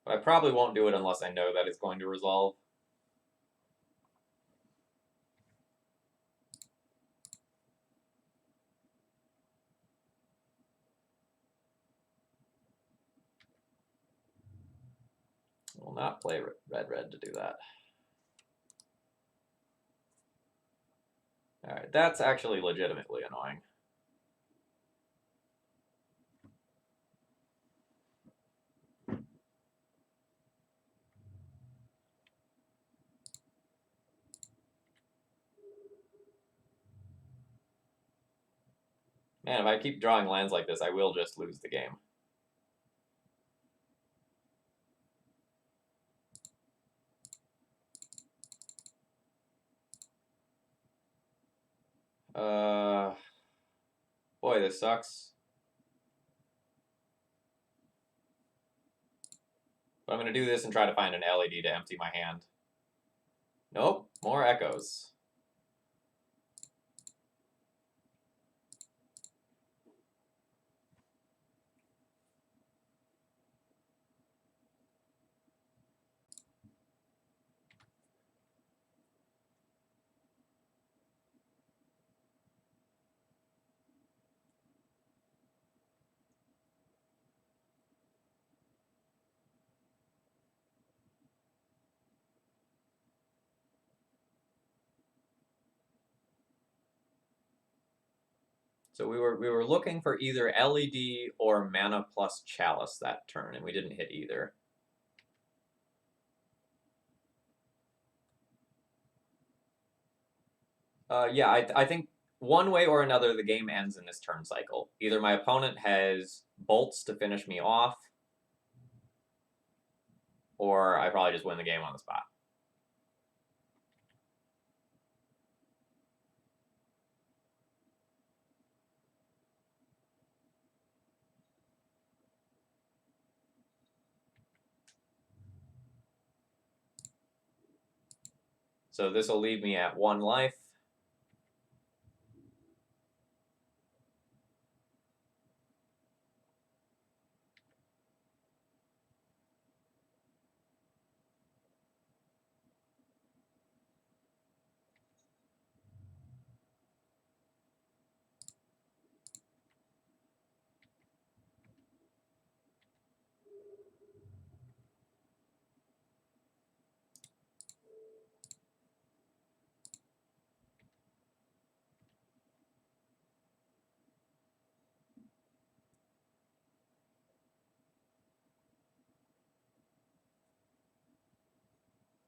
But I probably won't do it unless I know that it's going to resolve. I will not play red to do that. Alright, that's actually legitimately annoying. Man, if I keep drawing lands like this, I will just lose the game. Boy, this sucks. But I'm going to do this and try to find an LED to empty my hand. Nope, more Echoes. So we were looking for either LED or Mana plus Chalice that turn, and we didn't hit either. Yeah, I think one way or another the game ends in this turn cycle. Either my opponent has bolts to finish me off, or I probably just win the game on the spot. So this will leave me at 1 life.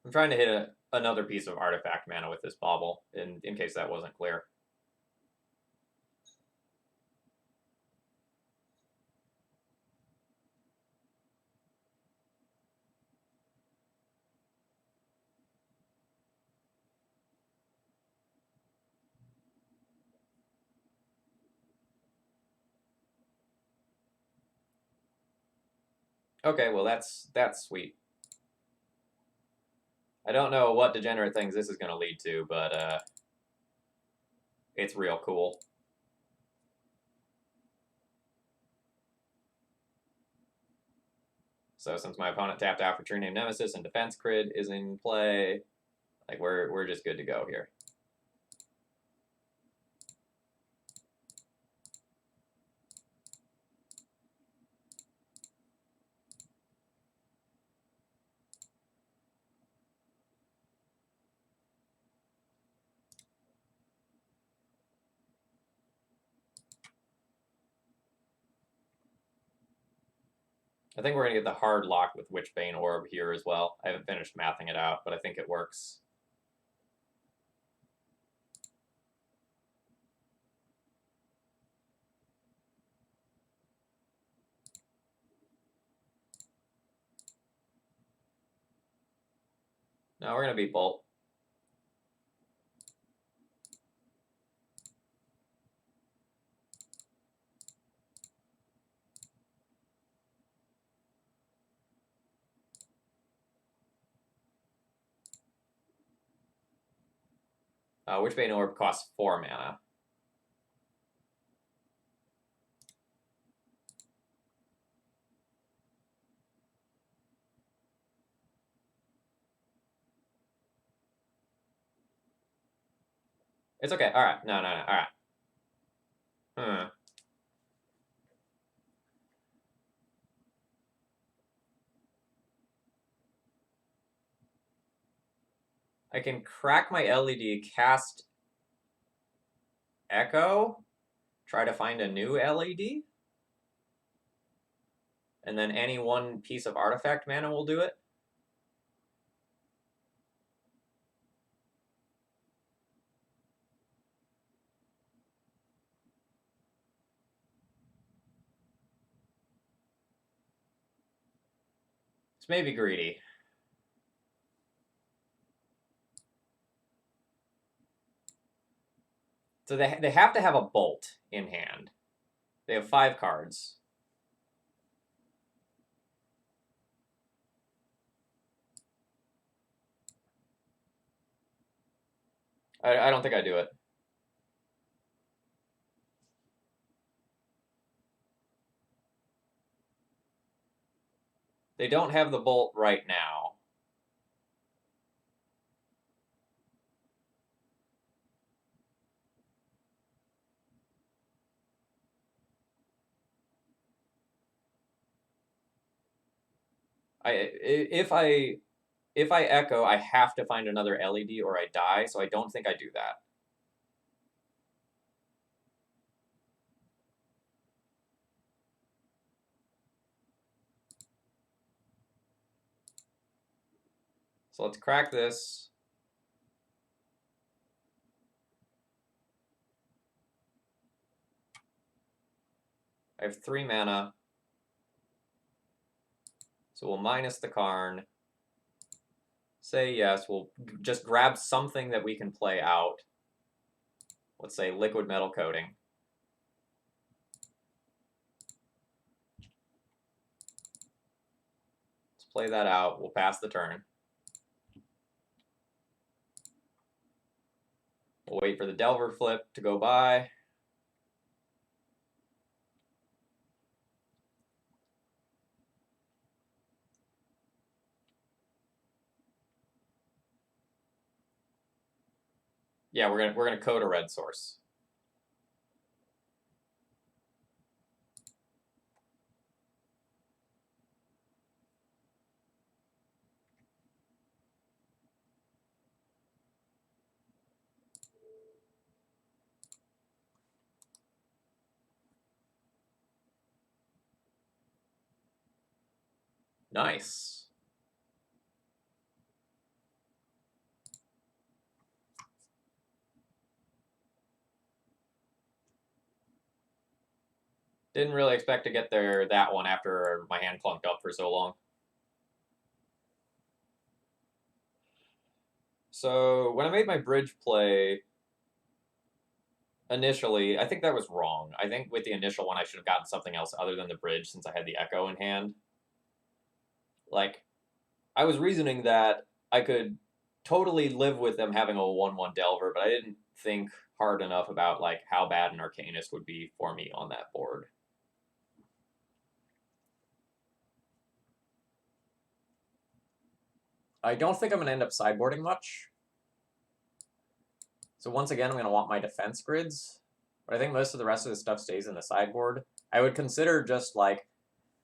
I'm trying to hit another piece of artifact mana with this bauble, in case that wasn't clear. Okay, well that's sweet. I don't know what degenerate things this is going to lead to, but it's real cool. So since my opponent tapped out for True Name Nemesis and Defense Crid is in play, like we're just good to go here. I think we're going to get the hard lock with Witchbane Orb here as well. I haven't finished mathing it out, but I think it works. No, we're going to beat Bolt. Witchbane Orb costs 4 mana. It's okay. All right. No. All right. I can crack my LED, cast Echo, try to find a new LED, and then any one piece of artifact mana will do it. It's maybe greedy. So they have to have a Bolt in hand. They have 5 cards. I don't think I do it. They don't have the Bolt right now. If I Echo, I have to find another LED or I die, so I don't think I do that. So let's crack this. I have 3 mana. So we'll minus the Karn. Say yes. We'll just grab something that we can play out. Let's say liquid metal coating. Let's play that out. We'll pass the turn. We'll wait for the Delver flip to go by. Yeah, we're gonna code a red source. Nice. Didn't really expect to get there that one after my hand clunked up for so long. So when I made my bridge play initially, I think that was wrong. I think with the initial one, I should have gotten something else other than the bridge since I had the Echo in hand. Like, I was reasoning that I could totally live with them having a 1/1 Delver, but I didn't think hard enough about like how bad an Arcanist would be for me on that board. I don't think I'm going to end up sideboarding much. So once again, I'm going to want my defense grids. But I think most of the rest of the stuff stays in the sideboard. I would consider just like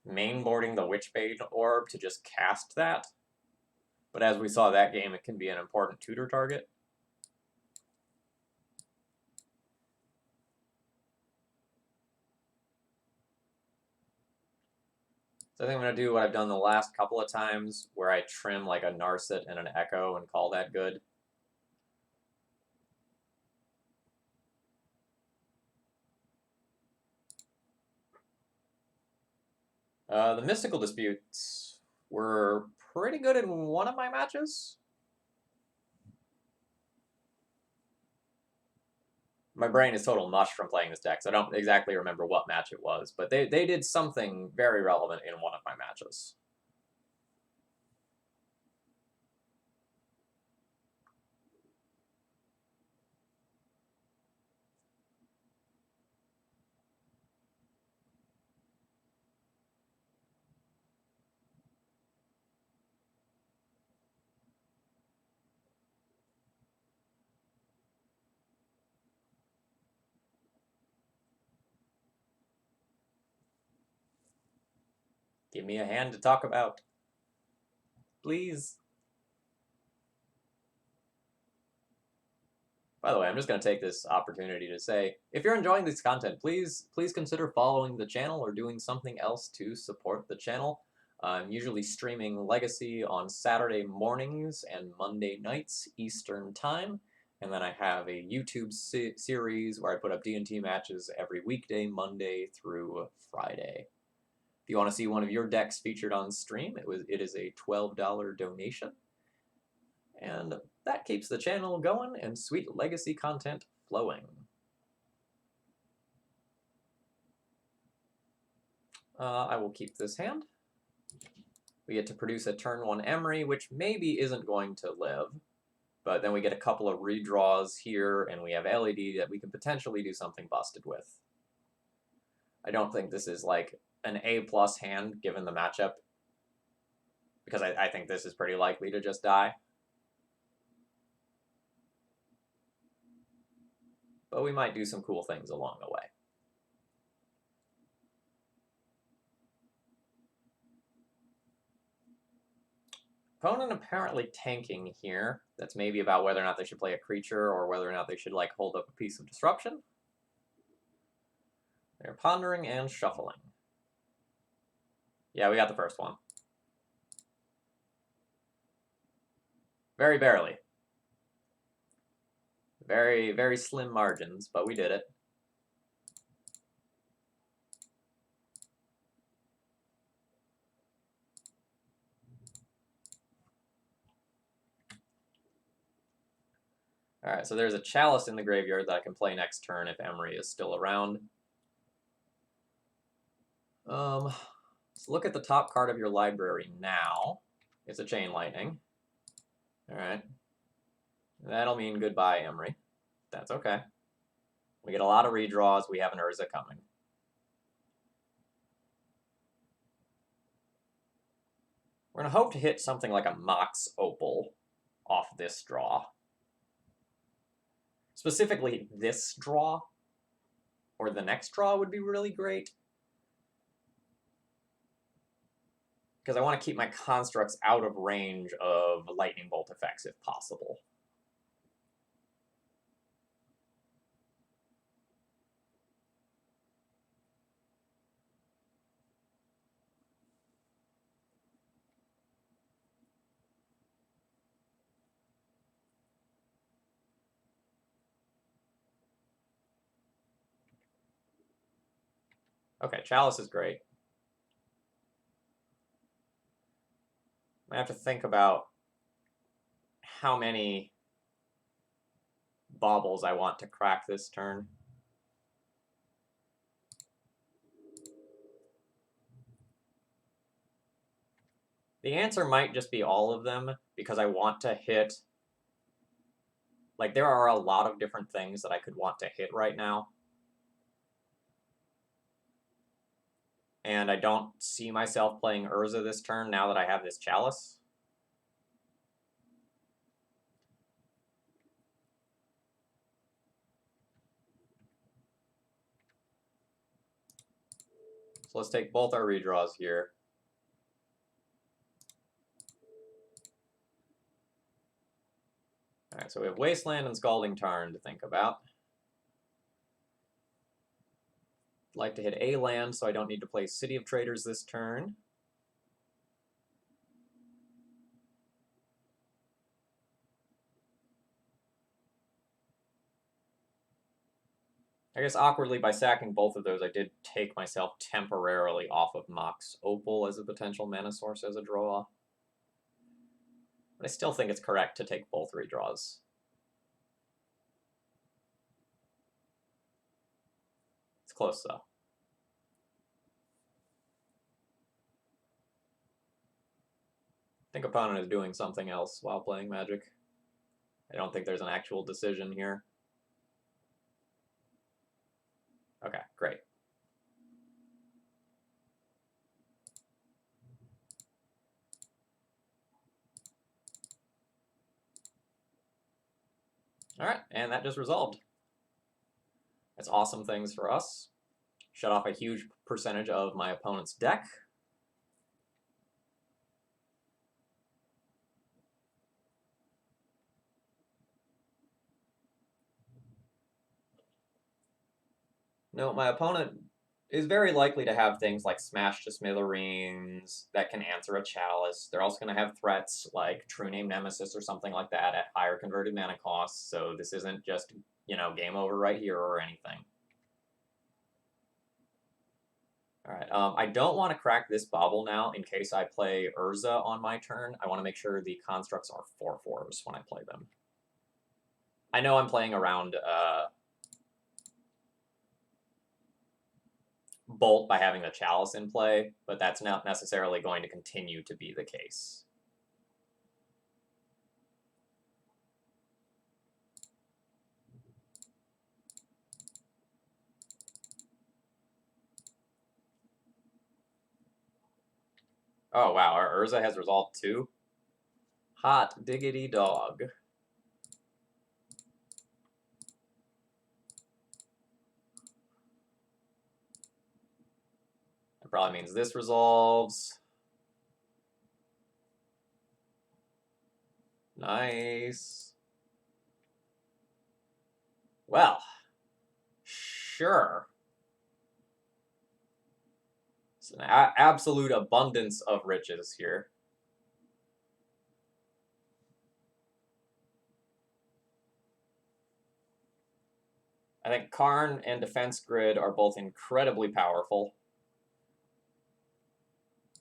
mainboarding the Witchbane Orb to just cast that. But as we saw that game, it can be an important tutor target. So I think I'm going to do what I've done the last couple of times, where I trim like a Narset and an Echo and call that good. The Mystical Disputes were pretty good in one of my matches. My brain is total mush from playing this deck, so I don't exactly remember what match it was, but they did something very relevant in one of my matches. Give me a hand to talk about. Please. By the way, I'm just going to take this opportunity to say, if you're enjoying this content, please consider following the channel or doing something else to support the channel. I'm usually streaming Legacy on Saturday mornings and Monday nights Eastern Time. And then I have a YouTube series where I put up D&T matches every weekday, Monday through Friday. If you want to see one of your decks featured on stream, it is a $12 donation. And that keeps the channel going and sweet Legacy content flowing. I will keep this hand. We get to produce a turn 1 Emry, which maybe isn't going to live. But then we get a couple of redraws here, and we have LED that we could potentially do something busted with. I don't think this is like an A+ hand given the matchup, because I think this is pretty likely to just die. But we might do some cool things along the way. Opponent apparently tanking here. That's maybe about whether or not they should play a creature or whether or not they should like hold up a piece of disruption. They're pondering and shuffling. Yeah, we got the first one. Very barely. Very, very slim margins, but we did it. Alright, so there's a Chalice in the graveyard that I can play next turn if Emry is still around. Let's look at the top card of your library now. It's a Chain Lightning. Alright. That'll mean goodbye, Emry. That's okay. We get a lot of redraws. We have an Urza coming. We're going to hope to hit something like a Mox Opal off this draw. Specifically, this draw, or the next draw would be really great. Because I want to keep my constructs out of range of lightning bolt effects if possible. Okay, Chalice is great. I have to think about how many baubles I want to crack this turn. The answer might just be all of them, because I want to hit... Like, there are a lot of different things that I could want to hit right now. And I don't see myself playing Urza this turn now that I have this Chalice. So let's take both our redraws here. Alright, so we have Wasteland and Scalding Tarn to think about. I'd like to hit a land, so I don't need to play City of Traders this turn. I guess awkwardly, by sacking both of those, I did take myself temporarily off of Mox Opal as a potential mana source as a draw. But I still think it's correct to take both redraws. It's close, though. I think opponent is doing something else while playing Magic. I don't think there's an actual decision here. Okay, great. Alright, and that just resolved. That's awesome things for us. Shut off a huge percentage of my opponent's deck. No, my opponent is very likely to have things like Smash to Smithereens that can answer a Chalice. They're also going to have threats like True Name Nemesis or something like that at higher converted mana costs, so this isn't just, you know, game over right here or anything. Alright, I don't want to crack this bauble now in case I play Urza on my turn. I want to make sure the constructs are 4/4s when I play them. I know I'm playing around Bolt by having the Chalice in play, but that's not necessarily going to continue to be the case. Oh wow, our Urza has resolved too? Hot diggity dog. That probably means this resolves. Nice. Well, sure. It's an absolute abundance of riches here. I think Karn and Defense Grid are both incredibly powerful.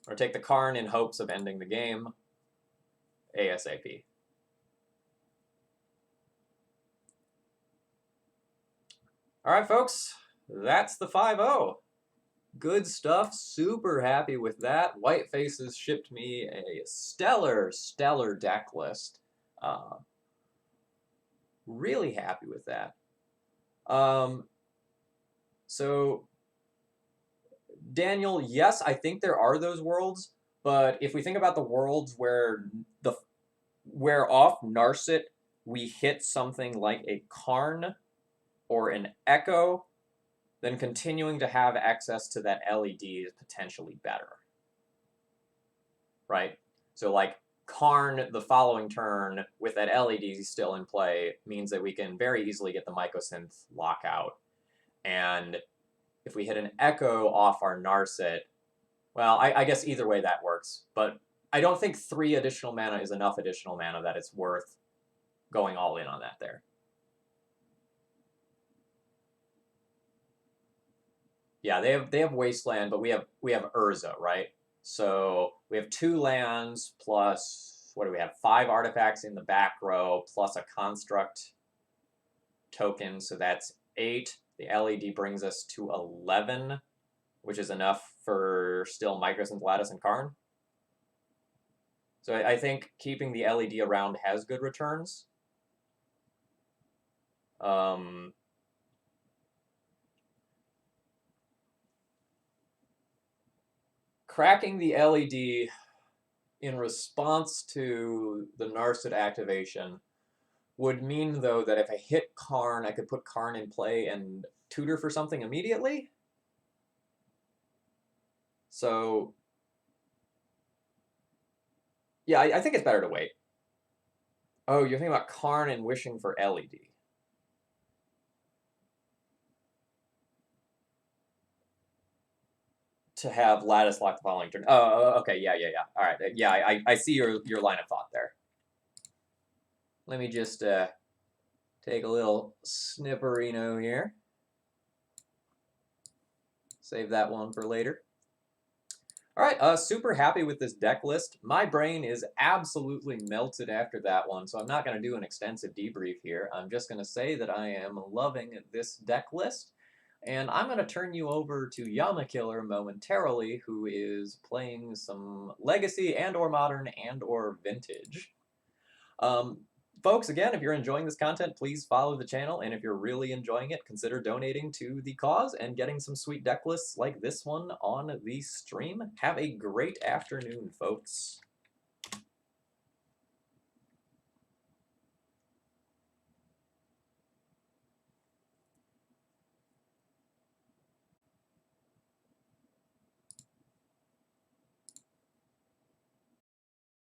Or take the Karn in hopes of ending the game ASAP. Alright, folks. That's the 5-0. Good stuff. Super happy with that. Whitefaces shipped me a stellar deck list. Really happy with that. So, Daniel, yes, I think there are those worlds, but if we think about the worlds where off Narset we hit something like a Karn or an Echo, then continuing to have access to that LED is potentially better. Right? So like Karn the following turn with that LED still in play means that we can very easily get the Mycosynth lockout. And if we hit an Echo off our Narset, well, I guess either way that works. But I don't think 3 additional mana is enough additional mana that it's worth going all in on that there. Yeah, they have Wasteland, but we have Urza, right? So we have 2 lands plus, what do we have? 5 artifacts in the back row plus a construct token, so that's 8. The LED brings us to 11, which is enough for still Mycosynth, Lattice, and Karn. So I think keeping the LED around has good returns. Cracking the LED in response to the Narset activation would mean, though, that if I hit Karn, I could put Karn in play and tutor for something immediately. So, yeah, I think it's better to wait. Oh, you're thinking about Karn and wishing for LED. To have Lattice lock the following turn. Oh, okay, yeah. All right, yeah, I see your line of thought there. Let me just take a little snipperino here. Save that one for later. All right, super happy with this deck list. My brain is absolutely melted after that one, so I'm not going to do an extensive debrief here. I'm just going to say that I am loving this deck list, and I'm going to turn you over to Yamakiller momentarily, who is playing some Legacy and/or Modern and/or Vintage. Folks, again, if you're enjoying this content, please follow the channel, and if you're really enjoying it, consider donating to the cause and getting some sweet deck lists like this one on the stream. Have a great afternoon, folks.